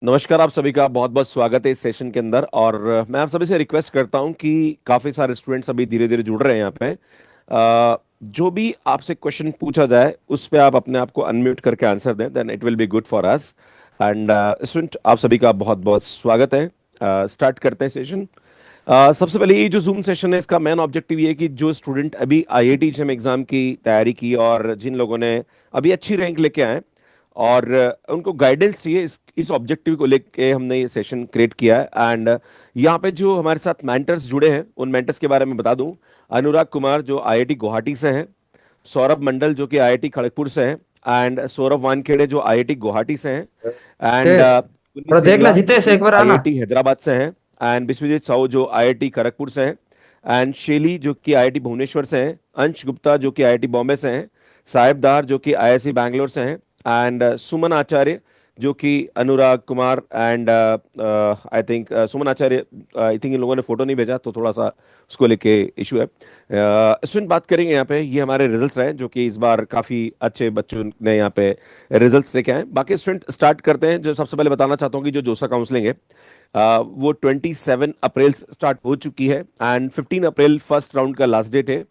नमस्कार। आप सभी का बहुत बहुत स्वागत है इस सेशन के अंदर। और मैं आप सभी से रिक्वेस्ट करता हूं कि काफ़ी सारे स्टूडेंट्स अभी धीरे धीरे जुड़ रहे हैं यहाँ पे। जो भी आपसे क्वेश्चन पूछा जाए उस पे आप अपने आप को अनम्यूट करके आंसर दें, then it will be good for us. And student, आप सभी का बहुत बहुत स्वागत है। स्टार्ट करते हैं सेशन। सबसे पहले ये जो जूम सेशन है इसका मेन ऑब्जेक्टिव ये है कि जो स्टूडेंट अभी आईआईटी जेईई एग्जाम की तैयारी की और जिन लोगों ने अभी अच्छी रैंक लेके आए और उनको गाइडेंस चाहिए, इस ऑब्जेक्टिव को लेके हमने ये सेशन क्रिएट किया है। एंड यहाँ पे जो हमारे साथ मेंटर्स जुड़े हैं उन मेंटर्स के बारे में बता दूं। अनुराग कुमार जो आईआईटी गुवाहाटी से हैं, सौरभ मंडल जो कि आईआईटी खड़गपुर से हैं, एंड सौरभ वानखेड़े जो आईआईटी गुवाहाटी से हैं, एंड जितेश, पुनीत थोड़ा देख ना सेगला जो जितेश, कि एक बार आना। आईआईटी हैदराबाद से हैं, एंड विश्वजीत साहू जो आईआईटी खड़गपुर से हैं, एंड शेली जो कि आईआईटी भुवनेश्वर से हैं, अंश गुप्ता जो कि आईआईटी बॉम्बे से हैं, साहिब दार जो कि आईआईसी बैंगलोर से हैं, एंड सुमन आचार्य जो कि Anurag Kumar and I think Suman Acharya, I think इन लोगों ने फोटो नहीं भेजा तो थोड़ा सा उसको लेके इशू है। स्टूडेंट, बात करेंगे यहाँ पे, ये हमारे रिजल्ट्स रहे जो कि इस बार काफ़ी अच्छे बच्चों ने यहाँ पे रिजल्ट्स लेके आए। बाकी स्टूडेंट स्टार्ट करते हैं। जो सबसे पहले बताना चाहता हूँ कि जो जोसा काउंसलिंग है वो 27 अप्रैल स्टार्ट हो चुकी है, एंड 15 अप्रैल फर्स्ट राउंड का लास्ट डेट है।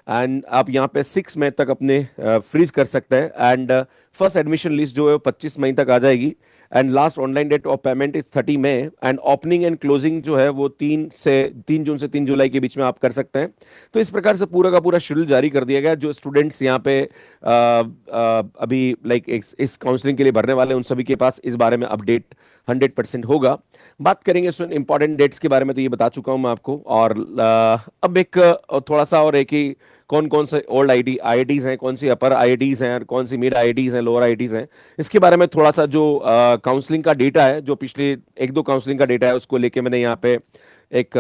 एंड आप यहाँ पे 6 मई तक अपने फ्रीज कर सकते हैं। एंड फर्स्ट एडमिशन लिस्ट जो है वो 25 मई तक आ जाएगी। And last online date of payment is 30 May. And opening and closing जो है वो 3 जून से 3 जुलाई के बीच में आप कर सकते हैं। तो इस प्रकार से पूरा का पूरा शेड्यूल जारी कर दिया गया। जो स्टूडेंट्स यहाँ पे अभी लाइक इस काउंसलिंग के लिए भरने वाले हैं, उन सभी के पास इस बारे में अपडेट 100% होगा। बात करेंगे इंपॉर्टेंट डेट्स के बारे में, तो ये बता चुका हूं मैं आपको। और अब एक थोड़ा सा और एक ही, कौन कौन से ओल्ड आईआईटीज हैं, कौन सी अपर आईआईटीज हैं और कौन सी मिड आईआईटीज हैं, लोअर आईआईटीज हैं, इसके बारे में थोड़ा सा जो काउंसलिंग का डेटा है, जो पिछले एक दो काउंसलिंग का डेटा है उसको लेके मैंने यहाँ पे एक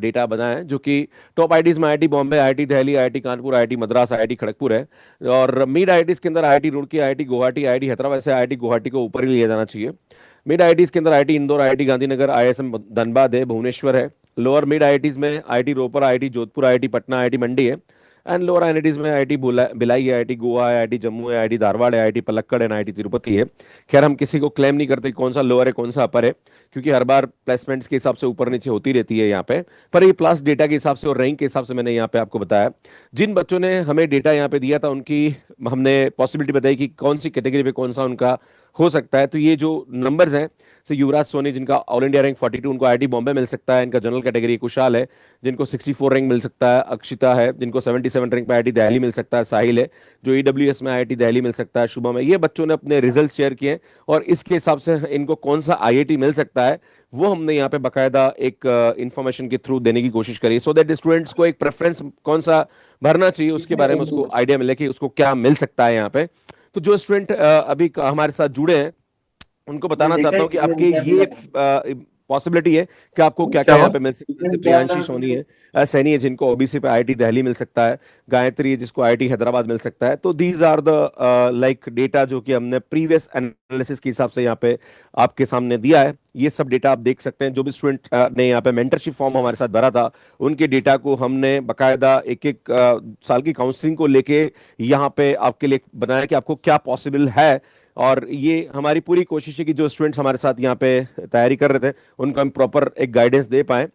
डेटा बनाया है। जो कि टॉप आईआईटीज में IIT Bombay, IIT Delhi, IIT Kanpur, IIT Madras, IIT Kharagpur है। और मिड आईआईटीज के अंदर IIT Roorkee, IIT Guwahati, IIT Hyderabad से आईआईटी गुवाहाटी को ऊपर ही लिया जाना चाहिए। मिड आईआईटीज के अंदर IIT Indore, IIT Gandhinagar, ISM Dhanbad है, भुवनेश्वर है। लोअर मिड आईआईटीज में IIT Ropar, IIT Jodhpur, IIT Patna, IIT Mandi है। एंड लोअर आईआईटीज में आईआईटी भिलाई है, आईआईटी गोवा है, आईआईटी जम्मू है, आईआईटी धारवाड़ है, आईआईटी पलक्कड़ है, आईआईटी तिरुपति है। खैर, हम किसी को क्लेम नहीं करते कौन सा लोअर है कौन सा अपर है, क्योंकि हर बार प्लेसमेंट्स के हिसाब से ऊपर नीचे होती रहती है यहाँ पे। पर ये प्लस डेटा के हिसाब से और रैंक के हिसाब से मैंने यहाँ पे आपको बताया। जिन बच्चों ने हमें डेटा यहाँ पे दिया था उनकी हमने पॉसिबिलिटी बताई कि कौन सी कैटेगरी पे कौन सा उनका हो सकता है। तो ये जो नंबर्स हैं, से युवराज सोनी जिनका ऑल इंडिया रैंक 42, उनको आईआईटी बॉम्बे मिल सकता है, इनका जनरल कैटेगरी। कुशाल है जिनको 64 रैंक मिल सकता है। अक्षिता है जिनको 77 रैंक पे आईआईटी दिल्ली मिल सकता है। साहिल है जो ईडब्ल्यूएस में आईआईटी दिल्ली मिल सकता है। शुभम है। ये बच्चों ने अपने रिजल्ट शेयर किए और इसके हिसाब से इनको कौन सा आईआईटी मिल सकता है वो हमने यहाँ पे बकायदा एक इंफॉर्मेशन के थ्रू देने की कोशिश करी, सो दैट स्टूडेंट्स को एक प्रेफरेंस कौन सा भरना चाहिए उसके बारे में उसको आइडिया मिले कि उसको क्या मिल सकता है यहाँ पे। तो जो स्टूडेंट अभी हमारे साथ जुड़े हैं उनको बताना चाहता हूँ कि आपके ये पॉसिबिलिटी है कि आपको क्या क्या यहाँ पे मिल सकता है। जैसे प्रियांशी सोनी है, सैनी है जिनको ओबीसी पे आईआईटी दिल्ली मिल सकता है। गायत्री है जिसको आईआईटी हैदराबाद मिल सकता है। तो these are the like data जो कि हमने प्रीवियस एनालिसिस के हिसाब से यहाँ पे आपके सामने दिया है। ये सब डेटा आप देख सकते हैं। जो भी स्टूडेंट ने यहाँ पे मेंटरशिप फॉर्म हमारे साथ भरा था उनके डेटा को हमने बकायदा एक एक साल की काउंसलिंग को लेके यहाँ पे आपके लिए बनाया कि आपको क्या पॉसिबल है। और ये हमारी पूरी कोशिश है कि जो स्टूडेंट्स हमारे साथ यहाँ पे तैयारी कर रहे थे उनको हम प्रॉपर एक गाइडेंस दे पाए।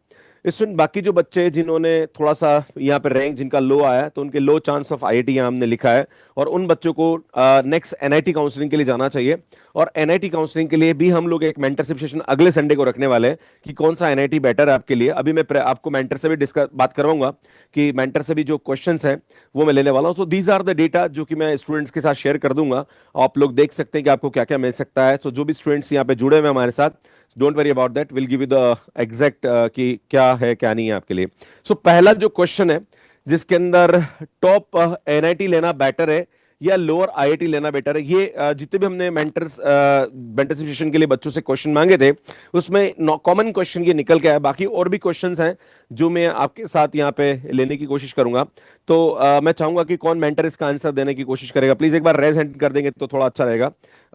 स्टूडेंट, बाकी जो बच्चे जिन्होंने थोड़ा सा यहाँ पे रैंक जिनका लो आया तो उनके लो चांस ऑफ आईआईटी यहाँ हमने लिखा है। और उन बच्चों को नेक्स्ट एनआईटी काउंसलिंग के लिए जाना चाहिए। और एनआईटी काउंसलिंग के लिए भी हम लोग एक मेंटरशिप सेशन अगले संडे को रखने वाले हैं कि कौन सा एनआईटी बेटर है आपके लिए। अभी मैं आपको मेंटर से भी डिस्कस बात करवाऊंगा कि मेंटर से भी जो क्वेश्चंस हैं वो मैं लेने वाला हूँ। तो दीज आर द डेटा जो कि मैं स्टूडेंट्स के साथ शेयर कर दूंगा। आप लोग देख सकते हैं कि आपको क्या क्या मिल सकता है। तो जो भी स्टूडेंट्स यहाँ पे जुड़े हुए हैं हमारे साथ, don't worry about that, will give you the exact कि क्या है क्या नहीं है आपके लिए। सो पहला जो क्वेश्चन है जिसके अंदर टॉप एनआईटी लेना बेटर है या लोअर आईआईटी लेना बेटर है, ये जितने भी हमने मेंटरशिप सेशन के लिए बच्चों से क्वेश्चन मांगे थे उसमें कॉमन क्वेश्चन ये निकल के आया। बाकी और भी क्वेश्चंस हैं जो मैं आपके साथ यहाँ पे लेने की कोशिश करूंगा। तो मैं चाहूंगा कि कौन मेंटर इसका आंसर देने की कोशिश करेगा, प्लीज एक बार रेज हैंड कर देंगे तो थोड़ा अच्छा रहेगा।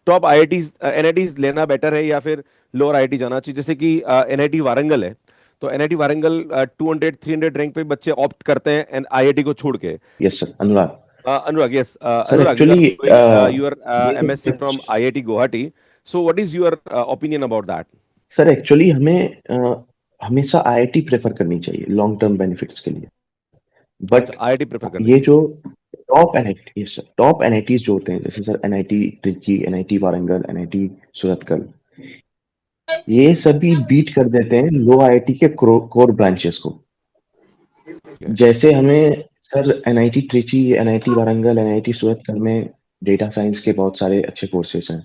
टॉप आईआईटी एनआईटी लेना बेटर है या फिर लोअर आईआईटी जाना चाहिए? जैसे कि एनआईटी वारंगल है तो एनआईटी वारंगल 200 300 रैंक पे बच्चे ऑप्ट करते हैं एंड आईआईटी को छोड़ के। Yes sir, Anurag. Anurag, yes. Sir Anurag, you are actually doing your ये जो MSc from IIT Guwahati. So what is your opinion about that? Sir actually हमें हमेशा आईआईटी प्रेफर करनी चाहिए लॉन्ग टर्म बेनिफिट्स के लिए। बट अच्छा, IIT prefer करनी ये जो चाहिए। Top NIT, yes sir, top NITs जो होते हैं जैसे sir NIT Trichy, NIT Warangal, NIT Surathkal, ये सभी बीट कर देते हैं लो आईआईटी के कोर ब्रांचेस को। Okay. जैसे हमें sir NIT Trichy, NIT Warangal, NIT Surathkal में डेटा साइंस के बहुत सारे अच्छे कोर्सेज हैं,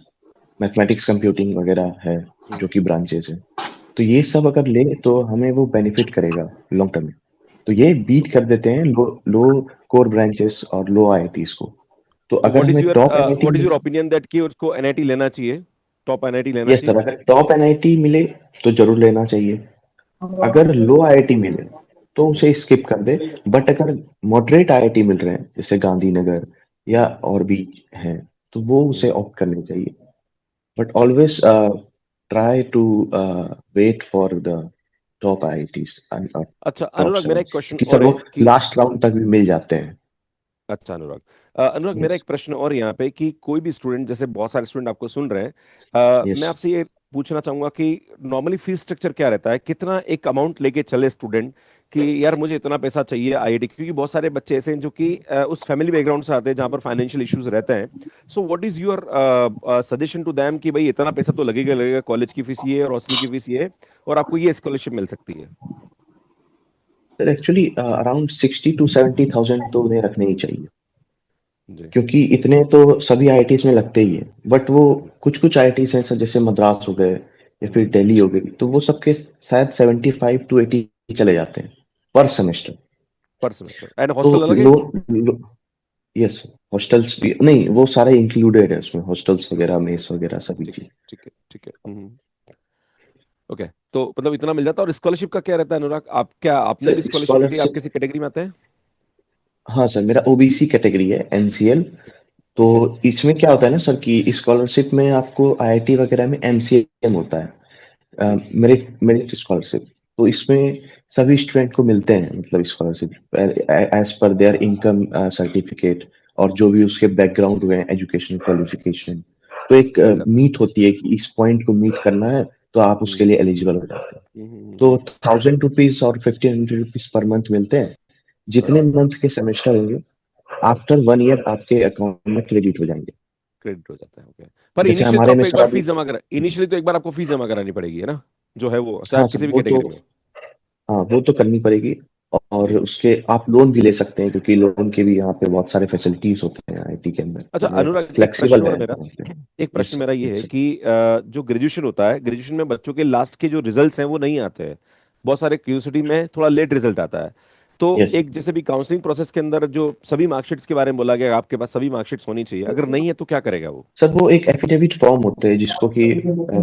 मैथमेटिक्स कंप्यूटिंग वगैरह है हम्म, जो कि ब्रांचेस हैं। तो ये सब अगर ले तो हमें वो बेनिफिट करेगा लॉन्ग टर्म में। तो ये बीट okay. कर देते हैं लो लो कोर ब्रांचेस और लो आईआईटीज को। तो तो अगर हमें top NIT what is your मिले, ओपिनियन दैट कि उसको एनआईटी लेना चाहिए, टॉप एनआईटी लेना यस सर, चाहिए? अगर टॉप एनआईटी मिले तो जरूर लेना चाहिए। अगर लो आईआईटी मिले तो हम्म, उसे स्किप कर दे। बट अगर मॉडरेट आईआईटी मिल रहे हैं जैसे गांधीनगर या हम्म, और भी हैं, तो वो उसे हम्म, ऑप्ट करनी चाहिए। बट ठीक है। Always try to wait for the top IITs and अच्छा टॉप अनुराग, मेरा सेवन, एक क्वेश्चन क्योंकि और सर है वो कि लास्ट राउंड तक भी मिल जाते हैं। अच्छा अनुराग, अनुराग मेरा यस, एक प्रश्न और यहाँ पे कि कोई भी स्टूडेंट, जैसे बहुत सारे स्टूडेंट आपको सुन रहे हैं, यस मैं आपसे ये पूछना चाहूंगा कि नॉर्मली फीस स्ट्रक्चर क्या रहता है, कितना एक अमाउंट लेके चले स्टूडेंट कि यार मुझे इतना पैसा चाहिए आईआईटी, क्योंकि बहुत सारे बच्चे ऐसे हैं जो कि उस फैमिली बैकग्राउंड से आते हैं जहाँ पर फाइनेंशियल इश्यूज रहते हैं। So what is your suggestion to them कि भाई इतना पैसा तो लगेगा लगेगा, कॉलेज की फीस ये है और हॉस्टल की फीस ये है, और आपको ये स्कॉलरशिप मिल सकती है। सर, एक्चुअली अराउंड 60 to 70,000 तो उन्हें रखने ही चाहिए, जी। क्योंकि इतने तो सभी आईआईटीज में लगते ही हैं। बट वो कुछ कुछ आईआईटीज हैं सर, जैसे मद्रास हो गए या फिर हम्म, दिल्ली हो गई, तो वो सबके शायद 75 to 80 चले जाते हैं पर सेमेस्टर। पर सेमेस्टर एंड तो हॉस्टल अलग है? लो, यस, हॉस्टल्स भी नहीं, वो सारे इंक्लूडेड है उसमें, हॉस्टल्स वगैरह, इंक्लूडेड। मेस वगैरह सभी ठीक है, चीज। ठीक है, ठीक है। ओके। तो मतलब इतना मिल जाता है, और स्कॉलरशिप का क्या रहता है अनुराग, आप क्या आपने भी सर स्कॉलरशिप ली, आप स्कॉलरशिप, किसी कैटेगरी में आते हैं? हाँ सर, मेरा ओबीसी कैटेगरी है, एनसीएल। तो ठीक है। इसमें क्या होता है ना सर कि स्कॉलरशिप में आपको आईआईटी वगैरह में एमसीएम होता है, जी। Merit merit scholarship. तो इसमें सभी स्टूडेंट को मिलते हैं, मतलब scholarship as per their income certificate, और जो भी उसके बैकग्राउंड हुए एजुकेशन क्वालिफिकेशन। तो एक मिल जाता है। मीट होती है कि इस पॉइंट को मीट करना है, तो आप उसके हम्म, लिए एलिजिबल हो जाते हैं। हम्म, तो 1,000 रुपीज और 1,500 रुपीज पर मंथ मिलते हैं। जितने अच्छा। मंथ के सेमेस्टर होंगे, आफ्टर 1 ईयर आपके अकाउंट में क्रेडिट हो जाएंगे। क्रेडिट हो जाता है, ओके। पर जैसे इनिशियली तो हमारे में आपको एक सर बार अभी, फीस जमा करा, इनिशियली तो एक बार आपको फीस जमा करानी पड़ेगी, है ना, जो है वो चाहे हाँ आप सर किसी भी वो तो, कैटेगरी में हो। हाँ वो तो करनी पड़ेगी। और जी। उसके आप लोन भी ले सकते हैं, क्योंकि लोन के भी यहाँ पे बहुत सारे फैसिलिटीज होते हैं आईटी के अंदर, अच्छा तो वो अनुराग, एक प्रश्न फ्लेक्सिबल और है मेरा, वहाँ पे। एक प्रश्न यस मेरा ये है यस कि जो ग्रेजुएशन होता है, ग्रेजुएशन में बच्चों के लास्ट के जो रिजल्ट्स हैं वो नहीं आते हैं, बहुत सारे यूनिवर्सिटी में थोड़ा लेट रिजल्ट आता है। तो यस एक जैसे भी काउंसलिंग प्रोसेस के अंदर जो सभी मार्कशीट्स के बारे में बोला गया, आपके पास सभी मार्कशीट्स होनी चाहिए, अगर नहीं है तो क्या करेगा वो? सर, वो एक एफिडेविट फॉर्म होते हैं जिसको कि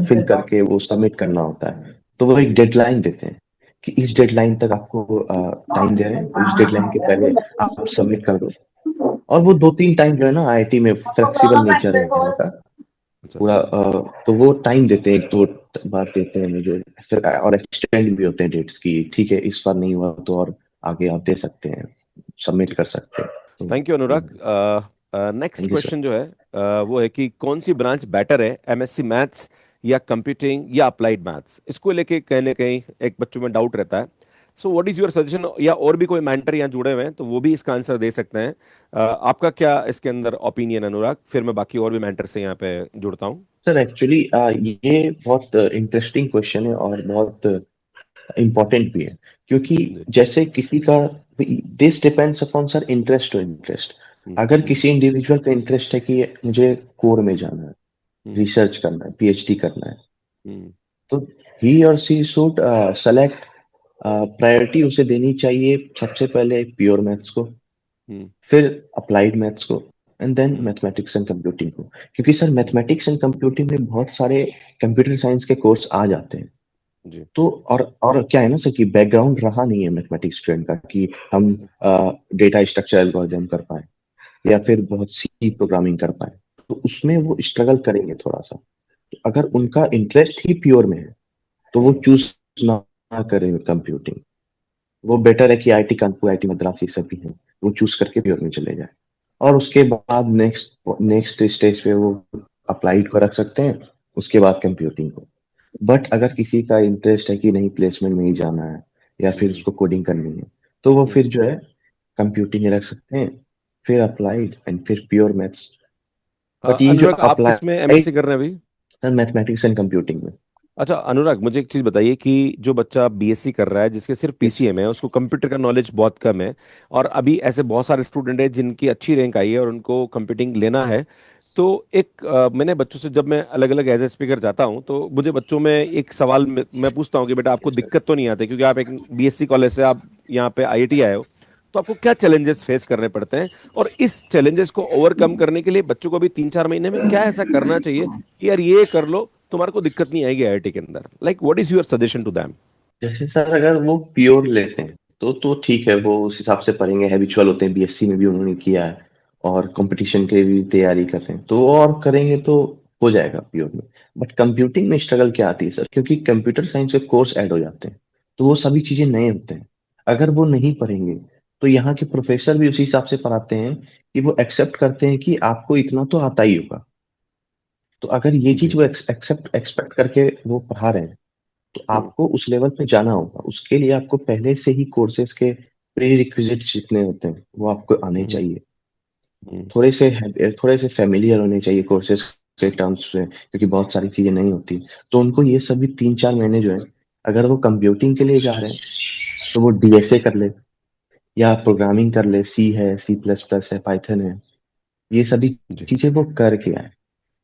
फिल करके वो सबमिट करना होता है। तो वो एक जी। डेडलाइन देते हैं कि इस जी। डेडलाइन तक आपको टाइम दे रहे हैं, और इस डेडलाइन के पहले आप सबमिट कर दो। और वो 2-3 टाइम जो है ना आईआईटी में फ्लेक्सिबल नेचर है उनका अच्छा पूरा, अच्छा। तो वो टाइम देते हैं, 2 बार देते हैं मुझे। फिर और एक्सटेंड भी होते हैं डेट्स की, ठीक है इस बार नहीं हुआ तो और आगे आप दे सकते हैं, सबमिट ठीक कर है। सकते हैं। तो thank you Anurag. Next thank you sir. Question जो है वो है कि कौन सी ब्रांच बेटर है, एमएससी मैथ्स या कंप्यूटिंग या अप्लाइड मैथ्स, इसको लेके कहीं ना कहीं एक बच्चों में डाउट रहता है। सो व्हाट इज योर सजेशन, या और भी कोई मेंटर यहाँ जुड़े हुए हैं तो वो भी इसका आंसर दे सकते हैं। आपका क्या इसके अंदर ओपिनियन अनुराग, फिर मैं बाकी और भी मेंटर से यहाँ पे जुड़ता हूँ। सर एक्चुअली ये बहुत इंटरेस्टिंग क्वेश्चन है और बहुत इम्पोर्टेंट भी है, क्योंकि जी। जैसे किसी का, this depends upon sir interest to interest. Hmm, अगर हम्म, किसी इंडिविजुअल का इंटरेस्ट है कि मुझे कोर में जाना है, हम्म, रिसर्च करना है, पीएचडी करना है, हम्म, तो ही और सी शुड सेलेक्ट, प्रायोरिटी उसे देनी चाहिए सबसे पहले प्योर मैथ्स को, हम्म, फिर अप्लाइड मैथ्स को, and then hmm, mathematics and computing को। क्योंकि सर जी। मैथमेटिक्स एंड कंप्यूटिंग में बहुत सारे कंप्यूटर साइंस के कोर्स आ जाते हैं। जी। तो और क्या है ना सर कि बैकग्राउंड रहा नहीं है मैथमेटिक्स स्टूडेंट का कि हम डेटा स्ट्रक्चर एल्गोरिदम कर पाए या फिर बहुत सी प्रोग्रामिंग कर पाए, तो उसमें हम्म, वो स्ट्रगल करेंगे थोड़ा सा। तो अगर जी। उनका इंटरेस्ट ही प्योर में है तो वो हम्म, चूज ना करें कंप्यूटिंग। वो जी। बेटर है कि आईटी कानपुर, आईटी मद्रास, ये सब भी है, वो चूज करके प्योर में चले जाए। और उसके बाद नेक्स्ट नेक्स्ट स्टेज पे वो अप्लाइड को रख सकते हैं, उसके बाद कंप्यूटिंग को। बट अगर किसी का इंटरेस्ट है कि नहीं प्लेसमेंट में ही जाना है या फिर हम्म। उसको कोडिंग करनी है, तो वो हम्म। फिर जो है कंप्यूटिंग रख सकते हैं, फिर अप्लाइड एंड फिर प्योर मैथ्स। बट ये जो अनुराग, आप किस में अप्लाइड एमएससी कर रहे हैं अभी? है मैथमेटिक्स एंड कंप्यूटिंग में। अच्छा अनुराग, मुझे एक चीज बताइए कि जो बच्चा बीएससी कर रहा है जिसके सिर्फ यस। पीसीएम है, उसको कंप्यूटर का नॉलेज बहुत कम है, और अभी ऐसे बहुत सारे स्टूडेंट हैं जिनकी अच्छी रैंक आई है और उनको कंप्यूटिंग लेना है, तो एक मैंने बच्चों से, जब मैं अलग अलग एज ए स्पीकर जाता हूँ तो मुझे बच्चों में एक सवाल मैं पूछता हूँ कि बेटा आपको दिक्कत तो नहीं आती, क्योंकि आप एक बीएससी कॉलेज से आप यहाँ पे आईआईटी आए हो, तो आपको क्या चैलेंजेस फेस करने पड़ते हैं, और इस चैलेंजेस को ओवरकम करने के लिए बच्चों को भी 3-4 महीने में क्या ऐसा करना चाहिए कि यार ये कर लो, तुम्हारे को दिक्कत नहीं आएगी आईआईटी के अंदर? Like what is your suggestion to them? जैसे सर अगर वो प्योर लेते हैं तो ठीक है, वो उस हिसाब से पढ़ेंगे, हैबिचुअल होते हैं, बीएससी में भी उन्होंने किया है और कंपटीशन के लिए भी तैयारी कर रहे हैं, तो वो और करेंगे तो हो जाएगा प्योर में। बट कंप्यूटिंग में स्ट्रगल क्या आती है सर, क्योंकि कंप्यूटर साइंस के कोर्स ऐड हो जाते हैं, तो वो सभी चीजें नए होते हैं। अगर वो नहीं पढ़ेंगे तो यहाँ के प्रोफेसर भी उसी हिसाब से पढ़ाते हैं कि वो एक्सेप्ट करते हैं कि आपको इतना तो आता ही होगा। तो अगर ये चीज जी। वो एक्सपेक्ट करके वो पढ़ा रहे हैं, तो हम्म। आपको उस लेवल पे जाना होगा। उसके लिए आपको पहले से ही कोर्सेज के प्री रिक्विजिट जितने होते हैं वो आपको आने हम्म। चाहिए। हम्म। थोड़े से फेमिलियर होने चाहिए कोर्सेज के टर्म्स से, क्योंकि बहुत सारी चीजें नहीं होती। तो उनको ये सभी 3-4 महीने जो है, अगर वो कंप्यूटिंग के लिए जा रहे हैं तो वो डीएसए कर ले या प्रोग्रामिंग कर ले, सी है, C++ है, पाइथन है, ये सभी जी। चीजें वो करके आए।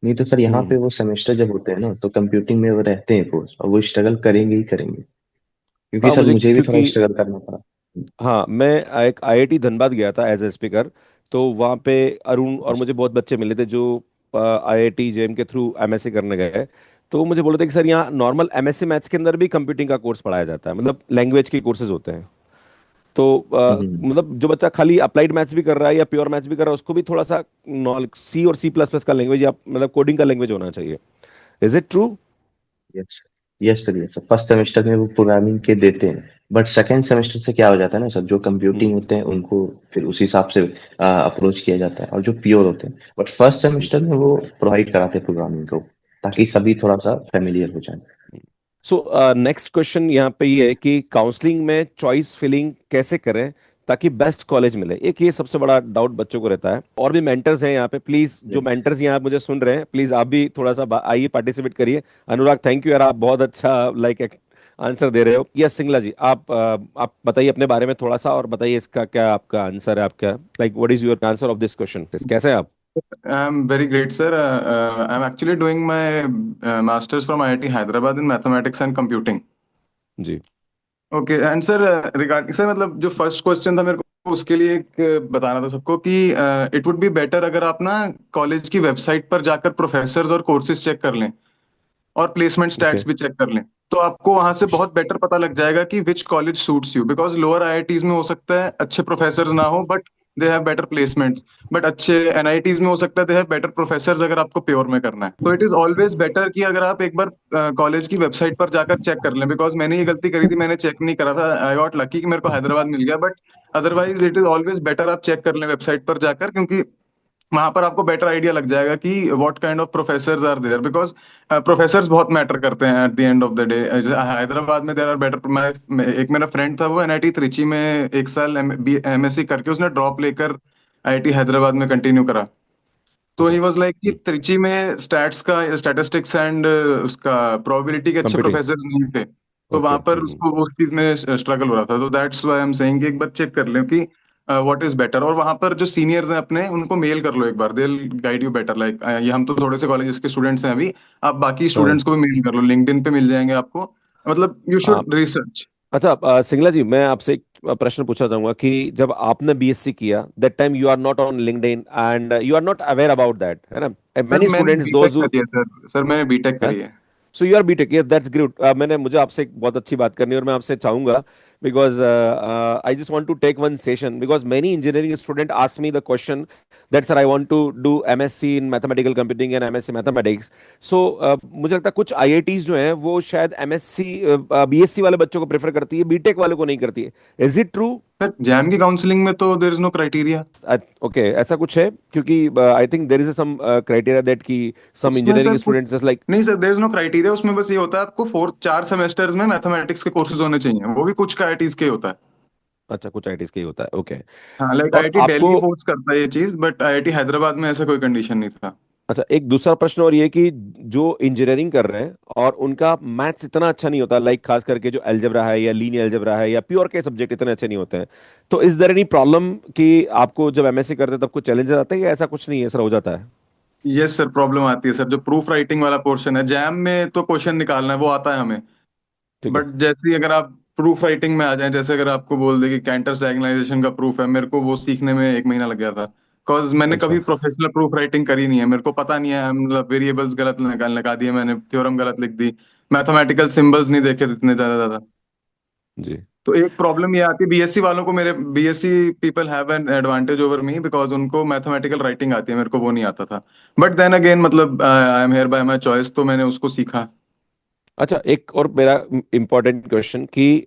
नहीं तो सर यहाँ पे हम्म। वो सेमेस्टर जब होते हैं ना, तो कंप्यूटिंग में वो रहते हैं कोर्स, और वो स्ट्रगल करेंगे ही करेंगे। क्योंकि हाँ सर मुझे मुझे भी थोड़ा क्योंकि, स्ट्रगल करना पड़ा। हाँ मैं एक आईआईटी धनबाद गया था एज ए स्पीकर, तो वहाँ पे अरुण और मुझे बहुत बच्चे मिले थे जो आईआईटी जेएम के थ्रू एमएससी करने गए। तो वो मुझे बोले थे कि सर यहाँ नॉर्मल एमएससी मैथ्स के अंदर भी कंप्यूटिंग का कोर्स पढ़ाया जाता है, मतलब लैंग्वेज के कोर्सेज होते हैं। तो हम्म। मतलब जो बच्चा खाली अप्लाइड मैथ्स भी कर रहा है या प्योर मैथ्स भी कर रहा है, उसको भी थोड़ा सा नॉलेज सी और C++ का लैंग्वेज या मतलब कोडिंग का लैंग्वेज होना चाहिए। Is it true? Yes yes sir, yes sir, first semester में वो प्रोग्रामिंग के देते हैं। बट सेकेंड सेमेस्टर से क्या हो जाता है ना सर, जो कंप्यूटिंग होते हैं उनको फिर उस हिसाब से अप्रोच किया जाता है, और जो प्योर होते हैं, बट फर्स्ट सेमेस्टर में वो प्रोवाइड कराते हैं प्रोग्रामिंग को, ताकि सभी थोड़ा सा फेमिलियर हो जाए। सो नेक्स्ट क्वेश्चन यहाँ पे ये है कि काउंसलिंग में चॉइस फिलिंग कैसे करें ताकि बेस्ट कॉलेज मिले, एक ये सबसे बड़ा डाउट बच्चों को रहता है। और भी मेंटर्स हैं यहाँ पे, प्लीज जो यस। मेंटर्स यहाँ मुझे सुन रहे हैं, प्लीज आप भी थोड़ा सा आइए पार्टिसिपेट करिए। अनुराग थैंक यू यार, आप बहुत अच्छा लाइक आंसर दे रहे हो। यस सिंगला जी, आप बताइए अपने बारे में थोड़ा सा, और बताइए इसका क्या आपका आंसर है, आपका like what is your answer of this question, कैसे हैं आप? I'm very great, sir. I'm actually doing my master's from IIT Hyderabad in mathematics and computing. जी। Okay and sir regarding sir मतलब जो फर्स्ट क्वेश्चन था मेरे को उसके लिए एक बताना था सबको कि इट वुड बी बेटर अगर आप ना कॉलेज की वेबसाइट पर जाकर प्रोफेसर्स और कोर्सेज चेक कर लें और प्लेसमेंट ओके। स्टैट्स भी चेक कर लें, तो आपको वहां से बहुत बेटर पता लग जाएगा कि which college suits you. Because lower IITs में हो सकता है अच्छे प्रोफेसर ना हो but they have better placements, but अच्छे एनआईटीज में हो सकता है दे हैव बेटर प्रोफेसर्स अगर आपको प्योर में करना है। तो इट इज ऑलवेज बेटर कि अगर आप एक बार कॉलेज की वेबसाइट पर जाकर चेक कर लें। बिकॉज मैंने ये गलती करी थी, मैंने चेक नहीं करा था, आई गॉट लकी कि मेरे को हैदराबाद मिल गया, but otherwise it is always better आप चेक कर लें वेबसाइट पर जाकर, क्योंकि वहां पर आपको बेटर आइडिया लग जाएगा कि what kind of professors are there. Because professors बहुत मैटर करते हैं at the end of the day. Hyderabad में देयर आर बेटर। एक मेरा फ्रेंड था वो एनआईटी त्रिची में एक साल एमएससी करके उसने ड्रॉप लेकर आईआईटी हैदराबाद में कंटिन्यू करा। तो ही वाज लाइक कि त्रिची में स्टैट्स का स्टैटिस्टिक्स एंड उसका प्रोबेबिलिटी के अच्छे कंप्यूटिंग। प्रोफेसर नहीं थे, तो ओके। वहां पर उसको उस चीज में स्ट्रगल हो रहा था। तो that's why I am saying कि एक बार चेक कर लें कि व्हाट इज बेटर। और वहां पर जो सीनियर्स हैं अपने उनको मेल कर लो एक बार, they will guide you better. Like ये हम तो थोड़े से कॉलेजेस के स्टूडेंट्स हैं अभी, आप बाकी हाँ स्टूडेंट्स को भी मेल कर लो, लिंक्डइन पे मिल जाएंगे आपको। मतलब यू हाँ। Should research. अच्छा सिंगला जी, मैं आपसे एक प्रश्न पूछना चाहूंगा कि जब आपने बीएससी किया that time you are not on LinkedIn and you are not aware about that, है ना? सर मैनी मैंने स्टूडेंट्स बीटेक दोज हु, करी है सर, सर मैंने बीटेक करी है। So you are BTech, yes that's great. मैंने मुझे आपसे एक बहुत अच्छी बात करनी है और मैं आपसे चाहूंगा, because I just want to take one session because many engineering student ask me the question that sir I want to do MSc in mathematical computing and MSc mathematics. So मुझे लगता है कुछ IITs जो हैं वो शायद MSc BSc वाले बच्चों को प्रेफर करती है, बीटेक वाले को नहीं करती है. Is it true? Sir JAM की काउंसलिंग में तो there is no criteria. Okay, ऐसा कुछ है क्योंकि I think there is some criteria that कि सम उसमें इंजीनियरिंग सर कुछ स्टूडेंट्स जस्ट लाइक. नहीं sir, there is no criteria. उसमें बस ये होता है आपको 4 सेमेस्टर्स में मैथमेटिक्स के कोर्सेज होने चाहिए, वो भी कुछ का आईआईटीज के ही होता है। अच्छा, कुछ आईआईटीज का ही होता है. ओके. हाँ, लाइक और आईआईटी आपको, दिल्ली पोस्ट करता है ये चीज, बट आईआईटी हैदराबाद में ऐसा कोई कंडीशन नहीं था। अच्छा एक दूसरा प्रश्न और ये कि जो इंजीनियरिंग कर रहे हैं और उनका मैथ्स इतना अच्छा नहीं होता, लाइक खास करके जो अलजेब्रा है या लीनियर अलजेब्रा है या प्योर के सब्जेक्ट इतने अच्छे नहीं होते हैं, तो इज देयर एनी प्रॉब्लम कि आपको जब एमएससी करते हैं तब कुछ चैलेंजेस आते हैं या ऐसा कुछ नहीं है, सर हो जाता है? यस सर, प्रॉब्लम आती है सर। जो प्रूफ राइटिंग वाला पोर्शन है जैम में तो क्वेश्चन निकालना है वो आता है हमें, ठीक है. बट जैसे ही अगर आप प्रूफ राइटिंग में आ जाएं, जैसे अगर आपको बोल दे कि कैंटर्स डायगोनलाइजेशन का प्रूफ है, मेरे को वो सीखने में 1 महीना लग गया था। बिकॉज मैंने कभी अच्छा. प्रोफेशनल प्रूफ राइटिंग करी नहीं है, मेरे को पता नहीं है। मतलब वेरिएबल्स गलत निकाल लगा दिए मैंने, थ्योरम गलत लिख दी, मैथमेटिकल सिंबल्स नहीं देखे इतने ज्यादा ज्यादा। जी. तो एक प्रॉब्लम ये आती है बीएससी वालों को, मेरे BSc people have an advantage over me because उनको मैथमेटिकल राइटिंग आती है, मेरे को वो नहीं आता था। बट देन अगेन मतलब I am here by my choice, तो मैंने उसको सीखा। अच्छा, एक और मेरा इंपॉर्टेंट क्वेश्चन कि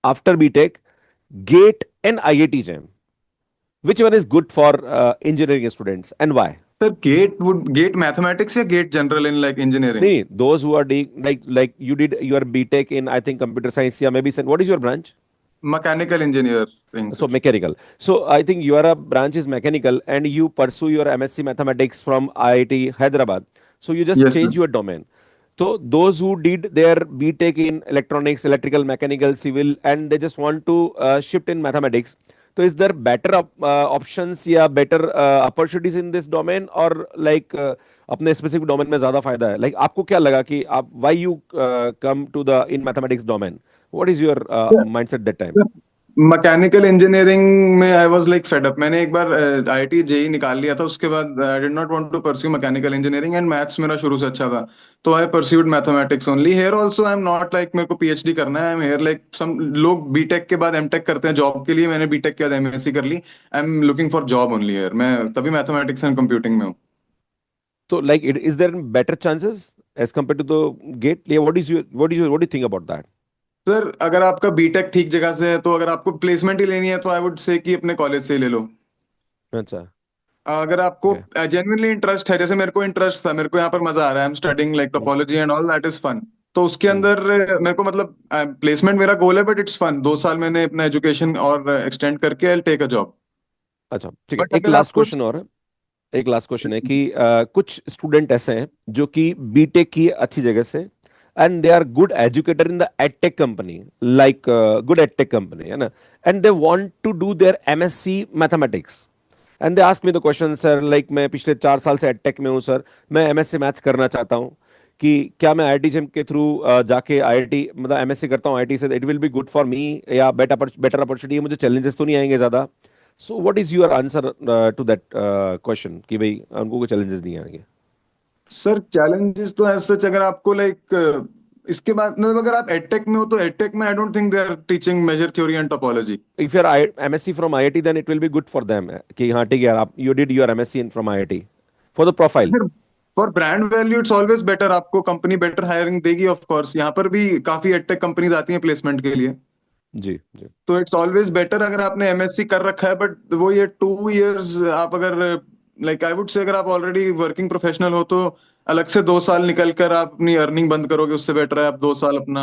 after BTech GATE and IIT JAM, which one is good for engineering students and why? Sir GATE mathematics या GATE general in like engineering? Nee, those who are doing like you did your BTech in I think computer science, yeah, maybe what is your branch? Mechanical engineering So sir. mechanical. So I think your branch is mechanical and you pursue your MSc mathematics from IIT Hyderabad. So you just yes sir. change your domain. So those who did their BTech in electronics, electrical, mechanical, civil, and they just want to shift in mathematics. So is there better options या better opportunities in this domain or like अपने specific domain में ज़्यादा फायदा है? Like आपको क्या लगा कि आप why you come to the in mathematics domain? What is your mindset that time? Mechanical engineering में I was like fed up. मैंने एक बार आईआईटी जेई निकाल लिया था, उसके बाद I did not want to pursue mechanical engineering, and maths मेरा शुरू से अच्छा था, तो I pursued mathematics only. Here also I am not like मेरे को पीएचडी करना है। I am here like some लोग बीटेक के बाद एमटेक करते हैं जॉब के लिए, मैंने बीटेक के बाद एमएससी कर ली। I am looking for job only here, मैं तभी मैथमेटिक्स एंड कंप्यूटिंग में हूँ। So, like, is there better chances as compared to the gate? Yeah, what do you think about that? Sir अगर आपका बीटेक ठीक जगह से है, तो अगर आपको प्लेसमेंट ही लेनी है तो आई वुड से कि अपने कॉलेज से ही ले लो। अच्छा. अगर आपको Okay. जेन्युइनली इंटरेस्ट है, जैसे मेरे को इंटरेस्ट था, मेरे को यहाँ पर मजा आ रहा है, I am studying like Hmm. Topology and all that is fun, तो उसके Hmm. अंदर मेरे को मतलब प्लेसमेंट मेरा गोल है, बट इट्स फन। 2 साल मैंने अपना एजुकेशन और एक्सटेंड करके आई टेक अ जॉब। अच्छा, ठीक है. बट एक अगर लास्ट आपको क्वेश्चन और है. एक लास्ट क्वेश्चन है कि कुछ स्टूडेंट ऐसे हैं जो कि बीटेक की अच्छी जगह से and they are good educator in the edtech company, like good edtech company है ना, and they want to do their MSc mathematics and they ask me the question, sir like मैं पिछले 4 साल से एडटेक में हूँ सर, मैं MSc maths करना चाहता हूँ कि क्या मैं आईआईटी जेम के थ्रू जाके आईआईटी मतलब एमएससी करता हूँ आईआईटी से, it will be good for me या बेटर अपॉर्चुनिटी है, मुझे चैलेंजेस तो नहीं आएंगे ज्यादा? So what is your answer to that question कि भाई उनको कोई चैलेंजेस नहीं आएंगे? सर चैलेंजेस तो ऐसे सच, अगर आपको लाइक इसके बाद मतलब अगर आप एडटेक में हो, तो एडटेक में I don't think they are teaching measure theory and topology. If you are MSc from IIT then it will be good for them कि हाँ ठीक है यार, आप you did your MSc in from IIT for the profile. For brand value it's always better, आपको company better hiring देगी of course पर भी काफी एडटेक कंपनीज आती हैं प्लेसमेंट के लिए, जी जी. तो इट्स ऑलवेज बेटर अगर आपने एमएससी कर रखा है। बट वो ये 2 इयर्स आप अगर लाइक आई वुड से अगर आप ऑलरेडी वर्किंग प्रोफेशनल हो, तो अलग से 2 साल निकल कर आप अपनी अर्निंग बंद करोगे, उससे बेटर है आप 2 साल अपना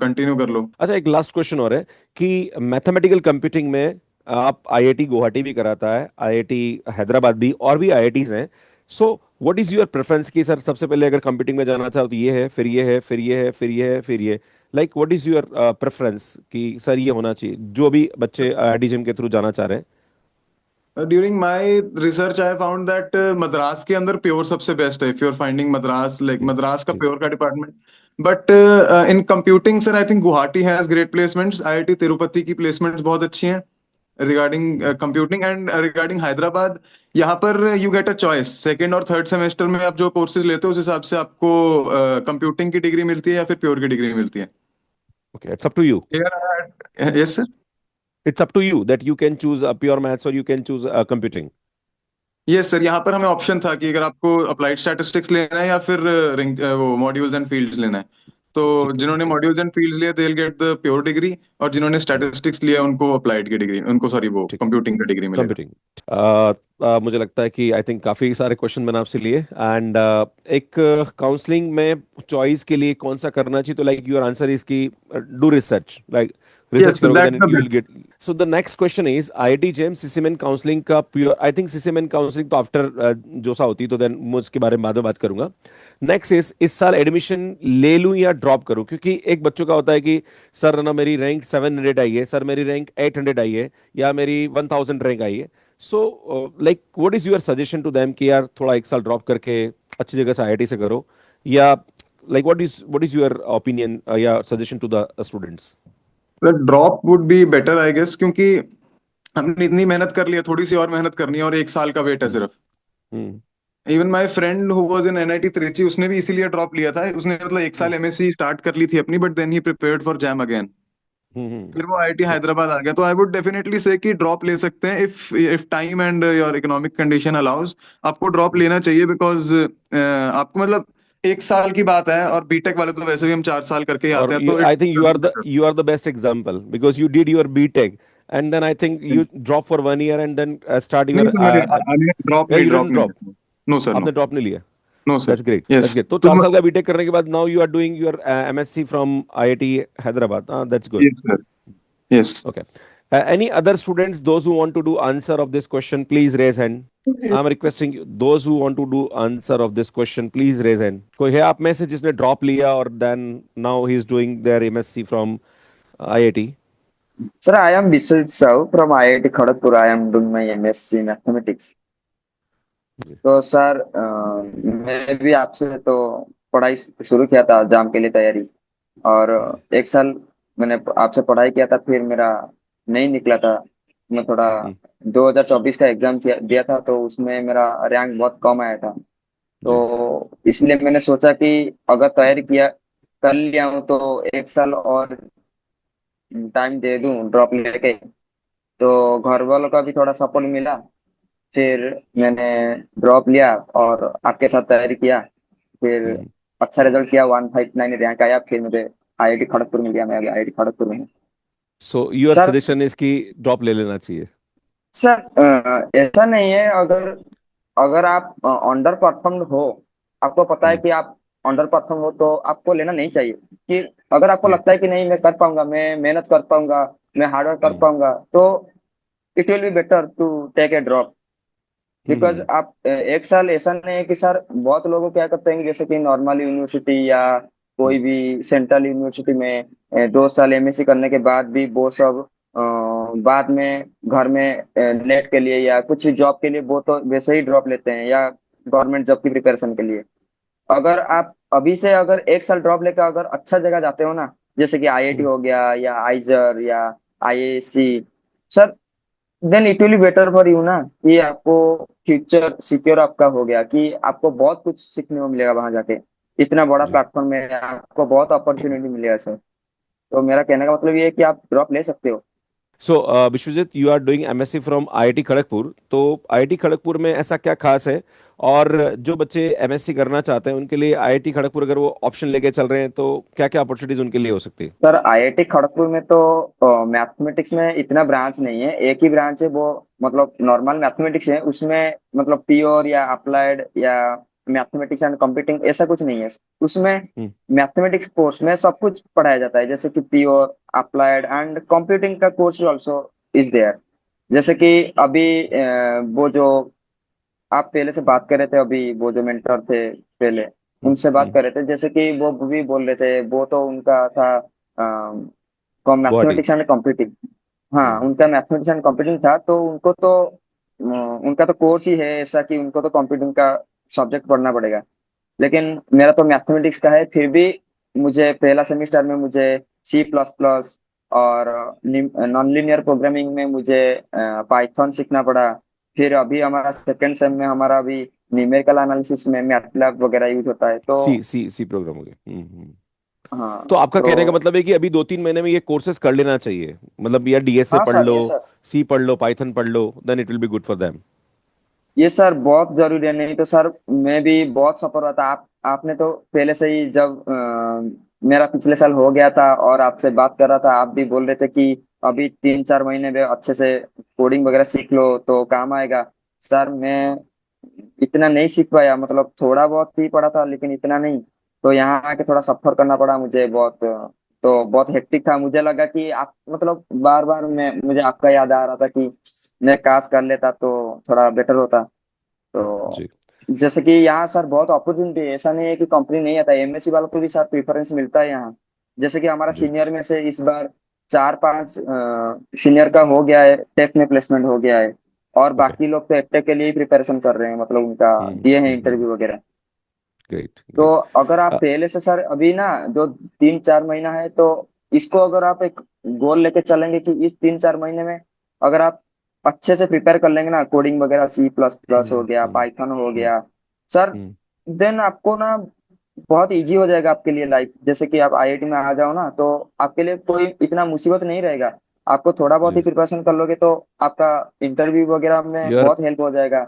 कंटिन्यू कर लो। अच्छा, एक लास्ट क्वेश्चन और है कि मैथमेटिकल कंप्यूटिंग में आप आईआईटी गुवाहाटी भी कराता है, आईआईटी हैदराबाद भी, और भी आईआईटीज हैं. So what is your preference कि सर सबसे पहले अगर कंप्यूटिंग में जाना चाहो तो ये है, फिर ये है, फिर ये है, फिर ये है, फिर ये, like what is your preference कि सर ये होना चाहिए जो भी बच्चे आईआईटी जिम के थ्रू जाना चाह रहे हैं? During my research I found that Madras के अंदर प्योर सबसे बेस्ट है, if you are finding Madras, like जी मद्रास का जी. प्योर का department. But in computing sir I think Guwahati has great placements, IIT Tirupati की प्लेसमेंट्स बहुत अच्छी हैं रिगार्डिंग जी. कंप्यूटिंग। एंड रिगार्डिंग हैदराबाद, यहाँ पर you get a choice, second और थर्ड सेमेस्टर में आप जो कोर्सेज लेते हो उस हिसाब से आपको कंप्यूटिंग की डिग्री मिलती है या फिर प्योर की डिग्री मिलती है। Okay, it's up to you. Here I yes sir. It's up to you that you can choose pure maths or you can choose computing. Yes sir, यहाँ पर हमें ऑप्शन था कि अगर आपको अप्लाइड स्टैटिस्टिक्स लेना है या फिर वो मॉड्यूल्स एंड फील्ड्स लेना है। तो ठीक है, जिन्होंने ठीक है। मॉड्यूल्स एंड फील्ड्स लिया they will get the pure degree, और जिन्होंने हम्म, स्टैटिस्टिक्स लिया उनको अप्लाइड की डिग्री, उनको सॉरी वो ठीक है। कंप्यूटिंग का डिग्री मिलेगा। कंप्यूटिंग। मुझे लगता है कि आई थिंक काफ़ी सारे क्वेश्चन मैंने आपसे लिए एंड एक काउंसलिंग में चॉइस के लिए कौन सा करना चाहिए, तो लाइक योर आंसर इज कि do research, like yes research करोगे that's then the you will best. Get. So the next question is IIT JAM CCMN counselling का pure, I think CCMN counselling तो आफ्टर जोसा होती तो then मैं उसके बारे में बाद में बात करूंगा। नेक्स्ट इस साल एडमिशन ले लूं या ड्रॉप करूं, क्योंकि एक बच्चों का होता है कि सर ना मेरी रैंक 700 आई है, सर मेरी रैंक 800 आई है, या मेरी 1000 रैंक आई है। So like what is your suggestion to them कि यार थोड़ा एक साल ड्रॉप करके अच्छी जगह से आईआईटी से करो, या like what is your opinion या suggestion to the students? Drop would be better I guess, क्योंकि हमने इतनी मेहनत कर लिया, थोड़ी सी और मेहनत करनी है, और एक साल का वेट है हम्म, सिर्फ। Hmm, even my friend who was in NIT Trichy, उसने भी इसीलिए ड्रॉप लिया था। उसने मतलब एक हम्म, साल एमएससी स्टार्ट कर ली थी अपनी, but then he prepared for JAM again. फिर वो आईआईटी तो हैदराबाद आ गया। तो आई वुड डेफिनेटली से कि ड्रॉप ले सकते हैं if if time and your economic condition allows. आपको ड्रॉप लेना चाहिए, बिकॉज आपको मतलब एक साल की बात है, और बीटेक वाले तो वैसे भी हम 4 साल करके ही आते और हैं, तो I it's think you are the best example because you did your BTech and then I think you drop for 1 year and then start नहीं योर, तो मैंने यू डिडंट ड्रॉप नहीं ड्रॉप, लिया। No sir, no. आपने drop नहीं लिया। No sir. That's great, that's yes. Great. तो तो 4 साल का बीटेक करने के बाद now you are doing your MSc from IIT Hyderabad, that's good. Yes sir. Yes. Okay. Any other students, those who want to do answer of this question, please raise hand. I'm requesting you, those who want to do answer of this question, please raise hand. कोई है आप में से जिसने drop लिया और then now he is doing their MSc from IIT? Sir, I am Biswajit Sahu from IIT Kharagpur. I am doing my MSc Mathematics. तो sir मैं भी आपसे तो पढ़ाई शुरू किया था एग्जाम के लिए तैयारी, और एक साल मैंने आपसे पढ़ाई किया था, फिर मेरा नहीं निकला था। मैं थोड़ा हम्म, 2024 का एग्जाम दिया था, तो उसमें मेरा रैंक बहुत कम आया था। जी। तो इसलिए मैंने सोचा कि अगर तैयारी किया कर लिया हूँ तो एक साल और टाइम दे दूं ड्रॉप लेके। तो घर वालों का भी थोड़ा सपोर्ट मिला, फिर मैंने ड्रॉप लिया और आपके साथ तैयारी किया। फिर हम्म। अच्छा रिजल्ट किया, 159 रैंक आया, फिर मुझे आईआईटी खड़गपुर मिल गया। मैं अभी आईआईटी खड़गपुर में हूँ। So your sir suggestion is कि ड्रॉप ले लेना चाहिए। सर ऐसा नहीं है, अगर अगर आप अंडर परफॉर्म हो, आपको पता है हम्म, कि आप अंडर परफॉर्म हो, तो आपको लेना नहीं चाहिए। कि अगर आपको लगता है कि नहीं मैं कर पाऊंगा, मैं मेहनत कर पाऊंगा, मैं हार्डवर्क कर हम्म, पाऊंगा, तो it will be better to take a drop. Because hmm, आप एक साल ऐसा नहीं है कि सर बहुत लोग क्या करते हैं कि जैसे कि नॉर्मल यूनिवर्सिटी या हम्म, कोई भी सेंट्रल यूनिवर्सिटी में 2 साल एमएससी करने के बाद भी वो सब बाद में घर में नेट के लिए या कुछ जॉब के लिए वो तो वैसे ही ड्रॉप लेते हैं, या गवर्नमेंट जॉब की प्रिपरेशन के लिए। अगर आप अभी से अगर एक साल ड्रॉप लेकर अगर अच्छा जगह जाते हो ना, जैसे कि आईआईटी हम्म। हो गया या आइजर या IISc, sir then it will be better for you ना, कि आपको फ्यूचर सिक्योर आपका हो गया, कि आपको बहुत कुछ सीखने को मिलेगा वहां जाके। इतना बड़ा जी। प्लेटफॉर्म में आपको बहुत अपॉर्चुनिटी मिलेगा सर। तो मेरा कहने का मतलब ये है कि आप ड्रॉप ले सकते हो। So Vishwajit, you are doing MSc from IIT Kharagpur, तो आईआईटी खड़गपुर में ऐसा क्या खास है? और जो बच्चे एमएससी करना चाहते हैं उनके लिए आईआईटी खड़गपुर अगर वो ऑप्शन लेके चल रहे हैं तो क्या क्या अपॉर्चुनिटीज उनके लिए हो सकती है? सर आईआईटी खड़गपुर में तो मैथमेटिक्स में इतना ब्रांच नहीं है, एक ही ब्रांच है वो, मतलब नॉर्मल मैथमेटिक्स है उसमें, मतलब प्योर या अप्लाइड या मैथमेटिक्स एंड कंप्यूटिंग ऐसा कुछ नहीं है उसमें। हम्म, मैथमेटिक्स कोर्स में सब कुछ पढ़ाया जाता है, जैसे कि प्योर अप्लाइड एंड कंप्यूटिंग का कोर्स भी ऑल्सो इज देयर। जैसे कि अभी वो जो आप पहले से बात कर रहे थे, अभी वो जो मेंटर थे पहले, हम्म, उनसे बात कर रहे थे, जैसे कि वो भी बोल रहे थे, वो तो उनका था गुवाहाटी। Mathematics and computing. हाँ, हम्म, उनका मैथमेटिक्स एंड कंप्यूटिंग था, तो उनको तो उनका तो कोर्स ही है ऐसा कि उनको तो कंप्यूटिंग का सब्जेक्ट पढ़ना पड़ेगा। लेकिन मेरा तो मैथमेटिक्स का है, फिर भी मुझे पहला सेमिस्टर में मुझे C++ और नॉन लीनियर प्रोग्रामिंग में मुझे पाइथन सीखना पड़ा। फिर अभी हमारा सेकेंड सेम में हमारा अभी न्यूमेरिकल एनालिसिस में मैटलैब वगैरह यूज होता है। तो सी सी सी प्रोग्राम हो गया। हाँ तो आपका कहने का तो मतलब है कि अभी 2-3 महीने में ये कोर्सेज कर लेना चाहिए, मतलब या डीएसए हाँ पढ़ सर, लो, ये सर, सी पढ़ लो, पाइथन पढ़ लो, then it will be good for them. ये सर बहुत जरूरी है। नहीं तो सर मैं भी बहुत सफर हुआ था। आपने तो पहले से ही जब मेरा पिछले साल हो गया था और आपसे बात कर रहा था, आप भी बोल रहे थे कि अभी 3-4 महीने में अच्छे से कोडिंग वगैरह सीख लो तो काम आएगा। सर मैं इतना नहीं सीख पाया, मतलब थोड़ा बहुत ही पढ़ा था लेकिन इतना नहीं। तो यहाँ आके थोड़ा सफर करना पड़ा मुझे बहुत। तो बहुत हेक्टिक था। मुझे लगा कि आप मतलब बार बार मैं मुझे आपका याद आ रहा था कि मैं काश कर लेता तो थोड़ा बेटर होता। तो जी जैसे कि यहाँ सर बहुत अपॉर्चुनिटी है, ऐसा नहीं है कि कंपनी नहीं आता। एमएससी वालों को भी सर प्रेफरेंस मिलता है यहाँ। जैसे कि हमारा जी। सीनियर में से इस बार 4-5 सीनियर का हो गया है, टेक में प्लेसमेंट हो गया है। और ओके। बाकी लोग तो एटेक के लिए ही प्रिपरेशन कर रहे हैं, मतलब उनका दिए हैं इंटरव्यू वगैरह। ग्रेट तो ग्रेट। अगर आप पहले से सर अभी ना जो 3-4 महीना है तो इसको अगर आप एक गोल लेके चलेंगे कि इस 3-4 महीने में अगर आप अच्छे से प्रिपेयर कर लेंगे ना, कोडिंग वगैरह C++ हो गया, पाइथन हो गया सर, देन आपको ना बहुत इजी हो जाएगा आपके लिए लाइफ। जैसे कि आप आईआईटी में आ जाओ ना तो आपके लिए कोई इतना मुसीबत नहीं रहेगा। आपको थोड़ा बहुत ही जी प्रिपरेशन कर लोगे तो आपका इंटरव्यू वगैरह में यार, बहुत हेल्प हो जाएगा।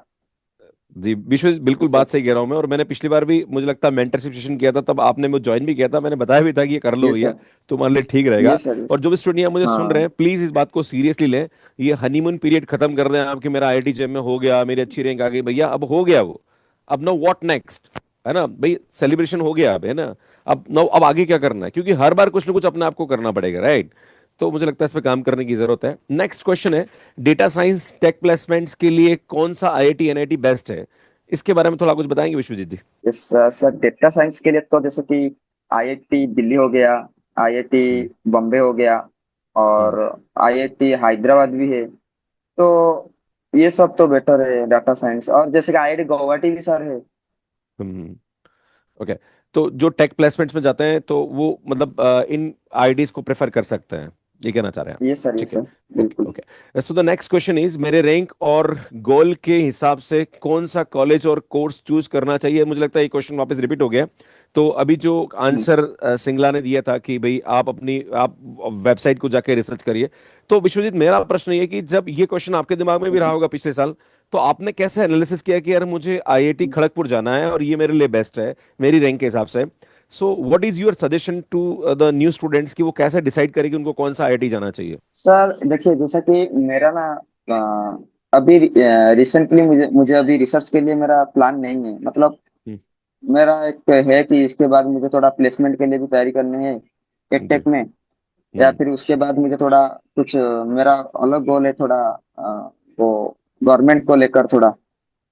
जी विश्व बिल्कुल इससे बात सही कह रहा हूँ मैं। और मैंने पिछली बार भी मुझे लगता है मेंटरशिप सेशन किया था, तब आपने मुझे ज्वाइन भी किया था, मैंने बताया भी था कि ये कर लो ये भैया, सर, तुम्हारे लिए ठीक ये रहेगा। सर, और जो भी स्टूडेंट यहाँ मुझे सुन रहे हाँ, हैं, प्लीज इस बात को सीरियसली लें। ये हनीमून पीरियड खत्म कर दें आप कि मेरा आईआईटी जेम में हो गया, मेरी अच्छी रैंक आ गई, भैया अब हो गया वो। अब नो व्हाट नेक्स्ट, है ना भाई, सेलिब्रेशन हो गया अब, है ना। अब नो, अब आगे क्या करना है, क्योंकि हर बार कुछ ना कुछ अपने आप को करना पड़ेगा, राइट। तो मुझे लगता है इस पे काम करने की जरूरत है। नेक्स्ट क्वेश्चन है, डेटा साइंस टेक प्लेसमेंट्स के लिए कौन सा आईआईटी एनआईटी बेस्ट है? इसके बारे में थोड़ा कुछ बताएंगे विश्वजीत जी? इस सर डेटा साइंस के लिए तो जैसे कि आईआईटी दिल्ली हो गया, आईआईटी हम्म बॉम्बे हो गया, हम्म और आईआईटी हैदराबाद भी है। तो ये सब तो बेटर है डाटा साइंस। और जैसे कि आईआईटी गुवाहाटी भी सर है। हम्म। ओके। तो जो टेक प्लेसमेंट्स में जाते हैं तो वो मतलब इन आईडीज को प्रेफर कर सकते हैं, ये कहना चाह रहे हैं आप? ये सर, ये ठीक है। सर, ओके बिल्कुल। Okay. So the next question is, मेरे रैंक और गोल के हिसाब से कौन सा कॉलेज और कोर्स चूज करना चाहिए? मुझे लगता है ये क्वेश्चन वापस रिपीट हो गया। तो अभी जो हम्म, आंसर सिंगला ने दिया था कि भाई आप वेबसाइट को जाके रिसर्च करिए। तो विश्वजीत, मेरा प्रश्न ये है कि जब ये क्वेश्चन आपके दिमाग में भी रहा होगा पिछले साल, तो आपने कैसे एनालिसिस किया कि यार मुझे आईआईटी खड़गपुर जाना है और ये मेरे लिए बेस्ट है मेरी रैंक के हिसाब से? So what is your suggestion to the new students कि वो कैसे डिसाइड करें कि उनको कौन सा आईआईटी जाना चाहिए? सर देखिए जैसा कि मेरा ना अभी रिसेंटली मुझे मुझे अभी रिसर्च के लिए मेरा प्लान नहीं है। मतलब हम्म, मेरा एक है कि इसके बाद मुझे थोड़ा प्लेसमेंट के लिए भी तैयारी करनी है जी। एडटेक में। या हम्म फिर उसके बाद मुझे थोड़ा कुछ मेरा अलग गोल है थोड़ा वो गवर्नमेंट को लेकर थोड़ा।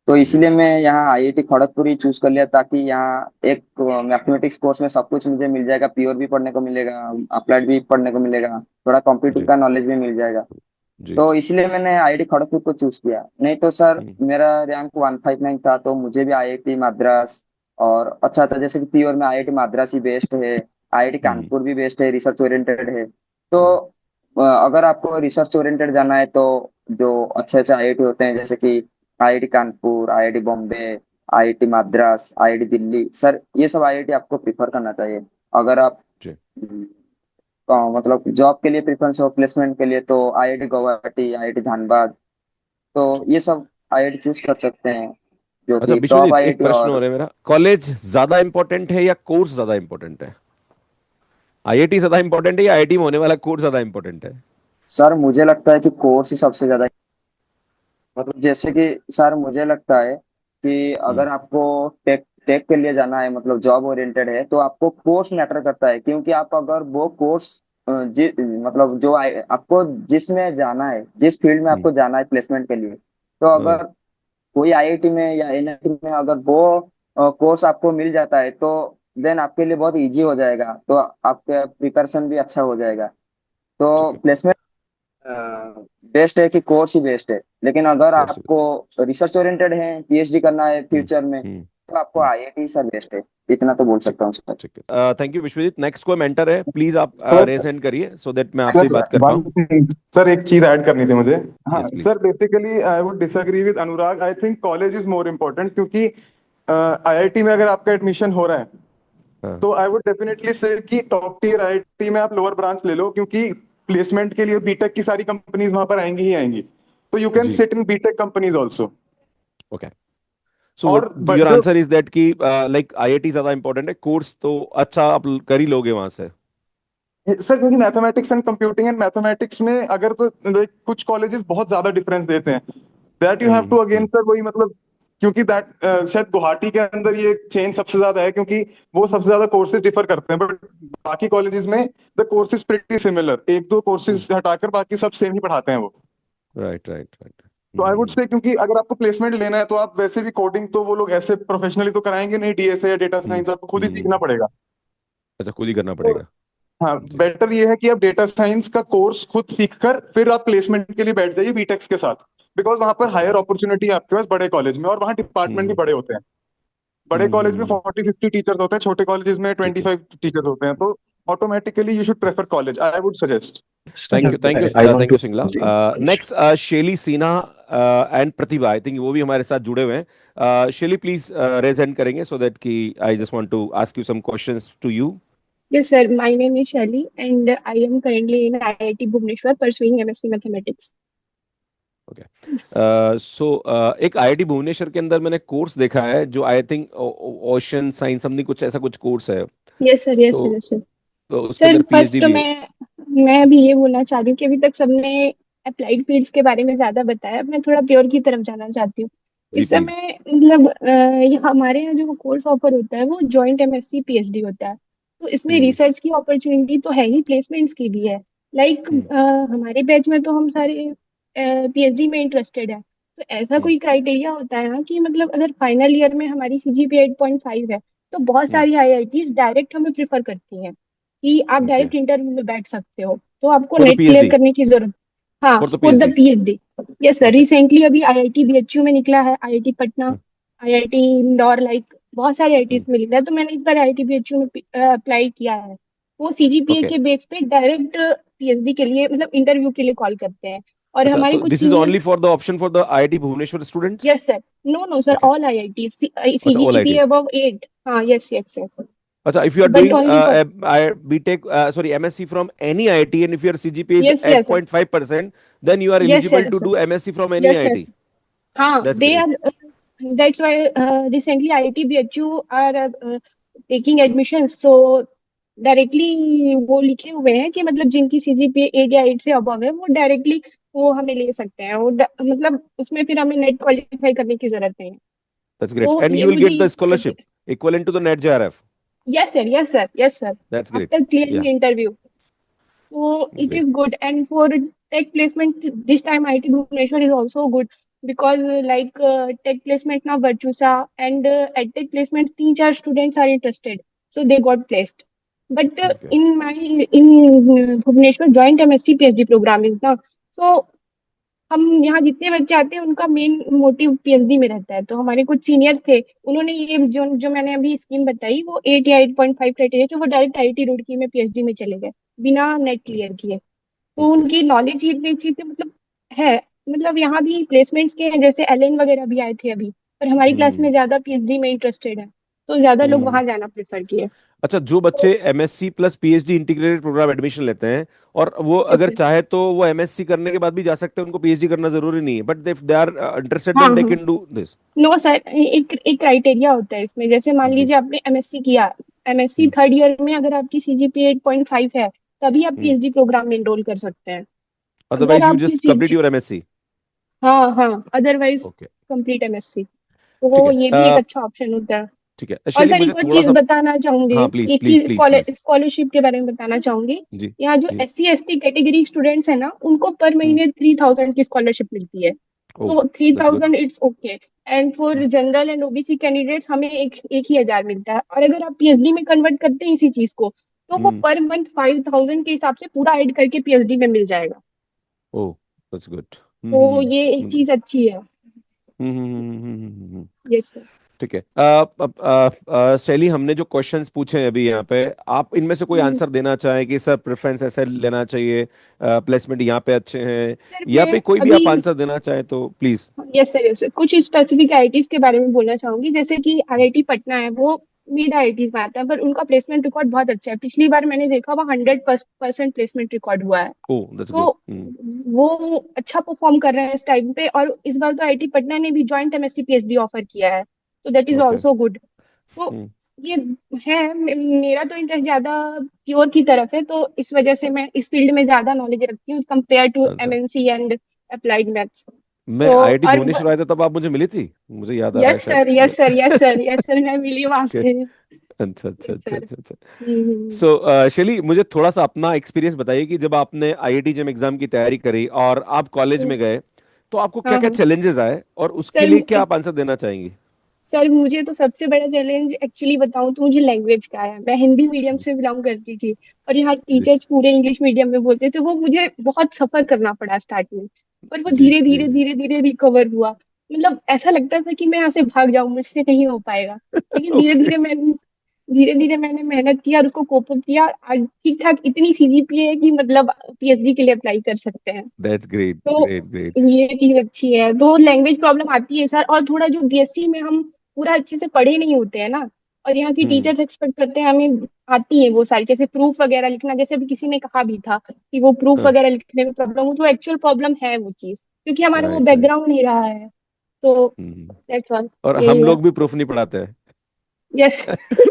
तो जी इसलिए मैं यहाँ आईआईटी खड़गपुर ही चूज कर लिया, ताकि यहाँ एक मैथमेटिक्स कोर्स में सब कुछ मुझे मिल जाएगा, प्योर भी पढ़ने को मिलेगा, अप्लाइड भी पढ़ने को मिलेगा, थोड़ा कंप्यूटर जी का नॉलेज भी मिल जाएगा। जी। तो इसलिए मैंने आईआईटी खड़गपुर को चूज किया। नहीं तो सर हम्म मेरा रैंक 159 था तो मुझे भी आईआईटी मद्रास और अच्छा था, जैसे कि प्योर में आईआईटी मद्रास ही बेस्ट है, आईआईटी हम्म कानपुर भी बेस्ट है, रिसर्च ओरिएंटेड है। तो हम्म अगर आपको रिसर्च ओरिएंटेड जाना है तो जो अच्छे अच्छे आईआईटी होते हैं जैसे कि IIT Kanpur, IIT Bombay, IIT Madras, IIT Delhi, sir ये सब आईआईटी आपको प्रिफर करना चाहिए। अगर आप जी। मतलब जॉब के लिए प्रिफरेंस हो, प्लेसमेंट के लिए, तो आईआईटी गुवाहाटी, आईआईटी धनबाद, तो ये सब आईआईटी चूज कर सकते हैं जो अच्छा कि टॉप विश्वजीत, एक आईआईटी। प्रश्न और और है मेरा, कॉलेज ज्यादा इंपॉर्टेंट है या कोर्स ज्यादा इंपॉर्टेंट है? आईआईटी ज्यादा इंपॉर्टेंट है या आईआईटी में होने वाला कोर्स ज्यादा इंपॉर्टेंट है? सर मुझे लगता है कि कोर्स ही सबसे ज्यादा, मतलब जैसे कि सर मुझे लगता है कि हम्म अगर आपको टेक टेक के लिए जाना है, मतलब जॉब ओरिएंटेड है, तो आपको कोर्स मैटर करता है। क्योंकि आप अगर वो कोर्स मतलब जो आपको जिसमें जाना है, जिस फील्ड में हम्म आपको जाना है प्लेसमेंट के लिए, तो हाँ, अगर कोई आईआईटी में या एनआईटी में अगर वो कोर्स आपको मिल जाता है तो देन आपके लिए बहुत इजी हो जाएगा, तो आपका प्रिपरेशन भी अच्छा हो जाएगा। तो ठीक है। प्लेसमेंट बेस्ट है कि कोर्स ही बेस्ट है। लेकिन अगर कोर्स। आपको रिसर्च ओरिएंटेड है, पीएचडी करना है हम्म फ्यूचर में, हम्म तो आपको हम्म आईआईटी सर बेस्ट है। इतना तो बोल ठीक सकता हूँ सर। ठीक है। Thank you Vishwajeet. नेक्स्ट कोई मेंटर है, प्लीज आप सर रेज हैंड करिए सो दैट मैं आपसे सर ही बात कर वन पाऊँ। सर एक चीज ऐड करनी थी मुझे। हाँ yes please. Sir, basically I would disagree with Anurag. I think college is more important, क्योंकि आईआईटी में अगर आपका एडमिशन हो रहा है हाँ तो आई वुड डेफिनेटली से कि टॉप टियर आईआईटी में आप लोअर ब्रांच ले लो, क्योंकि प्लेसमेंट के लिए बीटेक की सारी कंपनीज वहां पर आएंगी ही आएंगी। तो यू कैन जी। Sit in BTech companies also. Okay, so और योर जो आंसर इज दैट कि लाइक आईआईटी ज्यादा इंपॉर्टेंट है, कोर्स तो अच्छा आप कर ही लोगे वहां से। सर, क्योंकि mathematics and computing and mathematics में अगर तो like, कुछ कॉलेजेस बहुत ज्यादा डिफरेंस देते हैं, that you have to again sir वही मतलब, क्योंकि दैट शायद गुवाहाटी के अंदर ये चेंज सबसे ज्यादा है, क्योंकि वो सबसे ज्यादा कोर्सेज डिफर करते हैं, बट बाकी कॉलेजेस में the course is pretty similar, एक दो कोर्सेज हटाकर बाकी सब सेम ही पढ़ाते हैं वो। राइट राइट तो आई वुड राइट। से, क्योंकि अगर आपको प्लेसमेंट लेना है तो आप वैसे भी कोडिंग तो वो लोग ऐसे प्रोफेशनली तो कराएंगे नहीं, डीएसए या डेटा साइंस आपको खुद ही सीखना पड़ेगा। अच्छा, खुद ही करना तो पड़ेगा। हाँ, जी। बेटर ये है कि आप डेटा साइंस का कोर्स खुद सीखकर फिर आप प्लेसमेंट के लिए बैठ जाइए बीटेक्स के साथ, बिकॉज वहां पर अच्छा। हायर अपॉर्चुनिटी है आपके पास बड़े कॉलेज में, और वहाँ डिपार्टमेंट भी हम्म बड़े होते हैं। बड़े कॉलेज में हम्म। 40-50 टीचर्स होते हैं, छोटे कॉलेजेस में ठीक है। 25 टीचर्स होते हैं, तो automatically you should prefer college, I would suggest. Sir, thank you thank you I want thank you to Singla. ask you a question. Next Shaily Sinha and Pratibha, I think वो भी हमारे साथ जुड़े हुए हैं। शैली प्लीज रेज हैंड करेंगे सो दैट कि I just want to ask you some questions to you. Yes, sir. My name is Shelly, and I am currently in IIT Bhubaneswar pursuing MSc Mathematics. Okay, Yes, सो एक IIT Bhubaneswar के अंदर मैंने course देखा है जो I think ocean science something कुछ ऐसा कुछ कोर्स है। yes, sir. Yes, तो sir. Yes, sir. तो उसके सर अंदर पीएचडी फर्स्ट भी है। मैं अभी ये बोलना चाह रही हूँ कि अभी तक सबने अप्लाइड फील्ड्स के बारे में ज्यादा बताया। अब मैं थोड़ा प्योर की तरफ जाना चाहती हूँ। जी इस प्लीज। समय मतलब ये हमारे यहाँ जो कोर्स ऑफर होता है वो जॉइंट एमएससी पीएचडी होता है। तो इसमें हम्म रिसर्च की अपॉर्चुनिटी तो है ही, प्लेसमेंट्स की भी है। लाइक हम्म हमारे बैच में तो हम सारे पीएचडी में इंटरेस्टेड है। तो ऐसा हम्म कोई क्राइटेरिया होता है ना कि मतलब अगर फाइनल ईयर में हमारी सीजीपीए 8.5 है तो बहुत हम्म। सारी आईआईटीज डायरेक्ट हमें प्रेफर करती हैं कि आप ओके, डायरेक्ट इंटरव्यू में बैठ सकते हो, तो आपको for the net clear PhD, करने की जरूरत। हाँ, for the for the PhD. PhD. Yes sir, okay. Recently अभी आईआईटी बीएचयू में निकला है, IIT Patna, IIT Indore, like बहुत सारे आईआईटीज में निकला है। तो मैंने इस बार आईआईटी बीएचयू में अप्लाई किया है। वो सीजीपीए ओके, के बेस पे डायरेक्ट पीएचडी के लिए मतलब इंटरव्यू के लिए कॉल करते हैं। और अच्छा, हमारे तो कुछ this is only seniors. For the option for the IIT Bhubaneswar students. Yes sir. No no sir, okay, all IIT अच्छा ऑल सीजीपीए आईआईटीज। अबव 8। हाँ, यस यस यस। अच्छा, if you are but doing only for. BTech, sorry, MSc from any IIT, and if your CGPA is yes yes sir. 8.5%, then you are yes eligible yes to sir. do MSc from any yes yes. IIT. हाँ, That's they great. are. That's why recently IIT BHU are taking admissions. So directly वो लिखे हुए हैं कि मतलब जिनकी CGPA 8 या 8 से अबव है वो डायरेक्टली वो हमें ले सकते हैं। मतलब उसमें फिर हमें नेट क्वालिफाई करने की जरूरत नहीं है। That's great. तो And ये you will मुझे get the scholarship equivalent to the NET JRF. Yes sir, yes sir, yes sir. That's great. After Yeah, clearing interview. So it great. is good, and for tech placement this time IIT Bhubaneswar is also good because tech placement now Virtusa and at tech placement 3-4 students are interested, so they got placed. But Okay. in Bhubaneswar joint MSc PhD program is now, so हम यहाँ जितने बच्चे आते हैं उनका main motive PhD में रहता है। तो हमारे कुछ सीनियर थे, उन्होंने ये जो जो मैंने अभी स्कीम बताई वो 8 या 8.5 क्राइटेरिया थे, वो डायरेक्ट आईआईटी रुड़की में पीएचडी में चले गए बिना नेट क्लियर किए। तो Okay. उनकी नॉलेज ही इतनी अच्छी थी, मतलब है। मतलब यहाँ भी प्लेसमेंट्स के हैं, जैसे एलएन वगैरह भी आए थे अभी, पर हमारी क्लास हम्म में ज्यादा पीएचडी में इंटरेस्टेड है, तो ज्यादा लोग हम्म। वहां जाना प्रेफर किए। अच्छा, जो बच्चे तो MSc plus PhD integrated program admission लेते हैं और वो यस अगर सर। चाहे तो वो एमएससी करने के बाद भी जा सकते हैं, उनको पीएचडी करना जरूरी नहीं है, बट दे आर इंटरेस्टेड हाँ देन दे हाँ। Can do this. No sir, एक क्राइटेरिया होता है इसमें। जैसे मान जी। लीजिए आपने एमएससी किया, एमएससी हम्म थर्ड ईयर में अगर आपकी सीजीपीए 8.5 है तभी आप हम्म। पीएचडी प्रोग्राम में एनरोल कर सकते हैं। अगर अदरवाइज यू आपकी जस्ट कंप्लीट योर एमएससी। हाँ हाँ, अदरवाइज ओके, कंप्लीट एमएससी। ठीक तो है। ये भी एक अच्छा ऑप्शन होता है। ठीक है और शैली, सर मुझे एक और थोड़ा चीज सा। बताना चाहूंगी, हाँ प्लीज एक प्लीज चीज प्लीज प्लीज। स्कॉलरशिप के बारे में बताना चाहूंगी। जी यहाँ जो जी। एससी एसटी कैटेगरी स्टूडेंट्स है ना, उनको पर हम्म। महीने 3000 की स्कॉलरशिप मिलती है। ओह, तो three that's good. Thousand it's okay. And for general and OBC candidates हमें एक ही हजार मिलता है, और अगर आप पीएचडी में कन्वर्ट करते हैं इसी चीज को तो वो हम्म। पर मंथ 5000 के हिसाब से पूरा ऐड करके पीएचडी में मिल जाएगा। Oh, that's good. तो ये एक चीज अच्छी है। हम्म। Yes sir. ठीक है। शैली, हमने जो क्वेश्चंस पूछे हैं अभी यहाँ पे, आप इनमें से कोई आंसर देना चाहें कि सर प्रेफरेंस ऐसे लेना चाहिए, प्लेसमेंट यहाँ पे अच्छे हैं, सर या मैं पे कोई भी अभी आप आंसर देना चाहें तो please. Yes sir, yes sir, कुछ स्पेसिफिक आईआईटीज के बारे में बोलना चाहूंगी। जैसे कि आईआईटी पटना है, वो मिड आईआईटीज में आता है, पर उनका प्लेसमेंट रिकॉर्ड बहुत अच्छा है। पिछली बार मैंने देखा वहाँ 100% प्लेसमेंट रिकॉर्ड हुआ है। ओह दैट्स तो गुड। वो अच्छा परफॉर्म कर रहे हैं इस टाइम पे। और इस बार तो आईआईटी पटना ने भी जॉइंट एमएससी पीएचडी ऑफर किया है, तो that is okay. Also good. तो ये है, मेरा तो इंटरेस्ट ज्यादा प्योर की तरफ है, तो इस वजह से मैं इस फील्ड में ज्यादा नॉलेज रखती हूँ कंपेयर टू अच्छा, एमएनसी एंड अप्लाइड मैथ्स। मैं तो आईआईटी और भुवनेश्वर आया था तब आप मुझे मिली थी, मुझे याद आ रहा है यस शायद। Sir, yes sir, yes sir, yes sir, मैं मिली वहां ओके। से। अच्छा अच्छा यस अच्छा सर। अच्छा अच्छा। सो शैली, मुझे थोड़ा सा अपना एक्सपीरियंस बताइए कि जब आपने आईआईटी जेम एग्जाम की तैयारी करी और आप कॉलेज में गए, तो आपको क्या हाँ क्या हाँ चैलेंजेस आए और उसके सर। लिए क्या आप आंसर देना चाहेंगी? सर मुझे तो सबसे बड़ा चैलेंज एक्चुअली बताऊं तो मुझे लैंग्वेज का है। मैं हिंदी मीडियम से बिलोंग करती थी, और यहाँ जी टीचर्स पूरे इंग्लिश मीडियम में बोलते थे। वो मुझे बहुत सफर करना पड़ा स्टार्ट में, पर वो जी धीरे जी। धीरे धीरे धीरे रिकवर हुआ। मतलब ऐसा लगता था कि मैं यहाँ से भाग जाऊं, मुझसे नहीं हो पाएगा। लेकिन ओके, धीरे धीरे मैंने मेहनत किया और उसको कोप अप किया। आज ठीक ठाक इतनी सीजीपीए है कि मतलब पीएचडी के लिए अप्लाई कर सकते हैं। दैट्स ग्रेट तो ग्रेट ग्रेट। ये चीज अच्छी है। तो लैंग्वेज प्रॉब्लम आती है सर, और थोड़ा जो बीएससी में हम पूरा अच्छे से पढ़े नहीं होते हैं ना, और यहाँ की हम्म। टीचर्स एक्सपेक्ट करते हैं हमें आती है वो सारी, जैसे प्रूफ वगैरह लिखना। जैसे अभी किसी ने कहा भी था कि वो प्रूफ हाँ, वगैरह लिखने में प्रॉब्लम हो, तो एक्चुअल प्रॉब्लम है वो चीज, क्योंकि हमारा वो राइट राइट। बैकग्राउंड नहीं रहा है। तो दैट्स ऑल, और यही हम है। लोग भी प्रूफ नहीं पढ़ाते हैं। यस।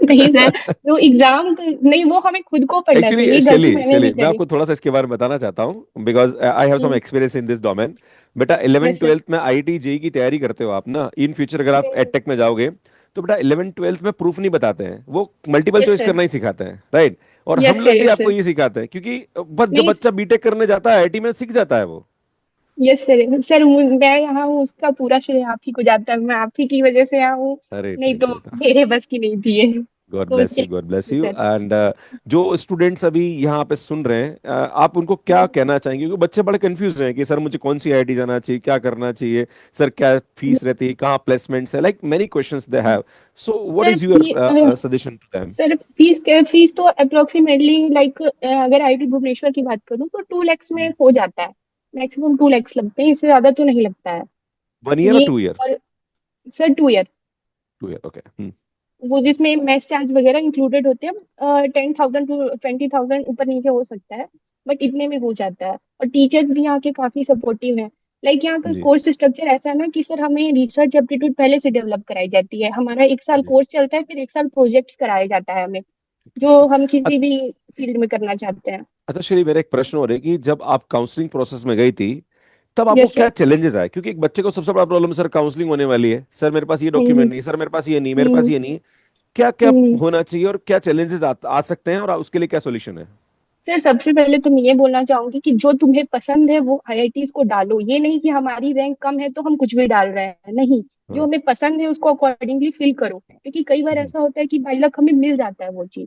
नहीं सर, वो एग्जाम नहीं, वो हमें खुद को पढ़ना चाहिए। एक्चुअली ये गलती शैली मैंने शैली, भी मैं करी। आपको थोड़ा सा इसके बारे में बताना चाहता हूँ because I have some experience in this domain. बेटा 11 यस सर। 12th में आईआईटी जेई की तैयारी करते हो आप ना, इन फ्यूचर अगर आप एडटेक में जाओगे, तो बेटा 11 12th में प्रूफ नहीं बताते हैं, वो मल्टीपल यस चॉइस सर। करना ही सिखाते हैं, राइट? और हम यस सर। लोग भी यस आपको सर। ये सिखाते हैं, क्योंकि बस जब नहीं। बच्चा बीटेक करने जाता है आईआईटी में सीख जाता है वो। Yes sir. सर मैं यहाँ हूँ, उसका पूरा श्रेय आप ही को जाता है। मैं आप ही की वजह से यहाँ हूँ, अरे नहीं थैंक तो यू बेटा। मेरे बस की नहीं थी ये। गॉड तो ब्लेस उसके यू, गॉड ब्लेस लिए यू। सर। एंड जो स्टूडेंट्स अभी यहाँ पे सुन रहे हैं, आप उनको क्या कहना चाहेंगे? क्योंकि बच्चे बड़े कंफ्यूज हैं कि सर मुझे कौन सी आईआईटी जाना चाहिए, क्या करना चाहिए, सर क्या फीस रहती है, कहाँ प्लेसमेंट्स है, like many questions they have. So what sir is your suggestion to them? Sir fees तो अप्रोक्सीमेटली लाइक, अगर आईआईटी भुवनेश्वर की बात करूँ तो 2 lakhs में हो जाता है। मैक्सिमम 2 lakhs लगते हैं, इससे ज्यादा तो नहीं लगता है 1 year और ये। 2 year? और सर 2 year, 2 year, ओके। वो जिसमें मेस चार्ज वगैरह इंक्लूडेड होते हैं। 10,000 to 20,000 ऊपर नीचे हो सकता है, बट इतने में हो जाता है। और टीचर्स भी यहाँ के काफी सपोर्टिव हैं। लाइक यहाँ का जी कोर्स स्ट्रक्चर ऐसा है ना कि सर हमें रिसर्च एप्टीट्यूड पहले से डेवलप कराई जाती है। हमारा 1 साल जी। कोर्स चलता है, फिर 1 साल प्रोजेक्ट्स कराया जाता है हमें, जो हम अ- किसी भी फील्ड में करना चाहते हैं। अच्छा श्री, मेरा एक प्रश्न हो रहा है कि जब आप काउंसलिंग प्रोसेस में गई थी, तब आपको यस क्या सर। चैलेंजेस आए? क्योंकि एक बच्चे को सबसे बड़ा प्रॉब्लम, सर काउंसलिंग होने वाली है, सर मेरे पास ये हम्म। डॉक्यूमेंट नहीं, सर मेरे पास ये नहीं, मेरे पास हम्म। ये नहीं, क्या क्या हम्म। होना चाहिए और क्या चैलेंजेस आ सकते हैं और उसके लिए क्या सॉल्यूशन है? सर सबसे पहले तो मैं ये बोलना चाहूंगी कि जो तुम्हें पसंद है वो आईआईटीज को डालो। ये नहीं कि हमारी रैंक कम है तो हम कुछ भी डाल रहे हैं, नहीं। जो हाँ। हमें पसंद है उसको अकॉर्डिंगली फिल करो, क्योंकि कई बार हम्म, ऐसा होता है कि बाई लक हमें मिल जाता है वो चीज।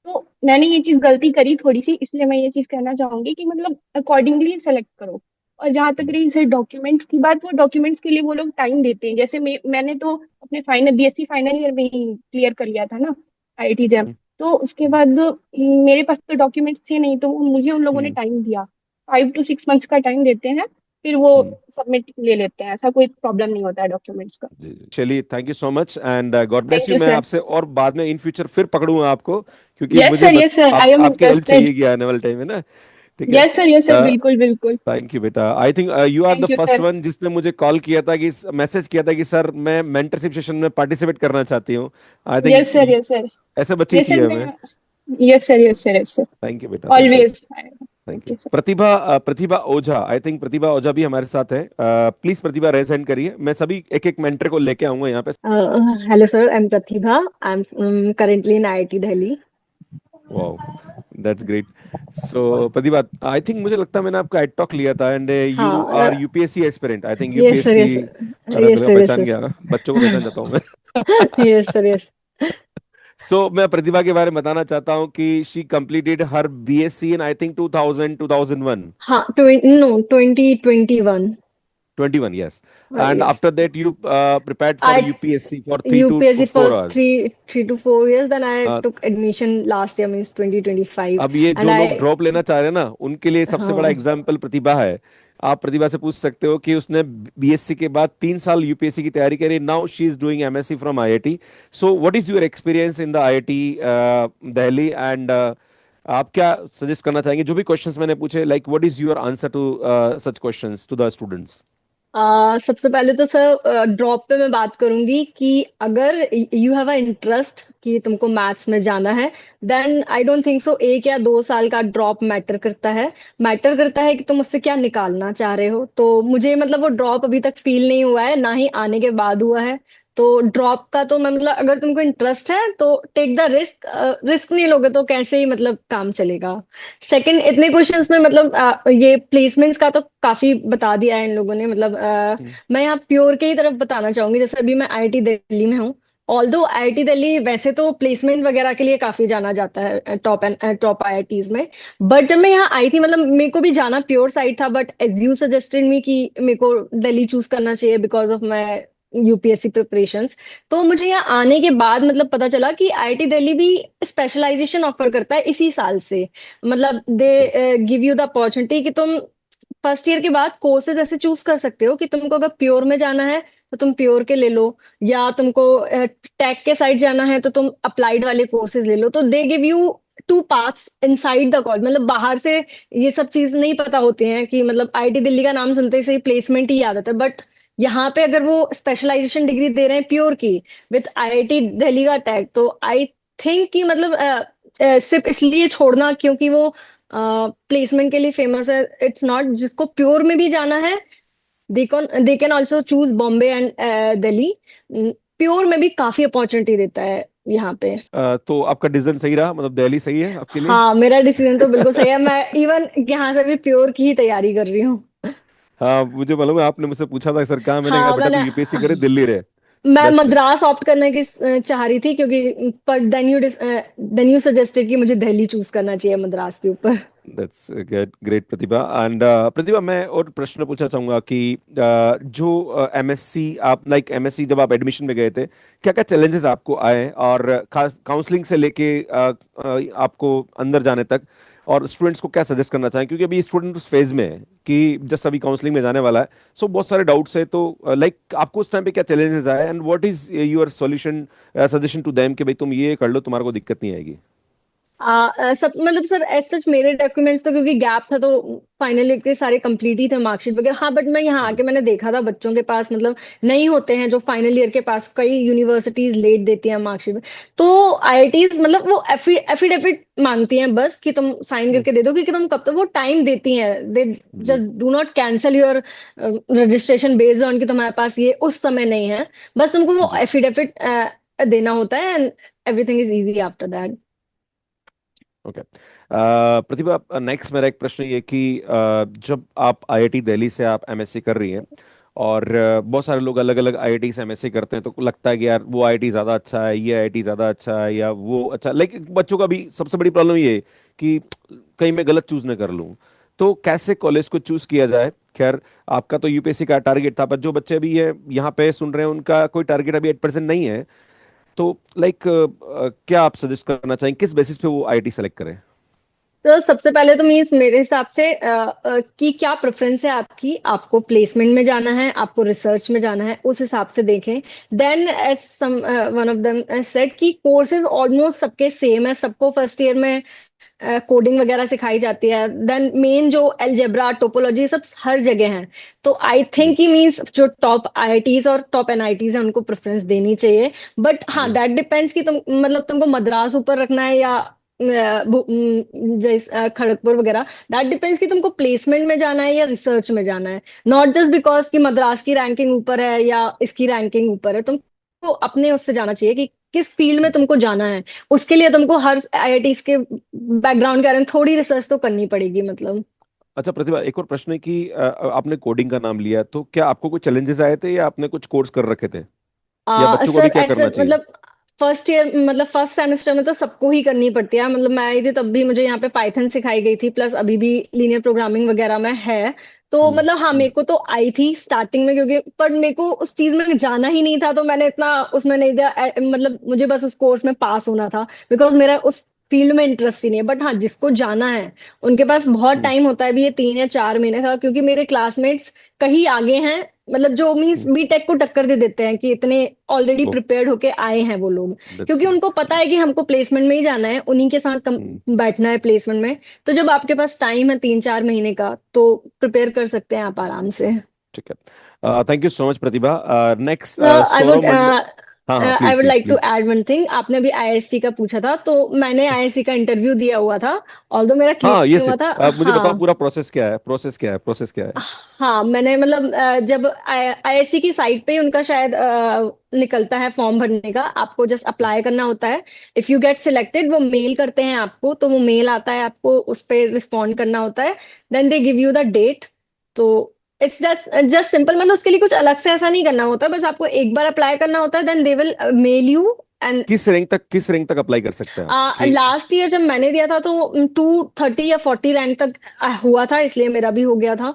तो मैंने ये चीज गलती करी थोड़ी सी, इसलिए मैं ये चीज कहना चाहूंगी कि मतलब अकॉर्डिंगली सेलेक्ट करो। और जहां तक हम्म, रही से डॉक्यूमेंट्स की बात, वो डॉक्यूमेंट्स के लिए वो लोग टाइम देते हैं। जैसे मैंने तो अपने फाइनल बीएससी फाइनल ईयर में ही क्लियर कर लिया था ना आईआईटी जैम। हम्म, तो उसके बाद मेरे पास तो डॉक्यूमेंट्स थे नहीं, तो मुझे उन लोगों ने हम्म, टाइम दिया। 5 to 6 months का टाइम देते हैं, फिर वो हम्म। सबमिट ले लेते हैं। ऐसा कोई प्रॉब्लम नहीं होता है डॉक्यूमेंट्स का। जी जी, चलिए thank you so much and god bless thank you. You मैं सर। आपसे और बाद में इन फ्यूचर फिर पकड़ूंगा आपको, क्योंकि यस मुझे sir, yes sir, I am आपकी हेल्प इंटरेस्टेड। चाहिए कि आने वाले टाइम में ना। ठीक है। यस सर, बिल्कुल बिल्कुल। थैंक यू बेटा। I think you are the thank you first sir. One जिसने मुझे कॉल किया था, कि मैसेज किया था कि सर मैं मेंटरशिप सेशन में पार्टिसिपेट करना चाहती हूँ। I yes sir, think yes sir, ऐसे बच्चे ही यस सर, चाहिए हमें। मैं yes sir, yes sir, yes sir, thank you बेटा, thank you. Always. Thank you. Okay sir. Pratibha, Pratibha Ojha, I think Pratibha Ojha भी हमारे साथ है। प्लीज प्रतिभा रेज हैंड करिए, मैं सभी एक एक मेंटर को लेके आऊंगा यहाँ पे। Hello, sir. I'm Pratibha. I'm currently in IIT Delhi. Wow, that's great. So Pratibha, I think मुझे लगता है मैंने आपका एड टॉक लिया था, एंड यू हाँ, are UPSC aspirant, I think yes, sir. UPSC. Yes, sir. अरे Yes, मैं sir. Yes, पहचान sir. गया ना, बच्चों को पहचान जाता हूँ मैं। Yes, sir. Yes. सो मैं प्रतिभा के बारे में बताना चाहता हूँ कि she completed her BSc in I think 2000 2001। हाँ, no, 2021. 21, yes. And Yes. after that you prepared for I UPSC for 3 to UPSC 4 for hours. three to 4 years. Then I uh, took admission last year, means 2025, अब ये and जो लोग drop लेना चाह रहे हैं ना, उनके लिए सबसे बड़ा हाँ, एग्जाम्पल प्रतिभा है। आप प्रतिभा से पूछ सकते हो कि उसने बीएससी के बाद 3 साल यूपीएससी की तैयारी करी, now she is doing MSc from IIT. So what is your experience in the IIT Delhi, and आप क्या सजेस्ट करना चाहेंगे? जो भी क्वेश्चंस मैंने पूछे, like what is your answer to such questions to the students? सबसे पहले तो सर ड्रॉप पे मैं बात करूंगी कि अगर यू हैव अ इंटरेस्ट कि तुमको मैथ्स में जाना है, then I don't think so 1 या 2 साल का ड्रॉप मैटर करता है। मैटर करता है कि तुम उससे क्या निकालना चाह रहे हो। तो मुझे मतलब वो ड्रॉप अभी तक फील नहीं हुआ है, ना ही आने के बाद हुआ है। तो ड्रॉप का तो मैं मतलब अगर तुमको इंटरेस्ट है तो टेक द रिस्क। रिस्क नहीं लोगे तो कैसे ही मतलब काम चलेगा। सेकंड, इतने क्वेश्चंस में मतलब ये प्लेसमेंट्स का तो काफी बता दिया है इन लोगों ने। मतलब मैं यहाँ प्योर के ही तरफ बताना चाहूंगी। जैसे अभी मैं आईआईटी दिल्ली में हूँ। ऑल्दो आईआईटी दिल्ली वैसे तो प्लेसमेंट वगैरह के लिए काफी जाना जाता है टॉप एंड टॉप आईआईटीज में। बट जब मैं यहाँ आई थी मतलब मेरे को भी जाना प्योर साइड था, but as you suggested me कि मेरे को दिल्ली चूज करना चाहिए because of my UPSC preparations. तो मुझे यहाँ आने के बाद मतलब पता चला कि आईआईटी दिल्ली भी स्पेशलाइजेशन ऑफर करता है इसी साल से। मतलब दे गिव यू द अपॉर्चुनिटी कि तुम फर्स्ट ईयर के बाद कोर्सेज ऐसे चूज कर सकते हो कि तुमको अगर प्योर में जाना है तो तुम प्योर के ले लो, या तुमको टेक के साइड जाना है तो तुम अप्लाइड वाले कोर्सेज ले लो। तो they give you two paths inside the college. मतलब बाहर से ये सब चीज नहीं पता होती हैं कि मतलब आईआईटी दिल्ली का नाम सुनते ही प्लेसमेंट ही याद आता है। बट यहाँ पे अगर वो स्पेशलाइजेशन डिग्री दे रहे हैं प्योर की विद आईआईटी दिल्ली का टैग, तो आई थिंक कि मतलब सिर्फ इसलिए छोड़ना क्योंकि वो प्लेसमेंट के लिए फेमस है, इट्स नॉट। जिसको प्योर में भी जाना है they can also choose Bombay and Delhi. Pure में भी काफी अपॉर्चुनिटी देता है यहाँ पे। तो आपका डिसीजन सही रहा, मतलब दिल्ली सही है आपके लिए? हाँ, मेरा डिसीजन तो बिल्कुल सही है। मैं इवन यहाँ से भी प्योर की ही तैयारी कर रही हूँ। हाँ, मुझे मालूम है, आपने मुझसे पूछा था सर कहाँ, मैंने कहा हाँ, बेटा तू मैंने यूपीएससी करे, दिल्ली रहे, मैं बेस्ट है। मद्रास ऑप्ट करने की चाह रही थी क्योंकि पर देन यू सजेस्टेड कि मुझे दिल्ली चूज करना चाहिए मद्रास के ऊपर। That's great Pratibha. एंड प्रतिभा, मैं और प्रश्न पूछना चाहूंगा कि जो एमएससी आप, लाइक एमएससी जब आप एडमिशन में गए थे, क्या क्या चैलेंजेस आपको आए, और काउंसलिंग से लेके आपको अंदर जाने तक, और स्टूडेंट्स को क्या सजेस्ट करना चाहें, क्योंकि अभी स्टूडेंट उस फेज में है कि जस्ट अभी काउंसलिंग में जाने वाला है, सो बहुत सारे डाउट्स है। तो लाइक आपको उस टाइम पे क्या चैलेंजेस आए, and what is your solution suggestion to them कि भाई तुम ये कर लो, तुम्हारे को दिक्कत नहीं आएगी? सब मतलब सर एज सच मेरे डॉक्यूमेंट्स तो क्योंकि गैप था तो फाइनल ईयर के सारे कंप्लीट ही थे, मार्कशीट वगैरह। हाँ, बट मैं यहाँ आके मैंने देखा था बच्चों के पास मतलब नहीं होते हैं जो फाइनल ईयर के पास। कई यूनिवर्सिटीज लेट देती हैं मार्कशीट। तो आईआईटीज मतलब वो एफिडेविट मांगती हैं बस कि तुम साइन करके दे दो कि तुम कब तक। वो टाइम देती हैं, दे जी। Just do not cancel your registration based on कि तुम्हारे पास ये उस समय नहीं है। बस तुमको वो जी। एफिडेविट देना होता है and everything is easy after that. Okay. Pratibha, next मेरा एक प्रश्न ये कि जब आप आईआईटी दिल्ली से आप एमएससी कर रही हैं, और बहुत सारे लोग अलग अलग आईआईटी से एमएससी करते हैं, तो लगता है कि यार वो आईआईटी ज़्यादा अच्छा है, ये आईआईटी ज़्यादा अच्छा है, या वो अच्छा, लाइक बच्चों का भी सबसे बड़ी प्रॉब्लम ये है कि कहीं मैं गलत चूज ना कर लूँ। तो कैसे कॉलेज को चूज किया जाए? खैर, आपका तो यूपीएससी का टारगेट था, पर जो बच्चे अभी ये यहाँ पे सुन रहे हैं उनका कोई टारगेट अभी 8% नहीं है। तो लाइक क्या आप सजेस्ट करना चाहेंगे, किस बेसिस पे वो आईआईटी सेलेक्ट करें? तो सबसे पहले तो मीन्स मेरे हिसाब से कि क्या प्रेफरेंस है आपकी। आपको प्लेसमेंट में जाना है, आपको रिसर्च में जाना है, उस हिसाब से देखें। Then as some one of them said कि कोर्सेज ऑलमोस्ट सबके सेम है। सबको फर्स्ट ईयर में कोडिंग वगैरह सिखाई जाती है। देन मेन जो अलजेब्रा टोपोलॉजी सब हर जगह है। तो आई जी। थिंक कि मीन्स जो टॉप आईआईटीज और टॉप एनआईटीज है उनको प्रेफरेंस देनी चाहिए। बट हाँ, जी। दैट डिपेंड्स कि तुम मतलब तुमको मद्रास ऊपर रखना है या खड़गपुर वगैरह। दैट डिपेंड्स कि तुमको प्लेसमेंट में जाना है या रिसर्च में जाना है। नॉट जस्ट बिकॉज कि मद्रास की रैंकिंग ऊपर है या इसकी रैंकिंग ऊपर है। तुमको अपने उससे जाना चाहिए कि किस फील्ड में तुमको जाना है। उसके लिए तुमको हर आईआईटी के बैकग्राउंड के बारे में थोड़ी रिसर्च तो करनी पड़ेगी मतलब। अच्छा प्रतिभा, एक और प्रश्न है कि आपने कोडिंग का नाम लिया, तो क्या आपको कुछ चैलेंजेस आए थे, या आपने कुछ कोर्स कर रखे थे, या बच्चों को अभी सर क्या ऐसे करना चाहिए? मतलब फर्स्ट ईयर मतलब फर्स्ट सेमेस्टर में तो सबको ही करनी पड़ती है। मतलब मैं आई थी तब भी मुझे यहाँ पे पाइथन सिखाई गई थी, प्लस अभी भी लीनियर प्रोग्रामिंग वगैरह में है। तो हम्म। मतलब हाँ, हम्म। मेरे को तो आई थी स्टार्टिंग में क्योंकि पर मेरे को उस चीज में जाना ही नहीं था तो मैंने इतना उसमें नहीं दिया। मतलब मुझे बस उस कोर्स में पास होना था बिकॉज मेरा उस फील्ड में इंटरेस्ट ही नहीं है। बट हाँ, जिसको जाना है उनके पास बहुत हम्म। टाइम होता है, भी ये 3 या 4 महीने का, क्योंकि मेरे क्लासमेट्स कहीं आगे हैं, मतलब जो मीन्स हम्म। बीटेक को टक्कर दे देते हैं कि इतने ऑलरेडी ओ, प्रिपेयर्ड होके आए हैं वो लोग। दैट्स क्योंकि उनको ग्रेट। पता है कि हमको प्लेसमेंट में ही जाना है, उन्हीं के साथ हम्म। बैठना है प्लेसमेंट में। तो जब आपके पास टाइम है 3-4 महीने का, तो प्रिपेयर कर सकते हैं आप आराम से। ठीक है, thank you so much Pratibha. Next I Saurabh would Mandal. हाँ हाँ, I please would please like to please. Add one thing. आपने अभी आईआईएससी का पूछा था, तो मैंने आईआईएससी का इंटरव्यू दिया हुआ था, ऑल्दो मेरा क्लियर हाँ, नहीं यस हुआ यस, था। मुझे बताओ हाँ पूरा प्रोसेस क्या है, प्रोसेस क्या है, प्रोसेस क्या है। हाँ, मैंने मतलब जब आईआईएससी की साइट पे ही उनका शायद निकलता है फॉर्म भरने का, आपको जस्ट अप्लाई करना होता है। इफ यू गेट सिलेक्टेड, वो मेल करते हैं आपको, तो वो मेल आता है, आपको उस पर रिस्पॉन्ड करना होता है। Then they give you the date. तो इट्स जस्ट जस्ट सिंपल, मतलब उसके लिए कुछ अलग से ऐसा नहीं करना होता, बस आपको एक बार अप्लाई करना होता है, then they will mail you. And किस रैंक तक अप्लाई कर सकते हैं आप कि। लास्ट ईयर जब मैंने दिया था, तो 230 या 40 रैंक तक हुआ था, इसलिए मेरा भी हो गया था।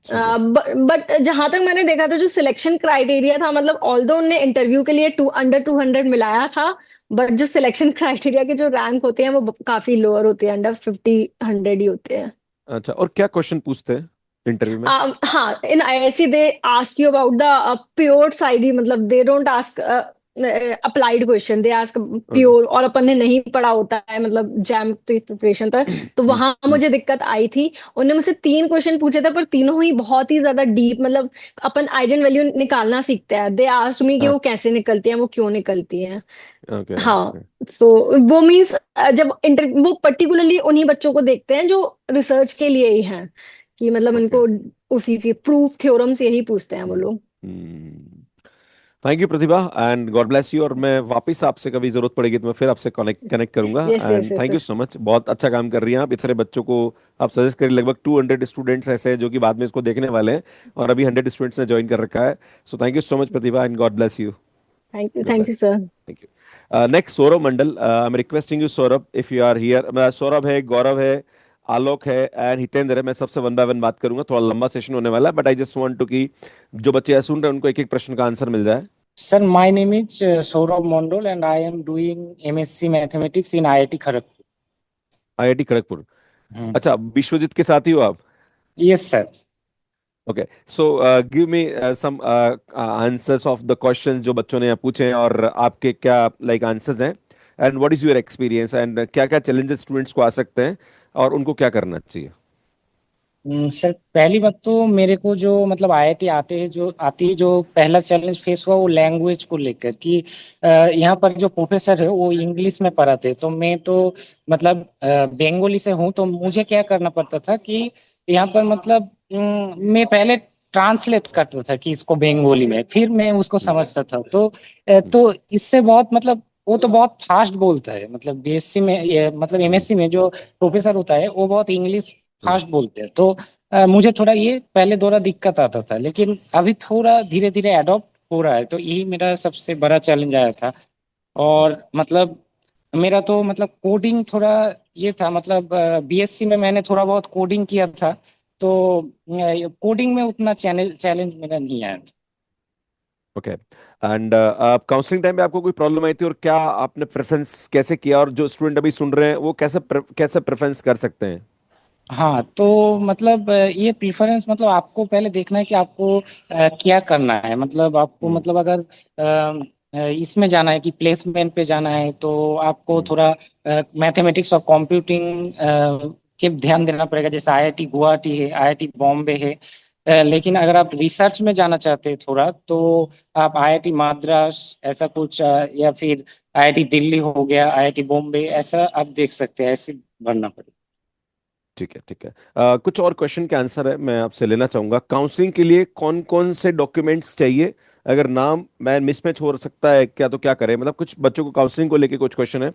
ठीक है। बट जहां तक मैंने देखा था, जो सिलेक्शन क्राइटेरिया था, मतलब ऑल्दो उनने इंटरव्यू के लिए अंडर 200 मिलाया था, बट जो सिलेक्शन क्राइटेरिया के जो रैंक होते हैं वो काफी लोअर होते हैं, अंडर 50-100 ही होते हैं। अच्छा, और क्या क्वेश्चन पूछते हैं इंटरव्यू में। हाँ, in IISc they ask you about the pure side ही, मतलब they don't ask applied question, they ask okay. Pure, और अपन ने नहीं पढ़ा होता है, मतलब जैम प्रिपरेशन तक। तो हम्म। वहां हम्म। मुझे दिक्कत आई थी। उन्होंने मुझसे 3 क्वेश्चन पूछे थे, पर तीनों ही बहुत ही ज्यादा डीप, मतलब अपन आइजन वैल्यू निकालना सीखते हैं। दे आस्क्ड मी कि हाँ। वो कैसे निकलती हैं, वो क्यों निकलती हैं। ओके हाँ, ओके। तो वो मीन्स जब वो पर्टिकुलरली उन्हीं बच्चों को देखते हैं जो रिसर्च के लिए ही हैं, कि मतलब ओके। उनको उसी चीज प्रूफ थ्योरम्स यही पूछते हैं वो लोग। Thank you Pratibha, and god bless you. और मैं वापस आपसे कभी जरूरत पड़ेगी तो मैं फिर आपसे कनेक्ट करूंगा। Yes yes and yes thank you sir. So much, बहुत अच्छा काम कर रही हैं आप। इतने बच्चों को आप सजेस्ट करें, लगभग 200 स्टूडेंट्स ऐसे हैं जो कि बाद में इसको देखने वाले हैं, और अभी 100 स्टूडेंट्स ने ज्वाइन कर रखा है। So thank you so much Pratibha, and god bless you. God thank you bless. Sir. Thank you. Next Saurabh Mandal, I am requesting you Saurabh, if you are here. Saurabh है, गौरव है, आलोक है एंड हितेंद्र है। मैं सबसे वन बाय वन बात करूंगा, थोड़ा लंबा सेशन होने वाला है, but I just want to कि जो बच्चे सुन रहे हैं उनको एक एक प्रश्न का आंसर मिल जाए। Sir, my name is Saurabh Mondal and I am doing MSc Mathematics in IIT Kharagpur. IIT Kharagpur. Hmm. अच्छा, विश्वजीत के साथ ही हो आप। Yes, sir. Okay, so give me some answers of the questions जो बच्चों ने पूछे हैं, और आपके क्या लाइक आंसर्स हैं, and what is your experience, and क्या क्या चैलेंजेस स्टूडेंट्स को आ सकते हैं और उनको क्या करना चाहिए। सर, पहली बात तो मेरे को जो मतलब आईआईटी आती है जो पहला चैलेंज फेस हुआ वो लैंग्वेज को लेकर कि यहाँ पर जो प्रोफेसर है वो इंग्लिश में पढ़ाते, तो मैं तो मतलब बंगाली से हूँ, तो मुझे क्या करना पड़ता था कि यहाँ पर मतलब मैं पहले ट्रांसलेट करता था कि इसको बंगाली में, फिर मैं उसको हम्म। समझता था। तो हम्म। तो इससे बहुत मतलब वो तो बहुत फास्ट बोलता है, मतलब बीएससी में मतलब हम्म। एमएससी में जो प्रोफेसर होता है वो बहुत इंग्लिश हम्म। फास्ट बोलते हैं। तो मुझे थोड़ा ये पहले थोड़ा दिक्कत आता था, लेकिन अभी थोड़ा धीरे धीरे एडॉप्ट हो रहा है, तो यही मेरा सबसे बड़ा चैलेंज आया था। और मतलब मेरा तो मतलब कोडिंग थोड़ा ये था, मतलब बीएससी में मैंने थोड़ा बहुत कोडिंग किया था, तो कोडिंग में उतना चैलेंज मेरा नहीं आया था। ओके, एंड आप काउंसलिंग टाइम पे आपको कोई प्रॉब्लम आई थी, और क्या आपने प्रेफरेंस कैसे किया, और जो स्टूडेंट अभी सुन रहे हैं वो कैसे प्रेफरेंस कर सकते हैं। हाँ, तो मतलब ये प्रिफरेंस मतलब आपको पहले देखना है कि आपको क्या करना है, मतलब आपको हम्म। मतलब अगर इसमें जाना है कि प्लेसमेंट पे जाना है, तो आपको हम्म। थोड़ा मैथमेटिक्स और कंप्यूटिंग के ध्यान देना पड़ेगा, जैसे आईआईटी गुवाहाटी है, आईआईटी बॉम्बे है। लेकिन अगर आप रिसर्च में जाना चाहते हैं थोड़ा, तो आप आईआईटी मद्रास ऐसा कुछ या फिर आईआईटी दिल्ली हो गया, आईआईटी बॉम्बे, ऐसा आप देख सकते हैं, ऐसे भरना पड़ेगा। ठीक है ठीक है, कुछ और क्वेश्चन के आंसर है मैं आपसे लेना चाहूंगा। काउंसलिंग के लिए कौन कौन से डॉक्यूमेंट्स चाहिए, अगर नाम मैं मिसमैच हो सकता है क्या, तो क्या करें। मतलब कुछ बच्चों को काउंसलिंग को लेके कुछ क्वेश्चन है,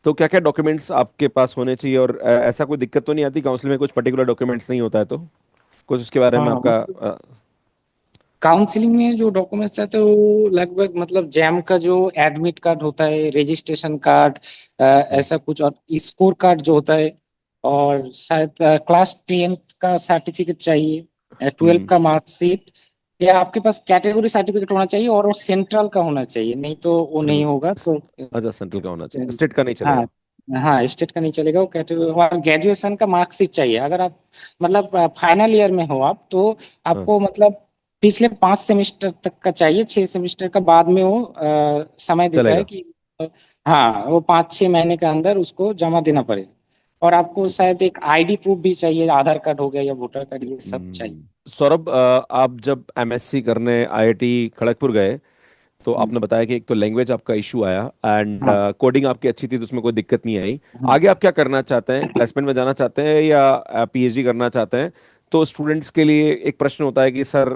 तो क्या क्या डॉक्यूमेंट्स आपके पास होने चाहिए, और ऐसा कोई दिक्कत तो नहीं आती काउंसलिंग में कुछ पर्टिकुलर डॉक्यूमेंट्स नहीं होता है तो कुछ उसके बारे में हाँ, आपका काउंसलिंग में जो डॉक्यूमेंट्स चाहते हो वो लगभग मतलब जैम का जो एडमिट कार्ड होता है, रजिस्ट्रेशन कार्ड, हम्म। ऐसा कुछ, और स्कोर कार्ड जो होता है, और शायद क्लास 10th का सर्टिफिकेट चाहिए, 12th हम्म। का मार्कशीट, या आपके पास कैटेगरी सर्टिफिकेट होना चाहिए, और वो सेंट्रल का होना चाहिए, नहीं तो वो नहीं सेंट्रल। होगा। तो अच्छा, सेंट्रल का होना चाहिए, स्टेट का नहीं हाँ, चलेगा। हाँ स्टेट का नहीं चलेगा, वो कैटेगरी। और ग्रेजुएशन का मार्कशीट चाहिए। अगर आप मतलब फाइनल ईयर में हो आप, तो हाँ आपको मतलब पिछले 5 सेमेस्टर तक का चाहिए। 6 सेमेस्टर का बाद में वो समय देता है चलेगा। कि हाँ वो 5-6 महीने के अंदर उसको जमा देना पड़ेगा। और आपको ठीक है। शायद एक आईडी प्रूफ भी चाहिए, आधार कार्ड हो गया या वोटर कार्ड, ये सब चाहिए। सौरभ, आप जब एमएससी करने आईआईटी खड़गपुर गए तो आपने बताया कि एक तो लैंग्वेज आपका इशू आया एंड हाँ कोडिंग आपकी अच्छी थी तो उसमें कोई दिक्कत नहीं आई। हाँ। आगे आप क्या करना चाहते हैं? प्लेसमेंट में जाना चाहते हैं या पीएचडी करना चाहते हैं? तो स्टूडेंट्स के लिए एक प्रश्न होता है कि सर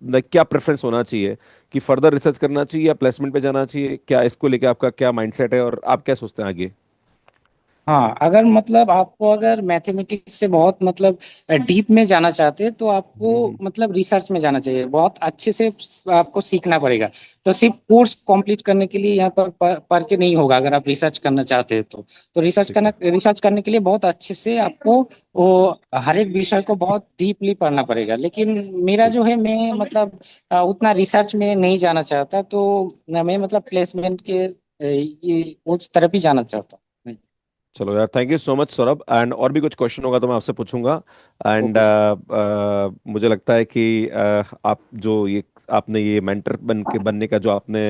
क्या प्रेफरेंस होना चाहिए, कि फर्दर रिसर्च करना चाहिए या प्लेसमेंट पे जाना चाहिए? क्या इसको लेके आपका क्या माइंडसेट है और आप क्या सोचते हैं आगे? हाँ अगर मतलब आपको अगर मैथमेटिक्स से बहुत मतलब डीप में जाना चाहते हैं, तो आपको हम्म। मतलब रिसर्च में जाना चाहिए। बहुत अच्छे से आपको सीखना पड़ेगा। तो सिर्फ कोर्स कंप्लीट करने के लिए यहाँ पर पढ़ के नहीं होगा। अगर आप रिसर्च करना चाहते हैं तो ठीक है। रिसर्च करने के लिए बहुत अच्छे से आपको वो हर एक विषय को बहुत डीपली पढ़ना पड़ेगा। लेकिन मेरा ठीक। जो है, मैं मतलब उतना रिसर्च में नहीं जाना चाहता, तो मैं मतलब प्लेसमेंट के ये उस तरफ ही जाना चाहता हूँ। चलो यार, thank you so much Saurabh. And और भी कुछ क्वेश्चन होगा तो मैं आपसे पूछूंगा। And okay sir. मुझे लगता है कि आप जो ये आपने ये मेंटर बनने का जो आपने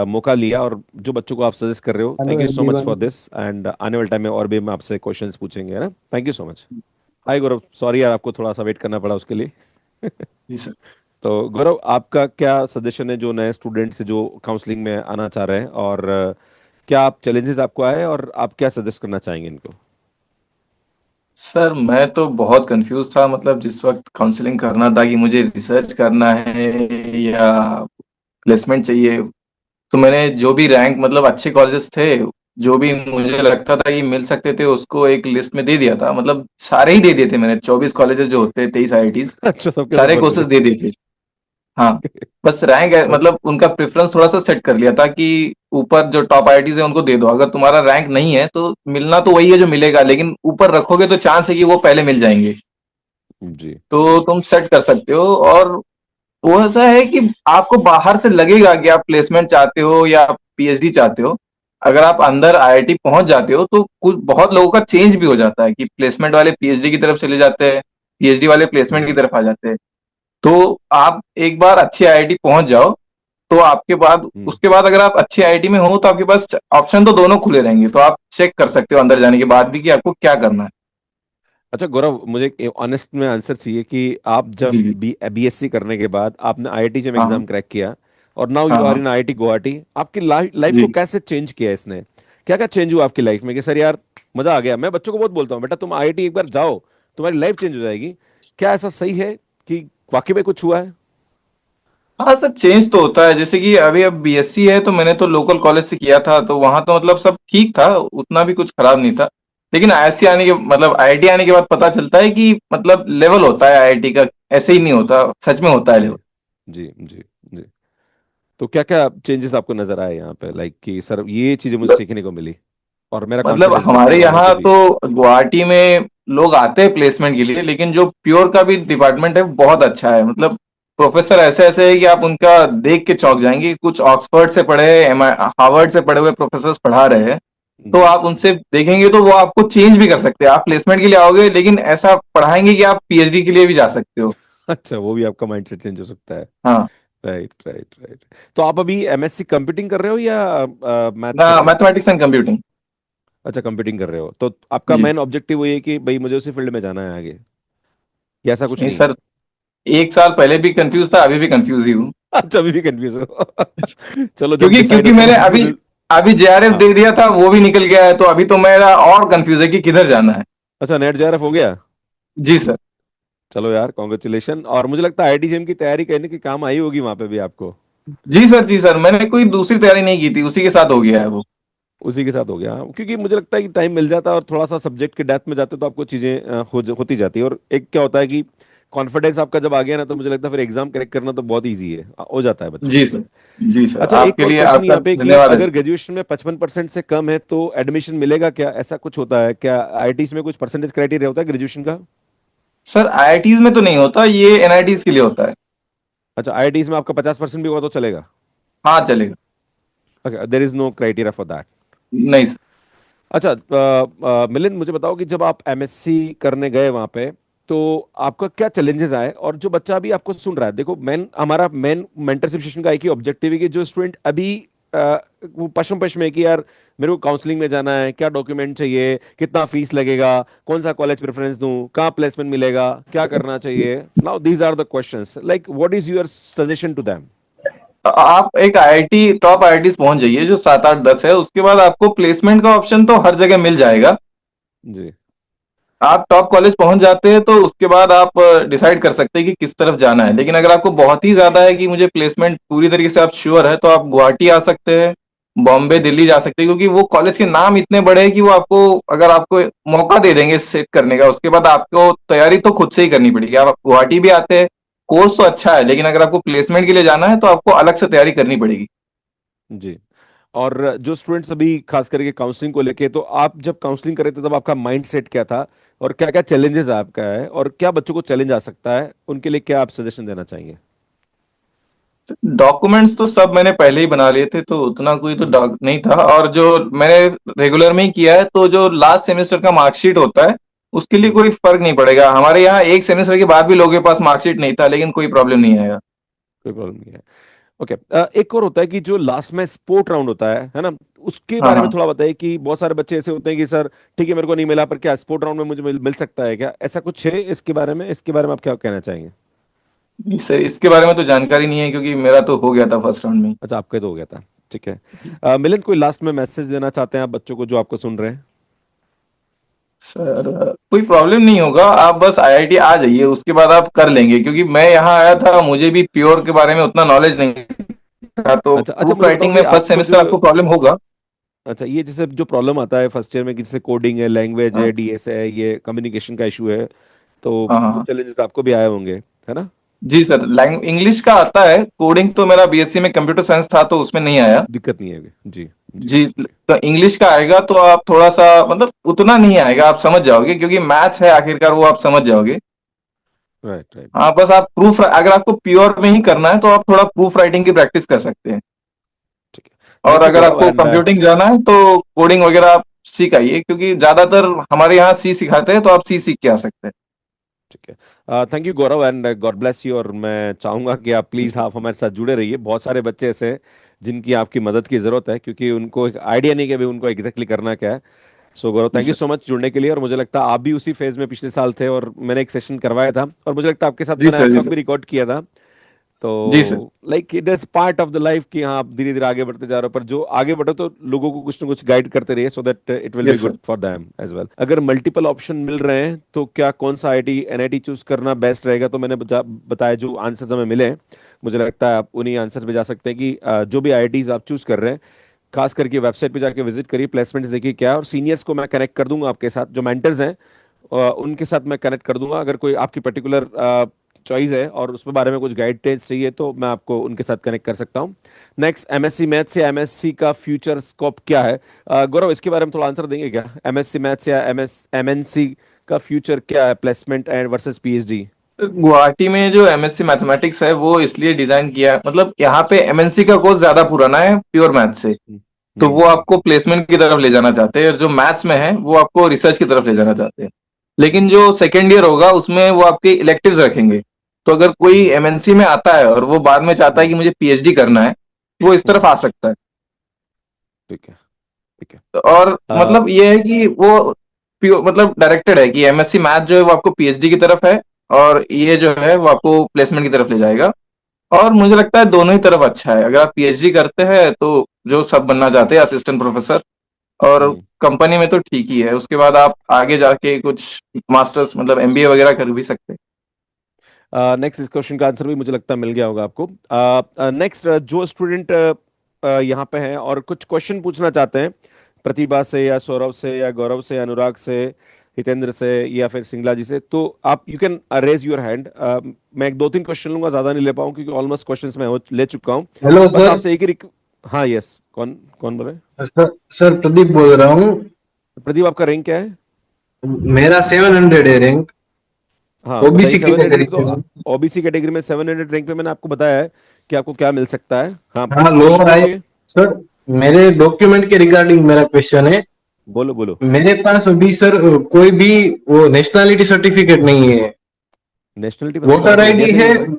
मौका लिया और जो बच्चों को आप सजेस्ट कर रहे हो, hello thank you so much for everyone. This. And आने वाले टाइम में और भी हम आपसे क्वेश्चंस पूछेंगे, है ना? Thank you so much. Hi Gaurav, sorry यार आपको थोड़ा सा वेट करना पड़ा उसके लिए। जी सर। तो गौरव, आपका क्या सजेशन है जो नए स्टूडेंट से जो काउंसलिंग में आना चाह रहे हैं, और क्या आप चैलेंजेस आपको आए और आप क्या सजेस्ट करना चाहेंगे इनको? सर मैं तो बहुत कंफ्यूज था, मतलब जिस वक्त काउंसलिंग करना था कि मुझे रिसर्च करना है या प्लेसमेंट चाहिए, तो मैंने जो भी रैंक मतलब अच्छे कॉलेजेस थे, जो भी मुझे लगता था कि मिल सकते थे, उसको एक लिस्ट में दे दिया था। मतलब सारे ही दे दिए थे मैंने, 24 कॉलेजेस जो होते हैं, 23 आईआईटीज, अच्छा, सबके सब सारे भर कोर्सेज दिए। दे दिए थे। हाँ, बस रैंक ओके। मतलब उनका प्रेफरेंस थोड़ा सा सेट कर लिया था कि ऊपर जो टॉप आईआईटीज है उनको दे दो। अगर तुम्हारा रैंक नहीं है तो मिलना तो वही है जो मिलेगा, लेकिन ऊपर रखोगे तो चांस है कि वो पहले मिल जाएंगे। जी। तो जी। तुम सेट कर सकते हो। और वो ऐसा है कि आपको बाहर से लगेगा कि आप प्लेसमेंट चाहते हो या पीएचडी चाहते हो, अगर आप अंदर आईआईटी पहुंच जाते हो तो कुछ बहुत लोगों का चेंज भी हो जाता है कि प्लेसमेंट वाले पीएचडी की तरफ चले जाते हैं, पीएचडी वाले प्लेसमेंट की हम्म। तरफ आ जाते हैं। तो आप एक बार अच्छी आईआईटी पहुंच जाओ, तो आपके बाद हम्म। उसके बाद अगर आप अच्छी आईआईटी में हो तो आपके पास ऑप्शन तो दोनों खुले रहेंगे, तो आप चेक कर सकते हो अंदर जाने के बाद भी कि आपको क्या करना है। अच्छा गौरव, मुझे एक ऑनेस्ट में आंसर चाहिए कि आप जी जब जी। बीएससी करने के बाद आपने आईआईटी जेम हाँ एग्जाम क्रैक किया और नाउ हाँ यू आर हाँ। इन आईआईटी गुवाहाटी, आपकी लाइफ को जी कैसे चेंज किया इसने? क्या क्या चेंज हुआ आपकी लाइफ में कि सर यार मजा आ गया? मैं बच्चों को बहुत बोलता हूँ, बेटा तुम आईआईटी एक बार जाओ, तुम्हारी लाइफ चेंज हो जाएगी। क्या ऐसा सही है कि वाकई में कुछ हुआ है? हाँ सर, चेंज तो होता है। जैसे कि अभी अब बीएससी है तो मैंने तो लोकल कॉलेज से किया था, तो वहां तो मतलब सब ठीक था, उतना भी कुछ खराब नहीं था। लेकिन आईआईसी आने के मतलब आईआईटी आने के बाद पता चलता है कि मतलब लेवल होता है आईआईटी का, ऐसे ही नहीं होता, सच में होता है जी। लेवल। जी। जी। जी। तो क्या क्या चेंजेस आपको नजर आए यहाँ पे, लाइक कि सर ये चीजें मुझे सीखने को मिली और मेरा मतलब कॉन्फिडेंस बूस्ट हमारे हुआ यहाँ आगे भी? तो गुवाहाटी में लोग आते हैं प्लेसमेंट के लिए, लेकिन जो प्योर का भी डिपार्टमेंट है बहुत अच्छा है। मतलब प्रोफेसर ऐसे ऐसे है कि आप उनका देख के चौंक जाएंगे। कुछ ऑक्सफोर्ड से पढ़े, हार्वर्ड से पढ़े हुए प्रोफेसर पढ़ा रहे हैं, तो जी। आप उनसे देखेंगे तो वो आपको चेंज भी कर सकते हैं। आप प्लेसमेंट के लिए आओगे लेकिन ऐसा पढ़ाएंगे कि आप पीएचडी के लिए भी जा सकते हो। अच्छा, वो भी आपका माइंडसेट चेंज हो सकता है। हाँ। Right, right, right. तो आप अभी एमएससी कंप्यूटिंग कर रहे हो या मैथ्स ना, कर रहे हो? Mathematics and computing. अच्छा, कंप्यूटिंग कर रहे हो तो आपका जी। मेन ऑब्जेक्टिव वही है कि भाई मुझे उसी फील्ड में जाना है आगे, या ऐसा कुछ नहीं नहीं है? सर, 1 साल पहले भी कंफ्यूज था, अभी भी कंफ्यूज ही हूँ। अच्छा, अभी भी कंफ्यूज हो? चलो, जब क्योंकि डिसाइड क्योंकि होता है मैंने तो अभी मुझे। अभी जेआरएफ हाँ। दे दिया था, वो भी निकल गया है, तो अभी तो मेरा और कंफ्यूज है कि किधर जाना है। अच्छा, नेट जेआरएफ हो गया? जी सर। चलो यार, कॉन्ग्रेचुलेशन। और मुझे लगता है आईआईटी जेम की तैयारी करने की काम आई होगी वहां पे भी आपको। जी सर, जी सर, मैंने कोई दूसरी तैयारी नहीं की थी, उसी के साथ हो गया है वो। उसी के साथ हो गया, हाँ। क्योंकि मुझे लगता है कि टाइम मिल जाता है और थोड़ा सा सब्जेक्ट के डेप्थ में जाते हो तो आपको चीजें होती जाती है। और एक क्या होता है कि कॉन्फिडेंस आपका जब आ गया ना, तो मुझे लगता है फिर एग्जाम क्रैक करना तो बहुत ईजी है, हो जाता है बच्चों जी को। सर। जी सर, अच्छा, एक आपके और लिए क्वेश्चन आपका यहाँ पे कि धन्यवाद है। अगर ग्रेजुएशन में 55% से कम है तो एडमिशन मिलेगा क्या? ऐसा कुछ होता है क्या आईआईटीज में? कुछ परसेंटेज क्राइटेरिया होता है ग्रेजुएशन का? सर आईआईटीज में तो नहीं होता, ये एनआईटीज के लिए होता है। अच्छा, आईआईटीज में आपका 50% भी होगा तो चलेगा? हाँ चलेगा। There is no criteria for that? नहीं सर। अच्छा, मिलिंद मुझे बताओ कि जब आप एमएससी करने गए वहां पे, तो आपका क्या चैलेंजेस आए? और जो बच्चा अभी आपको सुन रहा है, देखो हमारा मेन मेंटरशिप सेशन का एक ही ऑब्जेक्टिव है कि जो स्टूडेंट अभी अ, वो पश्चिम में कि यार मेरे को काउंसलिंग में जाना है, क्या डॉक्यूमेंट चाहिए, कितना फीस लगेगा, कौन सा कॉलेज प्रेफरेंस दूं, कहाँ प्लेसमेंट मिलेगा, क्या करना चाहिए। Now these are the questions, like what is your suggestion to them? आप एक आईआईटी टॉप आईआईटी पहुंच जाइए जो 7 8 10 है, उसके बाद आपको प्लेसमेंट का ऑप्शन तो हर जगह मिल जाएगा। जी। आप टॉप कॉलेज पहुंच जाते हैं तो उसके बाद आप डिसाइड कर सकते हैं कि किस तरफ जाना है। लेकिन अगर आपको बहुत ही ज्यादा है कि मुझे प्लेसमेंट पूरी तरीके से आप श्योर है, तो आप गुवाहाटी आ सकते हैं, बॉम्बे दिल्ली जा सकते हैं, क्योंकि वो कॉलेज के नाम इतने बड़े हैं कि वो आपको, अगर आपको मौका दे देंगे सेट करने का, उसके बाद आपको तैयारी तो खुद से ही करनी पड़ेगी। आप गुवाहाटी भी आते हैं, कोर्स तो अच्छा है, लेकिन अगर आपको प्लेसमेंट के लिए जाना है तो आपको अलग से तैयारी करनी पड़ेगी। जी। और जो स्टूडेंट्स अभी खास करके काउंसलिंग को लेके, तो आप जब काउंसलिंग कर रहे थे तब आपका माइंड सेट क्या था, और क्या क्या चैलेंजेस आपका है, और क्या बच्चों को चैलेंज आ सकता है, उनके लिए क्या आप सजेशन देना चाहेंगे? डॉक्यूमेंट्स तो सब मैंने पहले ही बना लिए थे, तो उतना कोई तो हम्म। नहीं था। और जो मैंने रेगुलर में ही किया है, तो जो लास्ट सेमेस्टर का मार्कशीट होता है उसके लिए हम्म। कोई फर्क नहीं पड़ेगा। हमारे यहाँ एक सेमेस्टर के बाद भी लोगों के पास मार्कशीट नहीं था, लेकिन कोई प्रॉब्लम नहीं आएगा। कोई प्रॉब्लम नहीं है। ओके। एक और होता है कि जो लास्ट में स्पोर्ट राउंड होता है ना, उसके हाँ बारे में हाँ। थोड़ा बताइए कि बहुत सारे बच्चे ऐसे होते हैं कि सर ठीक है मेरे को नहीं मिला, पर क्या स्पोर्ट राउंड में मुझे मिल सकता है क्या? ऐसा कुछ है इसके बारे में आप क्या कहना चाहेंगे? सर इसके बारे में तो जानकारी नहीं है, क्योंकि मेरा तो हो गया था फर्स्ट राउंड में ही। अच्छा, आपका तो हो गया था। ठीक है। मिलिंद, कोई लास्ट में मैसेज देना चाहते हैं आप बच्चों को जो आपको सुन रहे हैं? सर कोई प्रॉब्लम नहीं होगा, आप बस आईआईटी आ जाइए, उसके बाद आप कर लेंगे। क्योंकि मैं यहाँ आया था, मुझे भी प्योर के बारे में उतना नॉलेज नहीं था, तो अच्छा अच्छा, प्रूफ मुझे बताओ राइटिंग कि में फर्स्ट आपको सेमेस्टर जो, आपको प्रॉब्लम होगा। अच्छा ये जैसे जो प्रॉब्लम आता है फर्स्ट ईयर में कि जैसे कोडिंग है, लैंग्वेज हाँ है, डीएस है, ये कम्युनिकेशन का इशू है, तो हाँ वो हाँ। चैलेंजेस आपको भी आए होंगे, है ना? जी सर, लैंग इंग्लिश का आता है, कोडिंग तो मेरा बीएससी में कंप्यूटर साइंस था, तो उसमें नहीं आया। दिक्कत नहीं है अभी। जी। जी। जी, तो इंग्लिश का आएगा तो आप थोड़ा सा, मतलब उतना नहीं आएगा, आप समझ जाओगे, क्योंकि मैथ्स है आखिरकार, वो आप समझ जाओगे। Right right. हाँ, बस आप प्रूफ, अगर आपको प्योर में ही करना है तो आप थोड़ा प्रूफ राइटिंग की प्रैक्टिस कर सकते हैं। ठीक है। और थैंक यू अगर गौरव। आपको एंड कंप्यूटिंग जाना है तो कोडिंग वगैरह आप सीख आइए, क्योंकि ज्यादातर हमारे यहाँ सी सिखाते हैं, तो आप सी सीख के आ सकते हैं। ठीक है, thank you Gaurav, and god bless you. और मैं चाहूंगा कि आप प्लीज आप हमारे साथ जुड़े रहिए। बहुत सारे बच्चे ऐसे हैं जिनकी आपकी मदद की जरूरत है, क्योंकि उनको एक आइडिया नहीं कि अभी उनको एग्जैक्टली करना क्या है। So Gaurav, ji thank you sir. So much जुड़ने के लिए। और मुझे लगता है आप भी उसी फेज में पिछले साल थे, और मैंने एक सेशन करवाया था, और मुझे लगता है आपके साथ जी मैंने सर। जी टॉक सर। भी रिकॉर्ड किया था। जी सर। तो like it is part of the life कि हाँ आप धीरे धीरे आगे बढ़ते जा रहे हो, पर जो आगे बढ़ो तो लोगों को कुछ ना कुछ गाइड करते रहिए, so that it will be yes good sir. For them as well. अगर मल्टीपल ऑप्शन मिल रहे हैं तो क्या कौन सा आईटी एनआईटी चूज करना बेस्ट रहेगा? तो मैंने बताया जो आंसर्स हमें मिले हैं, मुझे लगता है आप उन्हीं आंसर पे जा सकते हैं कि जो भी आईआईटीज आप चूज कर रहे हैं, खास करके वेबसाइट पे जाके विजिट करिए, प्लेसमेंट्स देखिए क्या है, और सीनियर्स को मैं कनेक्ट कर दूंगा आपके साथ, जो मेंटर्स हैं उनके साथ मैं कनेक्ट कर दूंगा। अगर कोई आपकी पर्टिकुलर चॉइस है और उसके बारे में कुछ गाइडेंस चाहिए, तो मैं आपको उनके साथ कनेक्ट कर सकता हूँ। नेक्स्ट, एमएससी मैथ्स या एमएससी का फ्यूचर स्कोप क्या है? गौरव, इसके बारे में थोड़ा आंसर देंगे क्या? एमएससी मैथ्स या एमएनसी का फ्यूचर क्या है, placement and versus PhD? Guwahati में जो एमएससी मैथमेटिक्स है वो इसलिए डिजाइन किया है, मतलब यहाँ पे एमएनसी का कोर्स ज्यादा पुराना है प्योर मैथ से, तो वो हम्म। आपको प्लेसमेंट की तरफ ले जाना चाहते हैं, और जो मैथ्स में है वो आपको रिसर्च की तरफ ले जाना चाहते हैं। लेकिन जो सेकेंड ईयर होगा उसमें वो आपके इलेक्टिव्स रखेंगे। तो अगर कोई हम्म। एमएनसी में आता है और वो बाद में चाहता है हम्म। कि मुझे पीएचडी करना है, तो वो इस तरफ हम्म। आ सकता है। ठीक है। ठीक है। और अ, मतलब ये है कि वो प्योर, मतलब डायरेक्टेड है कि एमएससी मैथ जो है वो आपको पीएचडी की तरफ है, और ये जो है वो आपको प्लेसमेंट की तरफ ले जाएगा। और मुझे लगता है दोनों ही तरफ अच्छा है। अगर आप पीएचडी करते हैं तो जो सब बनना चाहते हैं असिस्टेंट प्रोफेसर, और हम्म। कंपनी में तो ठीक ही है, उसके बाद आप आगे जाके कुछ मास्टर्स मतलब एमबीए वगैरह कर भी सकते हैं। नेक्स्ट, इस क्वेश्चन का आंसर भी मुझे लगता है मिल गया होगा आपको। नेक्स्ट, जो स्टूडेंट यहाँ पे हैं और कुछ क्वेश्चन पूछना चाहते हैं, प्रतिभा से या सौरभ से या गौरव से या अनुराग से, हितेंद्र से या फिर सिंगला जी से, तो आप you can raise your hand. मैं एक दो तीन क्वेश्चन लूंगा, ज्यादा नहीं ले पाऊँ क्योंकि ऑलमोस्ट क्वेश्चंस मैं ले चुका हूँ। हेलो बस सर। आपसे एक ही हाँ, यस, कौन कौन बोल रहे हैं? सर प्रदीप बोल रहा हूँ। प्रदीप, आपका रैंक क्या है? मेरा 700 है रैंक, हाँ बताइए। ओबीसी 700 कैटेगरी तो से। ओबीसी कैटेगरी में 700 रैंक पे मैंने आपको बताया है कि आपको क्या मिल सकता है। हाँ, हाँ कुछ क्वेश्चन लोअर आई। पूछिए। सर मेरे डॉक्यूमेंट के रिगार्डिंग मेरा क्वेश्चन है बोलो बोलो। मेरे पास अभी सर कोई भी वो नेशनैलिटी सर्टिफिकेट नहीं है। नेशनलिटी मतलब कहाँ वोटर से, इंडिया आईडी से नहीं है हो भाई?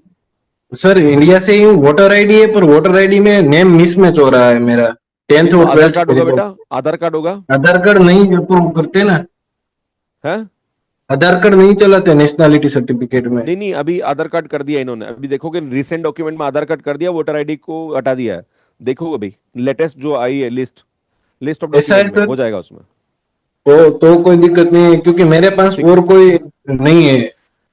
सर, इंडिया से ही हूँ। वोटर आईडी है, पर वोटर आईडी में नेम मिसमैच हो रहा है मेरा, नहीं 10th तो और आधार 12th कार्ड के होगा रिकॉर्ड। बेटा, आधार कार्ड होगा। आधार कार्ड नहीं अप्रूव करते ना, है? आधार कार्ड नहीं चलाते नेशनैलिटी सर्टिफिकेट में। नहीं नहीं, अभी आधार कार्ड कर दिया इन्होंने, अभी देखोगे रिसेंट डॉक्यूमेंट में आधार कार्ड कर दिया, वोटर आईडी को हटा दिया है। देखो अभी लेटेस्ट जो आई है लिस्ट, लिस्ट ऑफ ऐसा है डॉक्यूमेंट में सर? हो जाएगा उसमें। तो कोई दिक्कत नहीं है, क्योंकि मेरे पास ठीक है। और कोई नहीं है।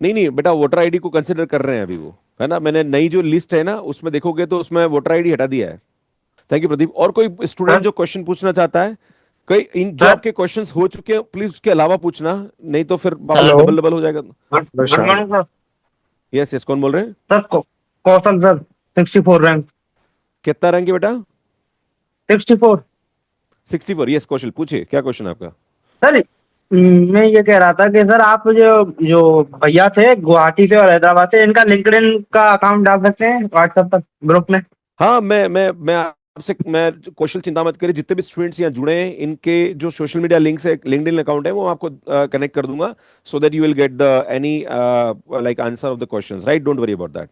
नहीं नहीं बेटा, वोटर आईडी को कंसिडर कर रहे हैं अभी वो, है ना। मैंने नई जो लिस्ट है ना उसमें देखोगे तो उसमें वोटर आईडी हटा दिया है। Thank you Pradeep. और कोई स्टूडेंट सर जो क्वेश्चन पूछना चाहता है? कोई इन जो सर आपके क्वेश्चंस हो चुके हैं प्लीज उसके अलावा पूछना, नहीं तो फिर हेलो डबल डबल हो जाएगा। Good morning sir. Yes yes, कौन बोल रहे हैं? सर कौशल सर, 64 रैंक। कितना रैंक है बेटा? 64। 64। यस कौशल, पूछिए क्या क्वेश्चन आपका। सर मैं ये कह रहा था कि सर आप जो जो भैया थे गुवाहाटी से और हैदराबाद से, इनका लिंक्डइन का अकाउंट डाल सकते हैं व्हाट्सएप पर ग्रुप में? हाँ, मैं आपसे, मैं कौशल चिंता मत करिए, जितने भी स्टूडेंट्स यहाँ जुड़े हैं इनके जो सोशल मीडिया लिंक्स है, लिंक्डइन अकाउंट है, वो आपको कनेक्ट कर दूंगा, so that you will get the any like answer of the questions, right? Don't worry about that.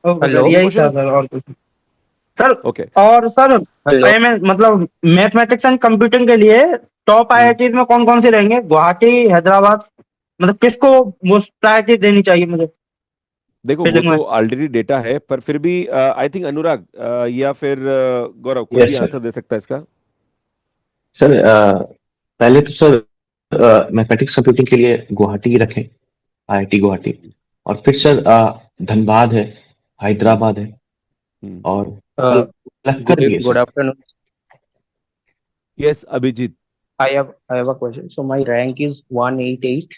Okay sir, और कोई यही था क्वेश्चन? सर, और कुछ सर। ओके। और सर हेलो। मतलब मैथमेटिक्स एंड कंप्यूटिंग के लिए टॉप आईआईटीज में कौन कौन से रहेंगे? गुवाहाटी, हैदराबाद, मतलब किसको वो प्रायोरिटी देनी चाहिए मुझे देखो वो फील्डिंग में? तो ऑलरेडी डेटा है, पर फिर भी आई थिंक अनुराग या फिर गौरव, कोई भी यस सर। आंसर दे सकता है इसका। सर पहले तो सर मैथमेटिक्स कंप्यूटिंग के लिए गुवाहाटी ही रखें, आईआईटी गुवाहाटी। और फिर सर धनबाद है, हम्म हैदराबाद है, हम्म। और Uh, पलक्कड़ भी है good sir. afternoon. Yes Abhijeet. I have a question. So my rank is 188,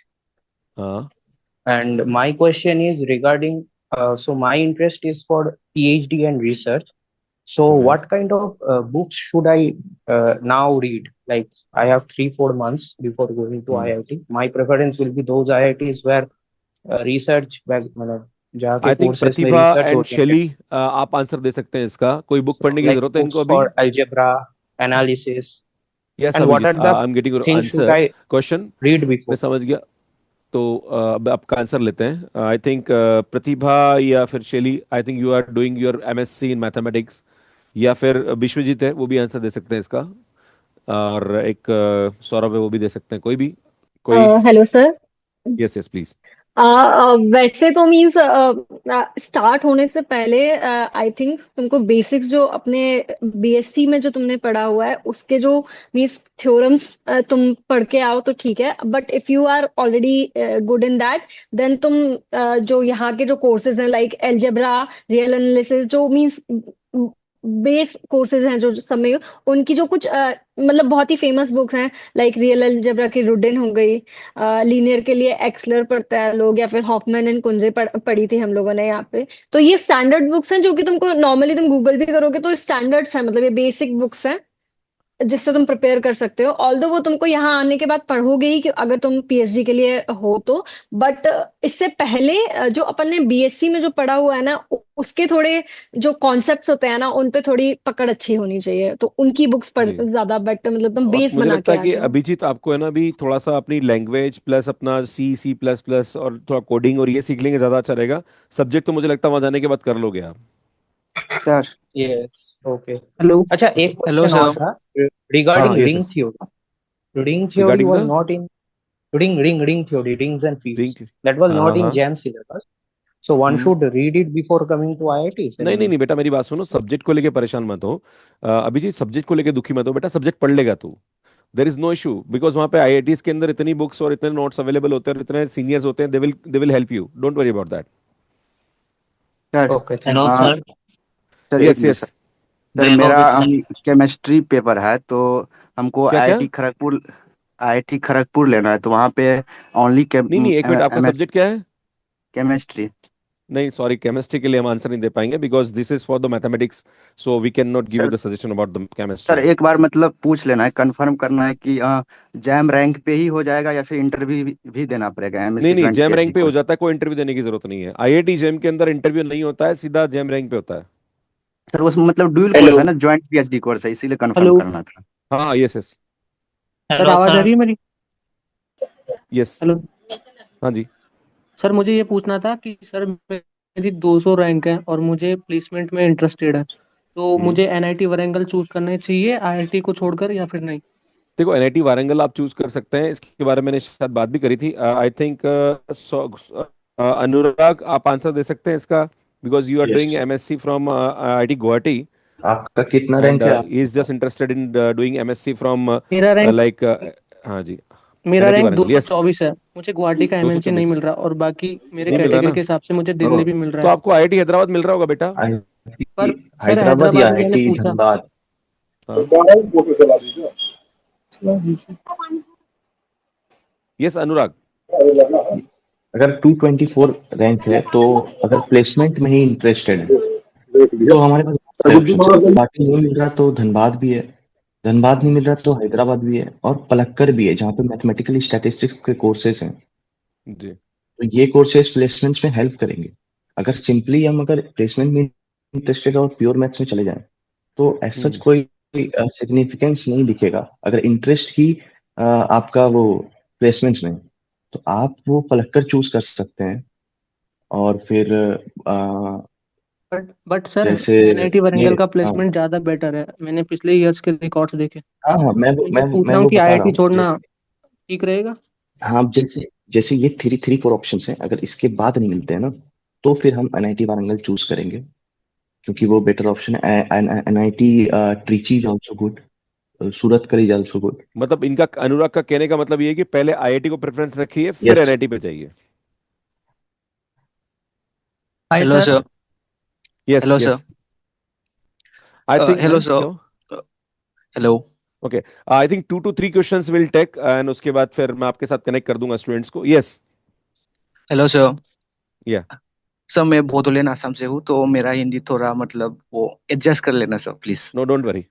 हाँ and my question is regarding. So my interest is for PhD and research. So okay. what kind of books should I now read? Like I have 3-4 months before going to IIT. My preference will be those IITs where research back, जहाँ के I think courses में प्रतिभा research and होते हैं. शैली आप answer दे सकते हैं इसका। कोई बुक So पढ़ने की like जरूरत है इनको books अभी? for algebra, analysis, yes and what Abhijeet, are the I am getting your things should answer I question. read मैं before? समझ गया। तो अब आपका आंसर लेते हैं। आई थिंक प्रतिभा या फिर Shaily, I think you are doing your MSc in mathematics, या फिर विश्वजीत है वो भी आंसर दे सकते हैं इसका, और एक सौरभ है वो भी दे सकते हैं, कोई भी, कोई। Hello sir. Yes yes please. वैसे तो मीन्स स्टार्ट होने से पहले आई थिंक तुमको बेसिक्स जो अपने बीएससी में जो तुमने पढ़ा हुआ है उसके जो मीन्स थ्योरम्स तुम पढ़ के आओ तो ठीक है, but if you are already good in that then तुम जो यहाँ के जो कोर्सेज हैं लाइक एलजेब्रा, रियल एनालिसिस, जो मीन्स बेस कोर्सेज हैं जो सब में, उनकी जो कुछ मतलब बहुत ही फेमस बुक्स हैं लाइक रियल अलजेब्रा की रुडिन हो गई, लीनियर के लिए एक्सलर पढ़ता है लोग, या फिर हॉफमैन एंड कुंजे पढ़ी थी हम लोगों ने यहाँ पे। तो ये स्टैंडर्ड बुक्स हैं जो कि तुमको नॉर्मली तुम गूगल भी करोगे तो स्टैंडर्ड्स हैं, मतलब ये बेसिक बुक्स हैं जिससे तुम प्रिपेयर कर सकते हो। ऑल्दो वो तुमको यहाँ आने के बाद पढ़ोगे ही कि अगर तुम पीएचडी के लिए हो तो, बट इससे पहले जो अपन ने बीएससी में जो पढ़ा हुआ है ना उसके थोड़े जो कॉन्सेप्ट्स होते हैं ना उन पे थोड़ी पकड़ अच्छी होनी चाहिए, तो उनकी बुक्स पढ़ जी। ज्यादा बेटर, मतलब तुम और बेस मुझे बना लगता के है आ कि जाओ। अभिजीत आपको है ना भी थोड़ा सा अपनी लैंग्वेज प्लस अपना सी प्लस प्लस और थोड़ा कोडिंग और ये सीख लेंगे ज़्यादा अच्छा रहेगा। सब्जेक्ट तो मुझे लगता है वहाँ जाने के बाद कर लोगे आप। Sir Yes. Okay. हेलो। अच्छा, ओके। एक हेलो क्वेश्चन और सर। था हाँ regarding हाँ yes ring yes. theory. Ring theory regarding was the not in ring theory, rings and fields. Ring. That was हाँ not in हाँ। JAM syllabus. So one hmm. should read it before coming to IIT. नहीं नहीं नहीं बेटा, मेरी बात सुनो, subject को लेके परेशान मत हो। अभिजीत सब्जेक्ट को लेके दुखी मत हो बेटा, सब्जेक्ट पढ़ लेगा तू। There is no issue, because वहाँ पे आईआईटीज के अंदर इतनी बुक्स और इतने नोट्स अवेलेबल होते हैं और इतने सीनियर्स होते हैं, they will help you, don't worry about that. Sir Okay, thank hello you. हाँ सर, सर एक yes minute sir. Yes. Sir मेरा वैभव केमिस्ट्री पेपर है, तो हमको क्या क्या? आईआईटी खड़गपुर लेना है, तो वहाँ पे ओनली नहीं नहीं, एक मिनट, आपका एमएस सब्जेक्ट क्या है? केमिस्ट्री। नहीं सॉरी, केमिस्ट्री के लिए हम आंसर नहीं दे पाएंगे, because this is for the mathematics, so we can not give you sir the suggestion about the sir chemistry. एक बार मतलब पूछ लेना है, कंफर्म करना है कि जैम रैंक पे ही हो जाएगा या फिर इंटरव्यू भी देना पड़ेगा नहीं एमएससी नहीं, रैंक जैम पीएचडी रैंक पे हो को। जाता है, कोई इंटरव्यू देने की जरूरत नहीं है। आईआईटी जैम के अंदर इंटरव्यू नहीं होता है, सीधा जैम रैंक पे होता है। सर उसमें मतलब ड्यूल कोर्स हेलो। है ना, ज्वाइंट पीएचडी कोर्स है, इसीलिए कंफर्म हेलो। करना था। हाँ यस यस। सर हेलो आवाज आ सर। रही है मेरी? यस। हेलो हाँ जी। सर, मुझे ये पूछना था कि सर मेरी 200 रैंक है और मुझे प्लेसमेंट में इंटरेस्टेड है, तो हम्म मुझे एनआईटी वारंगल चूज करना चाहिए आईआईटी को छोड़कर या फिर नहीं? देखो, एनआईटी वारंगल आप चूज कर सकते हैं, इसके बारे में मैंने शायद बात भी करी थी। आई थिंक अनुराग, आप आंसर दे सकते हैं इसका, because you are yes. Doing MSc from IIT Guwahati आपका कितना एंड रैंक है? He is just interested in doing MSc from मेरा रैंक लाइक हाँ जी, मेरा एनआईटी रैंक वारंगल। यस, 224 है। मुझे गुवाहाटी का दो सौ एमएनसी नहीं चौबीस मिल रहा और बाकी मेरे नहीं मिल रहा कैटेगरी ना? के हिसाब से मुझे तो दिल्ली भी मिल रहा तो है। आपको आईआईटी हैदराबाद मिल रहा होगा बेटा। पर सर हैदराबाद या हैदराबाद में मैंने आईआईटी पूछा। धनबाद? हाँ, यस अनुराग। अगर 224 रैंक है तो अगर प्लेसमेंट में ही इंटरेस्टेड है तो हमारे पास बहुत सारे ऑप्शन है। गुवाहाटी नहीं मिल रहा तो धनबाद भी है, धनबाद नहीं मिल रहा तो हैदराबाद भी है, और पलक्कर भी है जहाँ पे मैथमेटिकल स्टैटिस्टिक्स के कोर्सेज हैं। जी। तो ये कोर्सेज प्लेसमेंट्स में हेल्प करेंगे। अगर सिंपली हम अगर प्लेसमेंट में इंटरेस्टेड और प्योर मैथ्स में चले जाएं तो ऐसा हम्म कोई सिग्निफिकेंस नहीं दिखेगा। अगर इंटरेस्ट ही आपका वो प्लेसमेंट्स में है, तो आप वो पलक्कर चूज कर सकते हैं। और फिर बट सर जैसे एनआईटी ये वारंगल का हाँ प्लेसमेंट ज्यादा बेटर है, मैंने पिछले ईयर्स के रिकॉर्ड्स देखे। हाँ हाँ, मैं ये पूछ मैं रहा हूँ वो कि बता रहा आईआईटी हूँ। छोड़ना जैसे ठीक रहेगा? हाँ, जैसे जैसे ये थ्री थ्री फोर ऑप्शन हैं, अगर इसके बाद नहीं मिलते हैं ना तो फिर हम एनआईटी वारंगल चूज करेंगे, क्योंकि वो बेटर ऑप्शन है। NIT Trichy is also good, Surathkal is also good. मतलब इनका, अनुराग का कहने का मतलब ये है कि पहले आईआईटी को प्रेफरेंस रखिए, फिर यस। एनआईटी पे जाइए। Hi hello sir. Sir. Yes hello sir. Yes. I think hello sir. क्यों? Hello. Okay, I think 2 to 3 questions will take, and उसके बाद फिर मैं आपके साथ कनेक्ट कर दूंगा स्टूडेंट्स को। यस। Hello sir. या सर मैं बोडोलैंड असम से हूँ, तो मेरा हिंदी थोड़ा मतलब वो एडजस्ट कर लेना sir please. No, don't worry.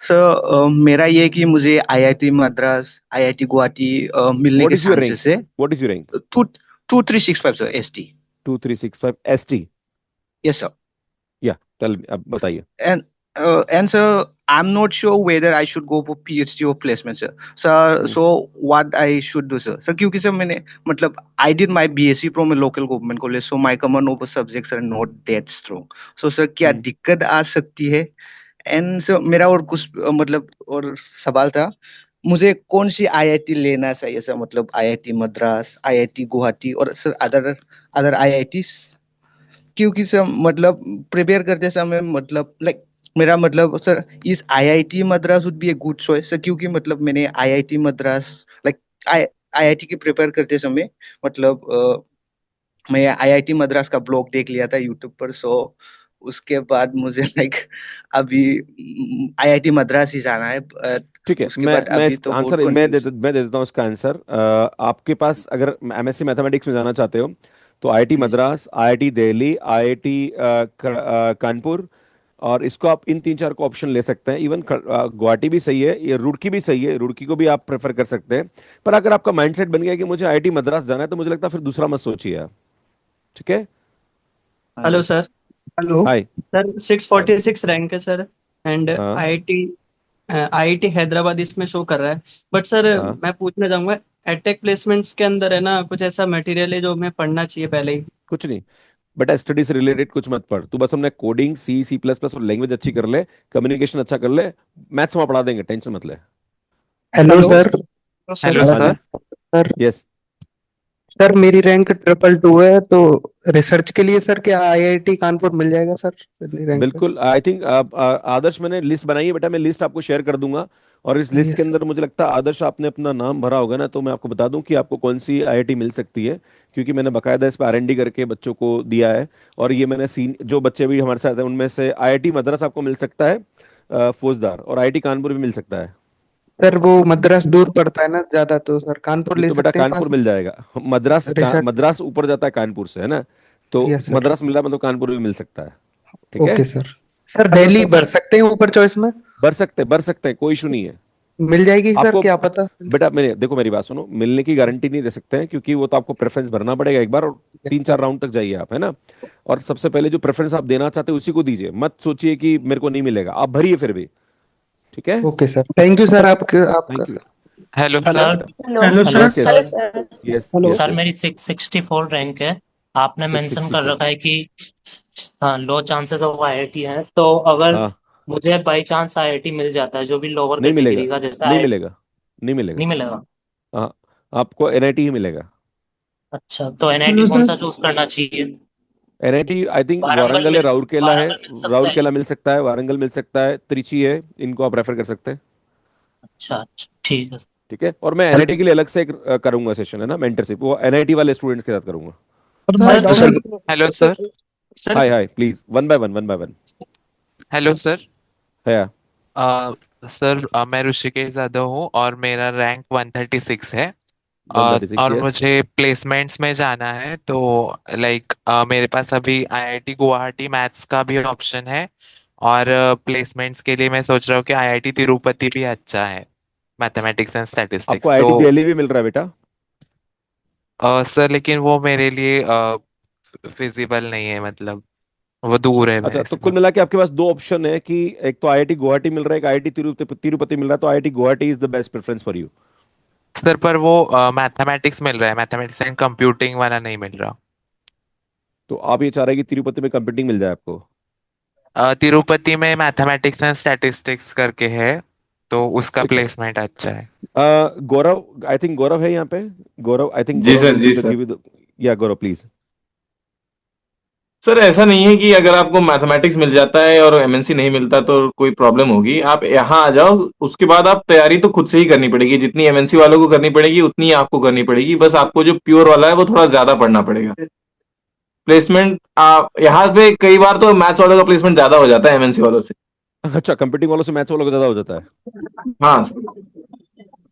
Sir मेरा ये है कि मुझे आईआईटी मद्रास, आईआईटी गुवाहाटी मिलने व्हाट के इज योर चांसेस रैंक? है। What is your rank? Two 2365 sir ST. 2365 ST. Yes sir. या चल, अब बताइए। And sir, I'm not sure whether I should go for PhD or placement, sir. Sir, so what I should do, sir? Sir, क्योंकि sir मैंने मतलब I did my BSc from a local government college, so my common over subjects are not that strong. So sir, क्या दिक्कत आ सकती है? And sir मेरा और कुछ मतलब और सवाल था, मुझे कौन सी आईआईटी लेना चाहिए सर? मतलब आईआईटी मद्रास, आईआईटी गुवाहाटी और सर अदर अदर आईआईटी, क्योंकि सर मतलब प्रिपेयर करते समय मतलब लाइक मेरा मतलब सर इस IIT Madras would be a good choice sir, क्योंकि मतलब मैंने आईआईटी मद्रास लाइक आईआईटी की प्रिपेयर करते समय मतलब मैं आईआईटी मद्रास का ब्लॉग देख लिया था यूट्यूब पर, सो उसके बाद मुझे लाइक अभी आईआईटी मद्रास ही जाना है, ठीक है, उसके बाद मैं अभी इस तो बहुत आंसर कंफ्यूज। मैं दे देता हूँ इसका आंसर। आपके पास अगर एमएससी मैथमेटिक्स में जाना चाहते हो तो आईआईटी जी जी। मद्रास, आईआईटी दिल्ली, आईआईटी कानपुर, और इसको आप इन 3 4 को ऑप्शन ले सकते हैं। इवन गुवाहाटी भी सही है, ये रुड़की भी सही है, रुड़की को भी आप प्रेफर कर सकते हैं। पर अगर आपका माइंडसेट बन गया कि मुझे आईआईटी मद्रास जाना है, तो मुझे लगता है फिर दूसरा मत सोचिए आप। ठीक है। हाँ हेलो जी। Sir. Hello hi. Sir, 646 rank है सर। एंड हाँ आईआईटी आईआईटी हैदराबाद इसमें शो कर रहा है। बट सर हाँ, मैं पूछना चाहूंगा, एडटेक प्लेसमेंट्स के अंदर है ना कुछ ऐसा मटेरियल है जो हमें पढ़ना चाहिए पहले ही? कुछ नहीं बेटा, स्टडी से रिलेटेड कुछ मत पढ़ तू, बस हमने कोडिंग सी सी प्लस प्लस और लैंग्वेज अच्छी कर ले, कम्युनिकेशन अच्छा कर ले, मैथ्स वहाँ पढ़ा देंगे, टेंशन मत ले। Hello hello sir. हेलो हाँ जी। सर। Sir yes. सर मेरी रैंक 222 है, तो रिसर्च के लिए सर क्या आईआईटी कानपुर मिल जाएगा सर इतनी रैंक पे? बिल्कुल, आई थिंक आदर्श, मैंने लिस्ट बनाई है बेटा, मैं लिस्ट आपको शेयर कर दूंगा। और इस लिस्ट के यस अंदर मुझे लगता है आदर्श आपने अपना नाम भरा होगा ना, तो मैं आपको बता दूं कि आपको कौन सी आईआईटी मिल सकती है, क्योंकि मैंने बकायदा इस पर आरएनडी करके बच्चों को दिया है। और ये मैंने सीन जो बच्चे भी हमारे साथ हैं उनमें से आईआईटी मद्रास आपको मिल सकता है, फौजदार, और आईआईटी कानपुर भी मिल सकता है। सर, वो मद्रास दूर पड़ता है ना ज्यादा, तो सर कानपुर ये ले तो बेटा सकते हैं कानपुर पास मिल जाएगा। रिसर्च। मद्रास ऊपर जाता है कानपुर से, है ना? तो यस सर। मद्रास मिल रहा है, मतलब कानपुर भी मिल सकता है। ठीक है। Okay sir. Sir hello Delhi sir. भर सकते हैं ऊपर चॉइस में? भर सकते हैं, कोई इशू नहीं है। मिल जाएगी सर, आपको क्या पता। बेटा, मैंने देखो, मेरी बात सुनो, मिलने की गारंटी नहीं दे सकते हैं, क्योंकि वो तो आपको प्रेफरेंस भरना पड़ेगा एक बार, और यस 3 4 सर। राउंड तक जाइए आप, है ना? और सबसे पहले जो प्रेफरेंस आप देना चाहते हैं उसी को दीजिए, मत सोचिए कि मेरे को नहीं मिलेगा, आप भरिए फिर भी। ठीक है, okay sir, thank you sir, आपका थैंक यू। हेलो हाँ सर। बेटा, hello yes sir. Yes yes hello yes sir yes, मेरी 664 रैंक है। आपने मेंशन कर 664, रखा है कि हाँ लो चांसेस ऑफ आईआईटी है, तो अगर हाँ मुझे बाई चांस आईआईटी मिल जाता है जो भी लोअर नहीं मिलेगा, कैटेगरी का, जैसे नहीं आई मिलेगा, नहीं मिलेगा, नहीं मिलेगा। हाँ आपको एनआईटी ही मिलेगा। अच्छा, तो एनआईटी हेलो कौन सर। सा चूज करना चाहिए? NIT I think Warangal Warangal है, मिल राउरकेला है, वारंगल मिल सकता है। राउरकेला मिल सकता है, वारंगल मिल सकता है, त्रिची है, इनको आप रेफर कर सकते हैं। अच्छा अच्छा, ठीक है। ठीक है, और मैं एनआईटी के लिए अलग से एक करूंगा सेशन, है ना, मेंटरशिप, वो एनआईटी वाले स्टूडेंट्स के साथ करूंगा। Sir my sir doubt sir hello sir. Sir hi hi, please one by one, one by one. Hello sir. है सर मैं ऋषिकेश यादव हूँ और मेरा रैंक 136 है। 136, और यस। मुझे प्लेसमेंट्स में जाना है, तो लाइक मेरे पास अभी आईआईटी गुवाहाटी मैथ्स का भी ऑप्शन है, और प्लेसमेंट्स के लिए मैं सोच रहा हूँ कि आईआईटी तिरुपति भी अच्छा है, मैथमेटिक्स एंड आपको स्टैटिस्टिक्स। आईआईटी दिल्ली भी मिल रहा है बेटा। सर लेकिन वो मेरे लिए फिजिबल नहीं है, मतलब वो दूर है अच्छा, मेरे तो से कुल बहुत। मिला के आपके पास दो ऑप्शन है कि एक तो आईआईटी गुवाहाटी मिल रहा है, एक आईआईटी तिरुपति तिरुपति मिल रहा है, तो IIT Guwahati is the best preference for you. Sir पर वो मैथमेटिक्स मिल रहा है, मैथमेटिक्स एंड कंप्यूटिंग वाला नहीं मिल रहा। तो आप ये चाह रहे हैं कि तिरुपति में कंप्यूटिंग मिल जाए आपको। तिरुपति में मैथमेटिक्स एंड स्टैटिस्टिक्स करके है, तो उसका ठीक है, प्लेसमेंट अच्छा है। गौरव, आई थिंक गौरव है यहाँ पे। गौरव, आई थिंक जी गौरव सर, विल जी गिव सर। गिव यू, या गौरव प्लीज। सर ऐसा नहीं है कि अगर आपको मैथमेटिक्स मिल जाता है और एमएनसी नहीं मिलता तो कोई प्रॉब्लम होगी। आप यहाँ आ जाओ, उसके बाद आप तैयारी तो खुद से ही करनी पड़ेगी, जितनी एमएनसी वालों को करनी पड़ेगी उतनी आपको करनी पड़ेगी। बस आपको जो प्योर वाला है वो थोड़ा ज्यादा पढ़ना पड़ेगा। प्लेसमेंट यहाँ पे कई बार तो मैथ्स वालों का प्लेसमेंट ज्यादा हो जाता है एमएनसी वालों से। अच्छा, कंप्यूटिंग वालों से मैथ्स वालों का ज्यादा हो जाता है। हाँ सर।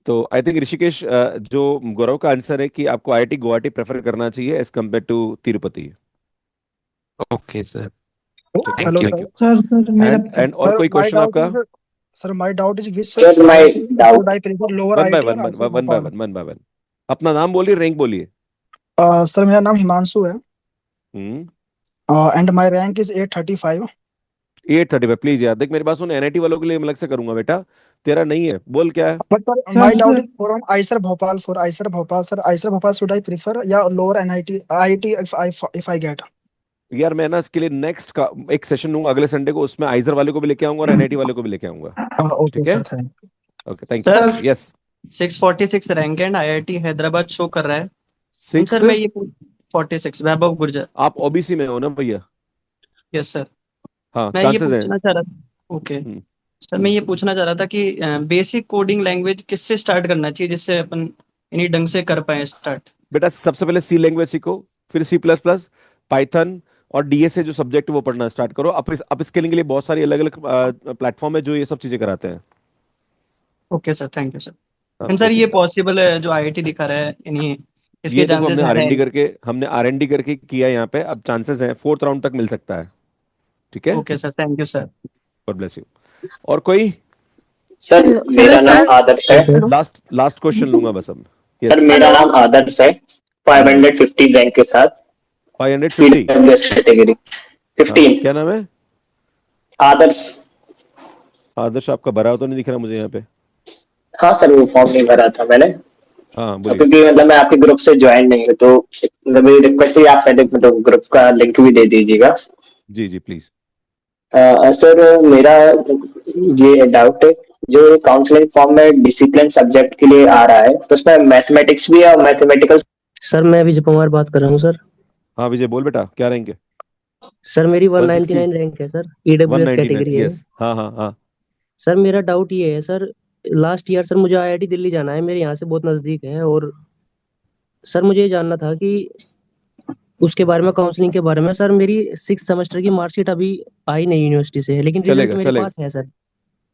तो आई थिंक ऋषिकेश, जो गौरव का आंसर है कि आपको आईआईटी गुवाहाटी प्रेफर करना चाहिए as compare to Tirupati. Okay sir, ठीक है, thank hello you. Thank sir. You. Sir मेरा एंड और सर कोई माय क्वेश्चन डाउट आपका? Is sir my doubt is which sir my doubt should I prefer lower one by IIT one, और IIT one by Bhopal? One, one by one. अपना नाम बोलिए, rank बोलिए। Sir मेरा नाम हिमांशु है hmm, and my rank is 835। 835, please यार, देख मेरे पास उन एनआईटी वालों के लिए मैं अलग से करूंगा बेटा, तेरा नहीं है, बोल क्या है। But sir my doubt is from IISER Bhopal, for IISER Bhopal sir, IISER Bhopal should I prefer या lower NIT IIT if I get? यार मैं ना इसके लिए नेक्स्ट का एक सेशन लूंगा अगले संडे को, उसमें आइजर वाले को भी लेके आऊंगा और एनआईटी वाले को भी लेके आऊंगा। ओके ठीक है, sir, thank okay, thank you. Sir yes, 646 rank and IIT Hyderabad show कर रहा है। सिक्स। सर मैं ये 46 वैभव गुर्जर। आप ओबीसी में हो ना भैया? Yes sir. हाँ, मैं ये चांसेस हैं। पूछना चाह रहा था, ओके सर, मैं हम्म। ये पूछना चाह रहा था कि बेसिक कोडिंग लैंग्वेज किससे स्टार्ट करना चाहिए जिससे अपन इन्हीं ढंग से कर पाए स्टार्ट? बेटा सबसे पहले सी लैंग्वेज सीखो, फिर सी प्लस प्लस, पाइथन और डीएसए जो सब्जेक्ट है वो पढ़ना स्टार्ट करो। अप स्किलिंग के लिए बहुत सारी अलग अलग प्लेटफॉर्म है जो ये सब चीजें कराते हैं। Okay sir, thank you sir. हाँ, एंड सर ओके ये बेटा। पॉसिबल है जो आईआईटी दिखा रहा है इन्हीं इसके ये देखो, चांसेस हमने है? आर एन डी करके किया है यहाँ पे, अब चांसेस हैं 4th राउंड तक मिल सकता है। ठीक है, okay sir, thank you sir. God bless you. और कोई? सर मेरा नाम आदर्श है। लास्ट लास्ट क्वेश्चन लूंगा बस अब। सर यस, मेरा नाम आदर्श है, 550 रैंक के साथ, 550। ईडब्ल्यूएस कैटेगरी हाँ, 15। क्या नाम है? आदर्श। आदर्श, आपका भरा हुआ तो नहीं दिख रहा मुझे यहाँ पे। हाँ सर, वो फॉर्म नहीं भरा था मैंने, हाँ बोलिए। क्योंकि मतलब मैं आपके ग्रुप से ज्वाइन नहीं हूँ, तो मतलब मेरी रिक्वेस्ट है आप पहले मतलब ग्रुप का लिंक भी दे दीजिएगा। जी जी प्लीज। सर मेरा ये डाउट है, जो काउंसलिंग फॉर्म में डिसिप्लिन सब्जेक्ट के लिए आ रहा है तो उसमें मैथमेटिक्स भी है और मैथमेटिकल। सर मैं विजय कुमार बात कर रहा हूँ सर। हाँ विजय, बोल बेटा, क्या रैंक है? सर मेरी 160, 199 रैंक है सर, ईडब्ल्यूएस 199, कैटेगरी है। यस, हाँ हाँ हाँ। सर मेरा डाउट ये है सर, लास्ट ईयर सर मुझे आईआईटी दिल्ली जाना है, मेरे यहाँ से बहुत नज़दीक है, और सर मुझे ये जानना था कि उसके बारे में, काउंसलिंग के बारे में। सर मेरी 6 सेमेस्टर की मार्कशीट अभी आई नहीं यूनिवर्सिटी से, लेकिन रिजल्ट चलेगा मेरे चलेगा पास है सर।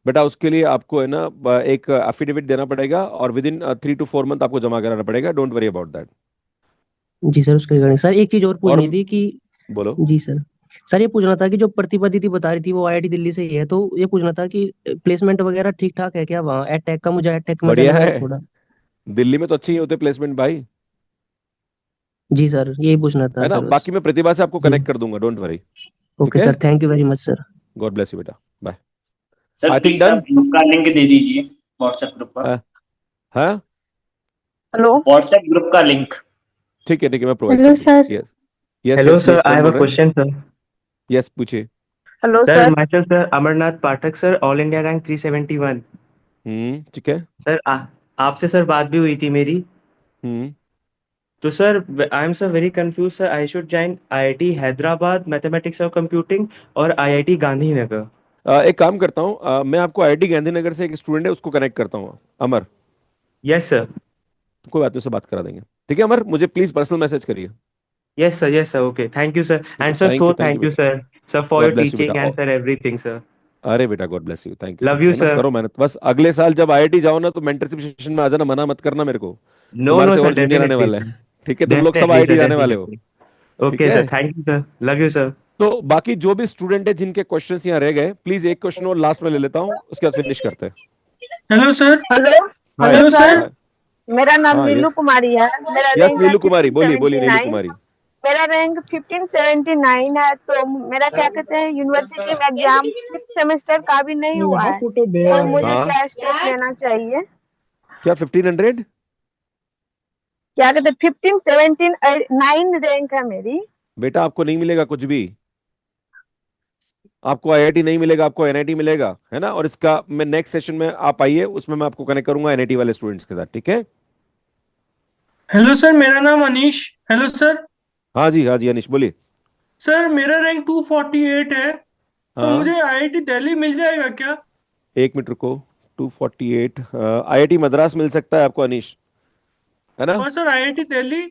बेटा, उसके लिए आपको है ना एक एफिडेविट देना पड़ेगा और विद इन 3 to 4 मंथ आपको जमा कराना पड़ेगा। Don't worry about that. जी सर, उसके रिगार्डिंग सर एक चीज और और पूछनी थी कि, बोलो। जी सर, सर ये पूछना था कि जो प्रतिभा दीदी बता रही थी वो आईआईटी दिल्ली से ही है, तो ये पूछना था कि प्लेसमेंट वगैरह ठीक ठाक है क्या वहाँ? एडटेक का, मुझे एडटेक में बढ़िया जाना है है, थोड़ा। दिल्ली में तो अच्छी ही होते प्लेसमेंट भाई, जी सर, यही पूछना था है ना। सर बस। बाकी मैं प्रतिभा से आपको जी, कनेक्ट कर दूंगा, डोंट वरी। ठीक ओके है, sir, thank you very much sir. God bless you बेटा, bye. Sir I think please आप डन। ग्रुप का लिंक दे दीजिए व्हाट्सएप ग्रुप का। हाँ हेलो व्हाट्सएप ग्रुप का लिंक। ठीक है मैं प्रोवाइड हेलो कर दूंगा। Sir. Yes yes hello yes sir, please, I कौन हैव बोल अ रहे हैं? Question sir. यस पूछिए। Hello sir sir. Myself sir Amarnath पाठक सर, ऑल इंडिया रैंक 371। ठीक है। सर आपसे सर बात भी हुई थी मेरी। हम्म तो sir I am sir very confuse sir, I should join IIT Hyderabad mathematics और कंप्यूटिंग और आईआईटी गांधीनगर। एक काम करता हूँ, मैं आपको आईआईटी गांधीनगर से एक स्टूडेंट है उसको कनेक्ट करता हूँ, अमर। Yes sir. कोई बात नहीं, उससे बात करा देंगे। ठीक है अमर, मुझे प्लीज पर्सनल मैसेज करिए। Yes sir, okay, thank you sir, ठीक है, and sir so thank you thank you बेटा। Sir for god your bless you teaching बेटा। And sir everything sir. अरे बेटा god bless you, thank love you, you है ना, sir. करो मेहनत। बस अगले साल जब आईआईटी जाओ ना तो मेंटरशिप सेशन में आ जाना, मना मत करना मेरे को। नो तुम्हारे नो से सर, और जूनियर आने डेफिनेटली वाले सर, हैं। ठीक है, तुम लोग सब डेफिनेटली आईआईटी सर, जाने वाले हो। डेफिनेटली। ठीक ओके है। Sir, thank you sir, love you sir. तो बाकी जो भी स्टूडेंट है जिनके क्वेश्चंस यहाँ रह गए, प्लीज एक क्वेश्चन और लास्ट में ले लेता हूँ, उसके बाद फिनिश करते हैं। Hello sir. Hello hi hello sir. Hi. मेरा नाम हाँ नीलू यस कुमारी है। मेरा यस, रैंक है नीलू कुमारी, बोलिए बोलिए नीलू 1579। कुमारी। मेरा रैंक 1579 है। तो मेरा क्या कहते हैं, यूनिवर्सिटी में एग्जाम 6 सेमेस्टर का भी नहीं हुआ है, तो मुझे हाँ क्या स्टेप लेना चाहिए? क्या 1500? क्या कहते हैं, 1579 रैंक है मेरी। बेटा आपको नहीं मिलेगा कुछ भी, आपको आईआईटी नहीं मिलेगा, आपको एनआईटी मिलेगा, है ना। और इसका मैं नेक्स्ट सेशन में आप आइए, उसमें मैं आपको कनेक्ट करूंगा एनआईटी वाले स्टूडेंट्स के साथ, ठीक है। हेलो सर, मेरा नाम अनीश। Hello sir. हाँ जी अनिश बोलिए। सर मेरा रैंक 248 है, तो हाँ मुझे आईआईटी दिल्ली मिल जाएगा क्या? एक मिनट रुको। 248 आईआईटी मद्रास मिल सकता है आपको अनिश, है ना। और sir IIT Delhi?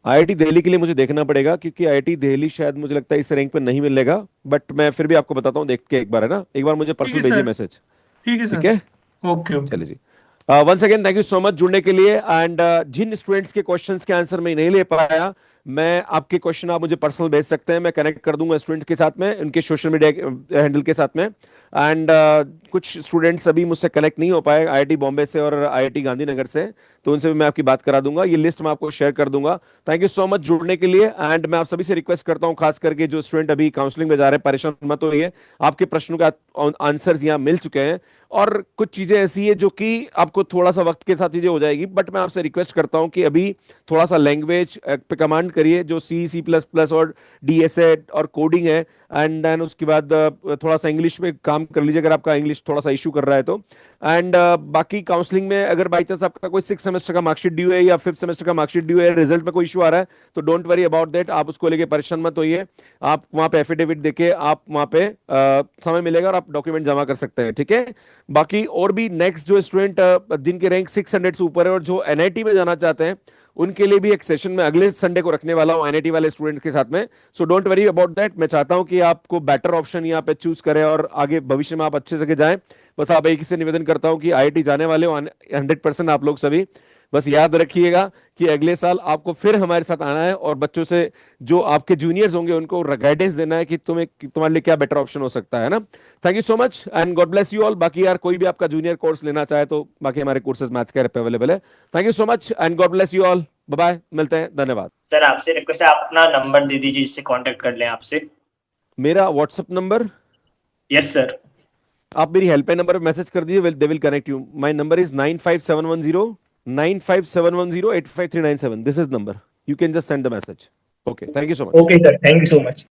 IIT Delhi के लिए मुझे देखना पड़ेगा, क्योंकि आईआईटी दिल्ली शायद मुझे लगता है इस रैंक पे नहीं मिलेगा, बट मैं फिर भी आपको बताता हूँ देख के एक बार, है ना। एक बार मुझे ठीक पर्सनल है भेजिए सर। मैसेज। ठीक है ठीक सर। है, ओके ओके। चलिए जी। Once again thank you so much जुड़ने के लिए। एंड जिन स्टूडेंट्स के क्वेश्चंस के आंसर मैं नहीं ले पाया, मैं आपके क्वेश्चन आप मुझे पर्सनल भेज सकते हैं, मैं कनेक्ट कर दूंगा स्टूडेंट के साथ में, उनके सोशल मीडिया हैंडल के साथ में। एंड कुछ स्टूडेंट्स अभी मुझसे कनेक्ट नहीं हो पाए आईआईटी बॉम्बे से और आईआईटी गांधीनगर से, तो उनसे भी मैं आपकी बात करा दूंगा, ये लिस्ट मैं आपको शेयर कर दूंगा। थैंक यू सो मच जुड़ने के लिए। एंड मैं आप सभी से रिक्वेस्ट करता हूं, खास करके जो स्टूडेंट अभी काउंसलिंग में जा रहे हैं, परेशान मत होइए, आपके प्रश्नों का आंसर्स यहाँ मिल चुके हैं। और कुछ चीजें ऐसी है जो कि आपको थोड़ा सा वक्त के साथ चीजें हो जाएगी, बट मैं आपसे रिक्वेस्ट करता हूं कि अभी थोड़ा सा लैंग्वेज पे कमांड करिए, जो C++ और डीएसए और कोडिंग है। एंड देन उसके बाद थोड़ा सा इंग्लिश में काम कर लीजिए, अगर आपका इंग्लिश थोड़ा सा इशू कर रहा है तो। एंड बाकी काउंसलिंग में अगर बाई चांस आपका कोई 6 सेमेस्टर का मार्कशीट ड्यू है या 5th सेमेस्टर का मार्कशीट ड्यू है, रिजल्ट में कोई इशू आ रहा है, तो डोंट वरी अबाउट दैट, आप उसको लेके परेशान मत होइए। आप वहाँ पे एफिडेविट देके आप वहाँ पे समय मिलेगा और आप डॉक्यूमेंट जमा कर सकते हैं, ठीक है। बाकी और भी नेक्स्ट जो स्टूडेंट जिनके रैंक 600 से ऊपर है और जो एनआईटी में जाना चाहते हैं, उनके लिए भी एक सेशन में अगले संडे को रखने वाला हूं एनआईटी वाले स्टूडेंट्स के साथ में। So don't worry about that. मैं चाहता हूं कि आपको बेटर ऑप्शन यहाँ पे चूज करें और आगे भविष्य में आप अच्छे से जाएं। बस आप एक ही से निवेदन करता हूं कि आईआईटी जाने वाले हो 100% आप लोग सभी, बस याद रखिएगा कि अगले साल आपको फिर हमारे साथ आना है और बच्चों से, जो आपके जूनियर्स होंगे, उनको गाइडेंस देना है कि तुम्हारे लिए क्या बेटर ऑप्शन हो सकता है ना। Thank you so much and god bless you all. बाकी यार कोई भी आपका जूनियर कोर्स लेना चाहे तो बाकी हमारे कोर्सेज मैथ्स के ऐप पे अवेलेबल है। Thank you so much and god bless you all. Bye bye, मिलते हैं, धन्यवाद। सर आपसे रिक्वेस्ट है, आप अपना नंबर दे दीजिए जिससे कांटेक्ट कर लें आपसे। मेरा व्हाट्सएप नंबर? Yes sir. आप मेरी हेल्पलाइन नंबर पे मैसेज कर दीजिए, they will connect you. My number is 9571095710853997। This is number, you can just send the message. Okay, thank you so much. Okay sir, thank you so much.